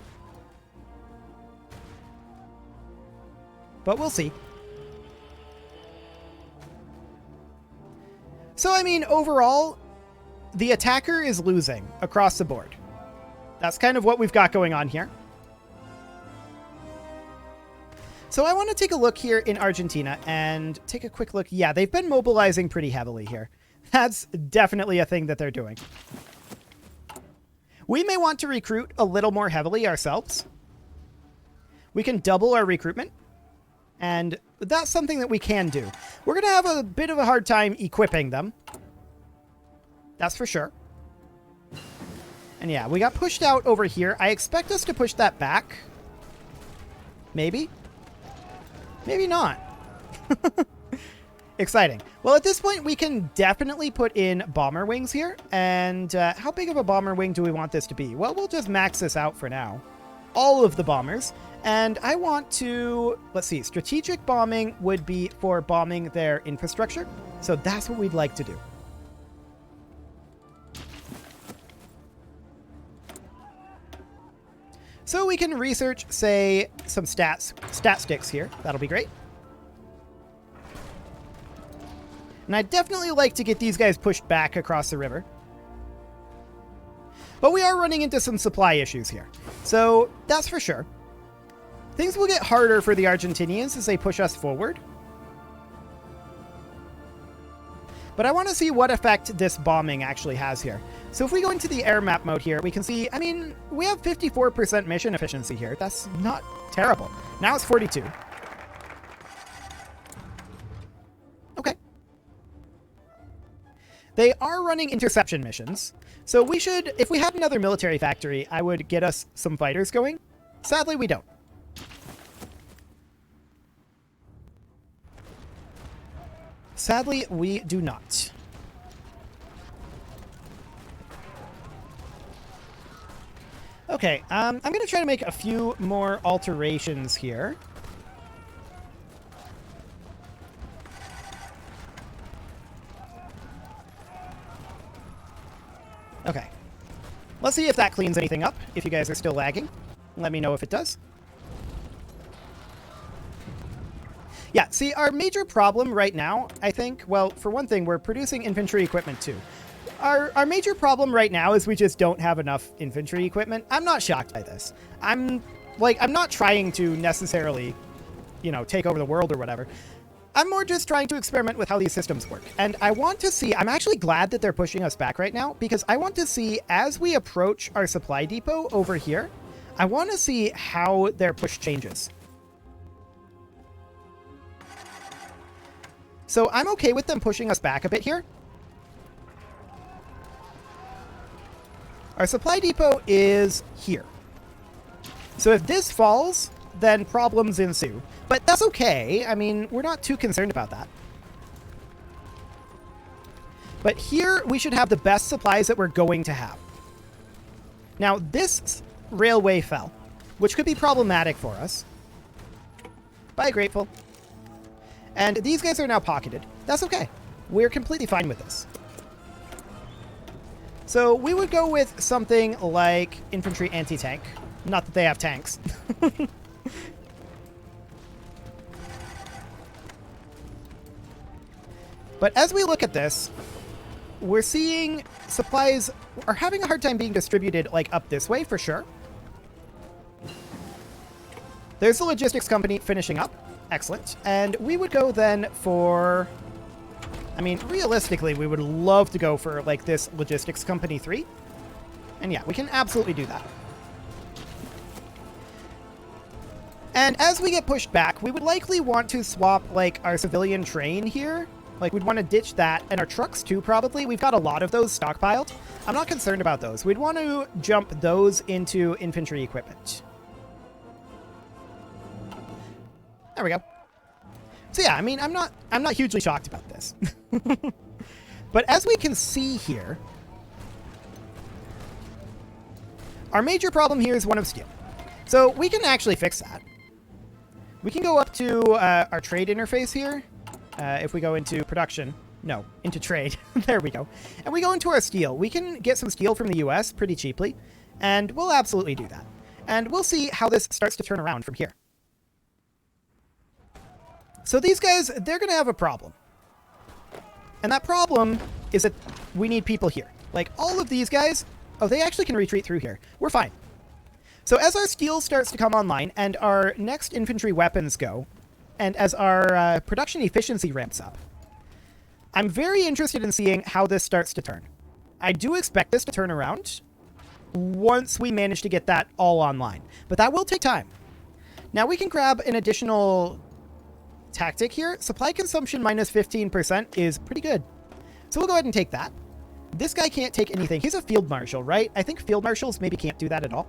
But we'll see. So, I mean, overall, the attacker is losing across the board. That's kind of what we've got going on here. So I want to take a look here in Argentina and take a quick look. Yeah, they've been mobilizing pretty heavily here. That's definitely a thing that they're doing. We may want to recruit a little more heavily ourselves. We can double our recruitment. And that's something that we can do. We're going to have a bit of a hard time equipping them. That's for sure. And yeah, we got pushed out over here. I expect us to push that back. Maybe. Maybe not. Exciting. Well, at this point, we can definitely put in bomber wings here. And how big of a bomber wing do we want this to be? Well, we'll just max this out for now. All of the bombers. And I want to, let's see, strategic bombing would be for bombing their infrastructure. So that's what we'd like to do. So we can research, say, some stat sticks here. That'll be great. And I'd definitely like to get these guys pushed back across the river. But we are running into some supply issues here. So that's for sure. Things will get harder for the Argentinians as they push us forward. But I want to see what effect this bombing actually has here. So if we go into the air map mode here, we can see, I mean, we have 54% mission efficiency here. That's not terrible. Now it's 42. Okay. They are running interception missions. So we should, if we had another military factory, I would get us some fighters going. Sadly, we don't. Sadly, we do not. Okay, I'm going to try to make a few more alterations here. Okay. Let's see if that cleans anything up. If you guys are still lagging, let me know if it does. Yeah, see, our major problem right now, I think, well, for one thing, we're producing infantry equipment too. Our major problem right now is we just don't have enough infantry equipment. I'm not shocked by this. I'm not trying to necessarily, you know, take over the world or whatever. I'm more just trying to experiment with how these systems work. And I want to see, I'm actually glad that they're pushing us back right now, because I want to see, as we approach our supply depot over here, I want to see how their push changes. So I'm okay with them pushing us back a bit here. Our supply depot is here. So if this falls, then problems ensue. But that's okay. I mean, we're not too concerned about that. But here we should have the best supplies that we're going to have. Now, this railway fell, which could be problematic for us. Bye, Grateful. And these guys are now pocketed. That's okay. We're completely fine with this. So we would go with something like infantry anti-tank. Not that they have tanks. But as we look at this, we're seeing supplies are having a hard time being distributed like up this way for sure. There's the logistics company finishing up. Excellent. And we would go then for... I mean, realistically, we would love to go for, like, this logistics company 3. And yeah, we can absolutely do that. And as we get pushed back, we would likely want to swap, like, our civilian train here. Like, we'd want to ditch that. And our trucks, too, probably. We've got a lot of those stockpiled. I'm not concerned about those. We'd want to jump those into infantry equipment. There we go. So yeah, I mean, I'm not hugely shocked about this. But as we can see here, our major problem here is one of steel. So we can actually fix that. We can go up to our trade interface here. If we go into production, no, into trade. There we go. And we go into our steel. We can get some steel from the US pretty cheaply, and we'll absolutely do that. And we'll see how this starts to turn around from here. So these guys, they're going to have a problem. And that problem is that we need people here. Like, all of these guys, oh, they actually can retreat through here. We're fine. So as our steel starts to come online and our next infantry weapons go, and as our production efficiency ramps up, I'm very interested in seeing how this starts to turn. I do expect this to turn around once we manage to get that all online. But that will take time. Now we can grab an additional tactic here. Supply consumption minus 15% is pretty good. So we'll go ahead and take that. This guy can't take anything. He's a field marshal, right? I think field marshals maybe can't do that at all.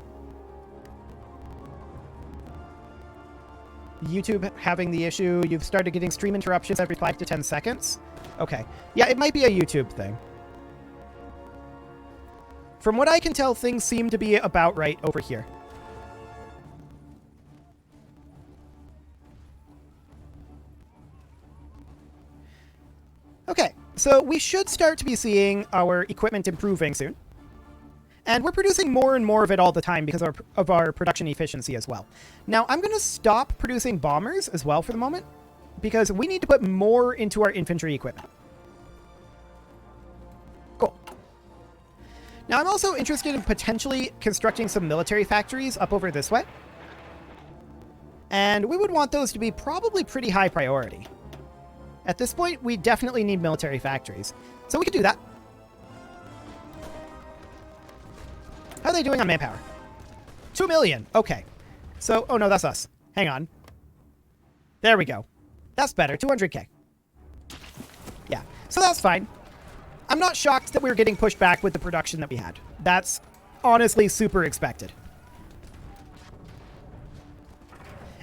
YouTube having the issue. You've started getting stream interruptions every 5 to 10 seconds. Okay. Yeah, it might be a YouTube thing. From what I can tell, things seem to be about right over here. Okay, so we should start to be seeing our equipment improving soon. And we're producing more and more of it all the time because of our production efficiency as well. Now, I'm going to stop producing bombers as well for the moment, because we need to put more into our infantry equipment. Cool. Now, I'm also interested in potentially constructing some military factories up over this way. And we would want those to be probably pretty high priority. At this point, we definitely need military factories. So we could do that. How are they doing on manpower? 2 million. Okay. So, oh no, that's us. Hang on. There we go. That's better. 200k. Yeah. So that's fine. I'm not shocked that we were getting pushed back with the production that we had. That's honestly super expected.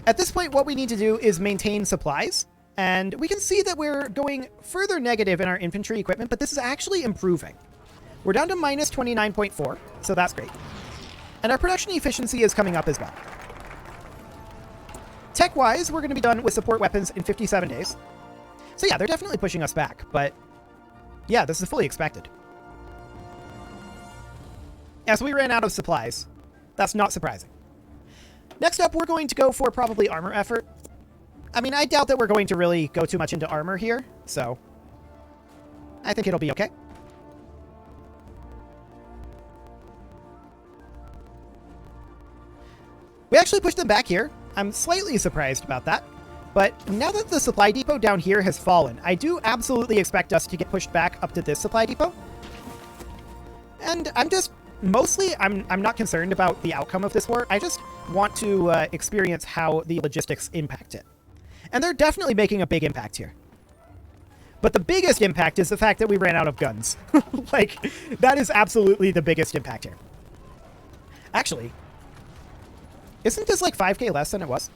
At this point, what we need to do is maintain supplies. And we can see that we're going further negative in our infantry equipment, but this is actually improving. We're down to minus 29.4, so that's great. And our production efficiency is coming up as well. Tech-wise, we're going to be done with support weapons in 57 days. So yeah, they're definitely pushing us back, but yeah, this is fully expected. As we ran out of supplies, that's not surprising. Next up, we're going to go for probably armor effort. I mean, I doubt that we're going to really go too much into armor here, so I think it'll be okay. We actually pushed them back here. I'm slightly surprised about that. But now that the supply depot down here has fallen, I do absolutely expect us to get pushed back up to this supply depot. And I'm not concerned about the outcome of this war. I just want to experience how the logistics impact it. And they're definitely making a big impact here. But the biggest impact is the fact that we ran out of guns. Like, that is absolutely the biggest impact here. Actually, isn't this like 5k less than it was?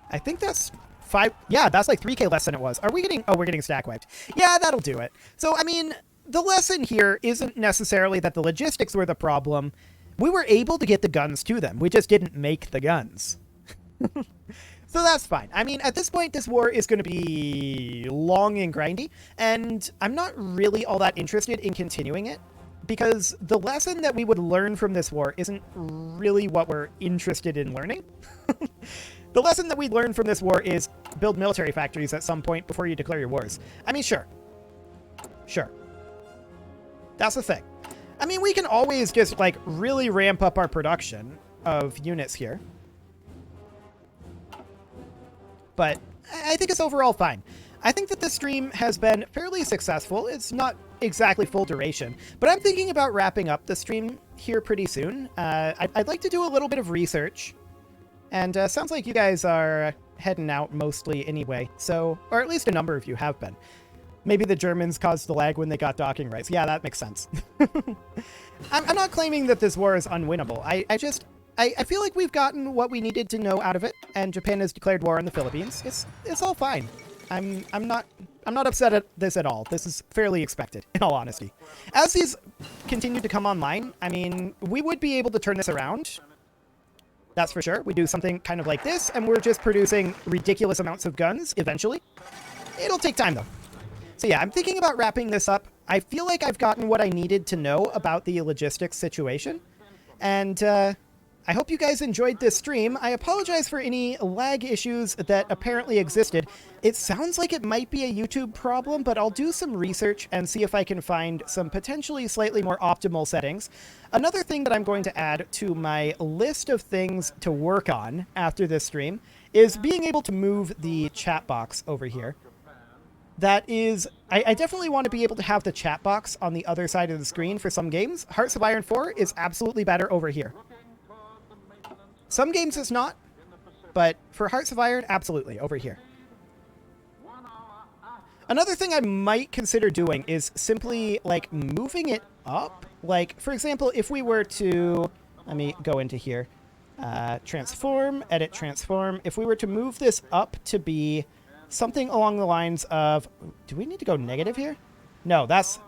I think that's 5... Yeah, that's like 3k less than it was. Are we getting... Oh, we're getting stack wiped. Yeah, that'll do it. So, I mean, the lesson here isn't necessarily that the logistics were the problem. We were able to get the guns to them. We just didn't make the guns. So that's fine. I mean, at this point, this war is going to be long and grindy, and I'm not really all that interested in continuing it, because the lesson that we would learn from this war isn't really what we're interested in learning. The lesson that we learn from this war is build military factories at some point before you declare your wars. I mean, sure. Sure. That's the thing. I mean, we can always just, like, really ramp up our production. of units here. But I think it's overall fine. I think that this stream has been fairly successful. It's not exactly full duration, but I'm thinking about wrapping up the stream here pretty soon. I'd like to do a little bit of research, and sounds like you guys are heading out mostly anyway, so, or at least a number of you have been. Maybe the Germans caused the lag when they got docking rights. Yeah, that makes sense. I'm not claiming that this war is unwinnable. I feel like we've gotten what we needed to know out of it, and Japan has declared war on the Philippines. It's all fine. I'm not upset at this at all. This is fairly expected, in all honesty. As these continue to come online, I mean, we would be able to turn this around. That's for sure. We do something kind of like this, and we're just producing ridiculous amounts of guns eventually. It'll take time, though. So yeah, I'm thinking about wrapping this up. I feel like I've gotten what I needed to know about the logistics situation. And I hope you guys enjoyed this stream. I apologize for any lag issues that apparently existed. It sounds like it might be a YouTube problem, but I'll do some research and see if I can find some potentially slightly more optimal settings. Another thing that I'm going to add to my list of things to work on after this stream is being able to move the chat box over here. That is, I definitely want to be able to have the chat box on the other side of the screen for some games. Hearts of Iron 4 is absolutely better over here. Some games it's not, but for Hearts of Iron, absolutely, over here. Another thing I might consider doing is simply, like, moving it up. Like, for example, if we were to, let me go into here, transform, edit transform. If we were to move this up to be something along the lines of, do we need to go negative here? No, that's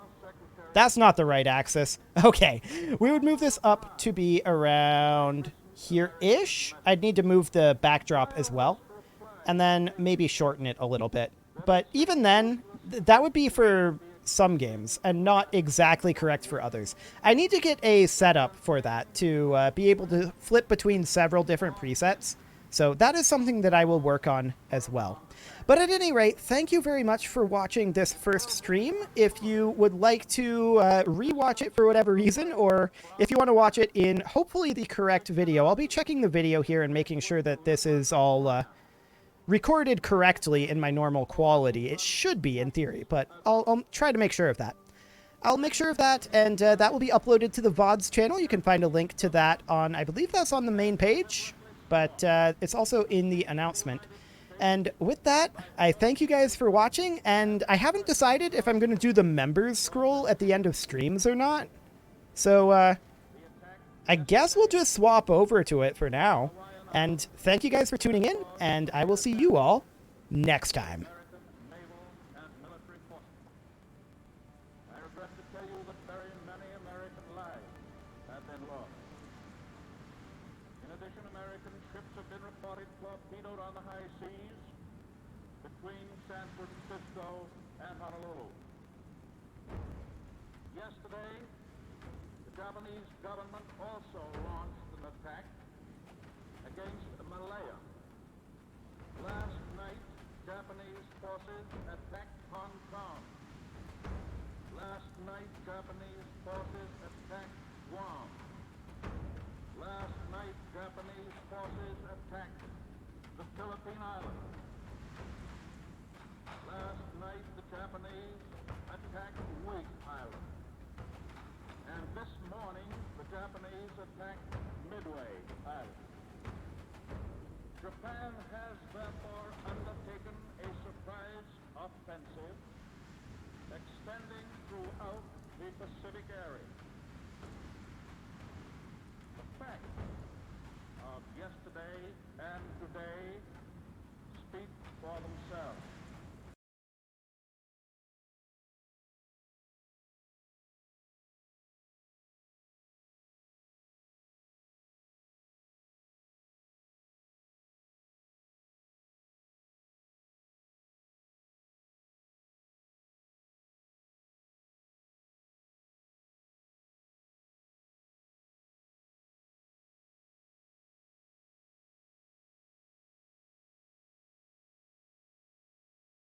not the right axis. Okay, we would move this up to be around here-ish. I'd need to move the backdrop as well, and then maybe shorten it a little bit. But even then, that would be for some games and not exactly correct for others. I need to get a setup for that to be able to flip between several different presets. So that is something that I will work on as well. But at any rate, thank you very much for watching this first stream. If you would like to rewatch it for whatever reason, or if you want to watch it in hopefully the correct video, I'll be checking the video here and making sure that this is all recorded correctly in my normal quality. It should be in theory, but I'll try to make sure of that. I'll make sure of that, and that will be uploaded to the VODs channel. You can find a link to that on, I believe that's on the main page, but it's also in the announcement. And with that, I thank you guys for watching, and I haven't decided if I'm going to do the members scroll at the end of streams or not. So, I guess we'll just swap over to it for now. And thank you guys for tuning in, and I will see you all next time. Torpedoed on the high seas between San Francisco and Honolulu. Yesterday, the Japanese government also launched an attack against Malaya. Last night, Japanese forces attacked Hong Kong. Last night, Japanese forces attacked Guam. Last night, Japanese forces attacked the Philippine Islands. Last night, the Japanese attacked Wake Island. And this morning, the Japanese attacked Midway Island. Japan has therefore undertaken a surprise offensive extending throughout the Pacific area. The facts of yesterday and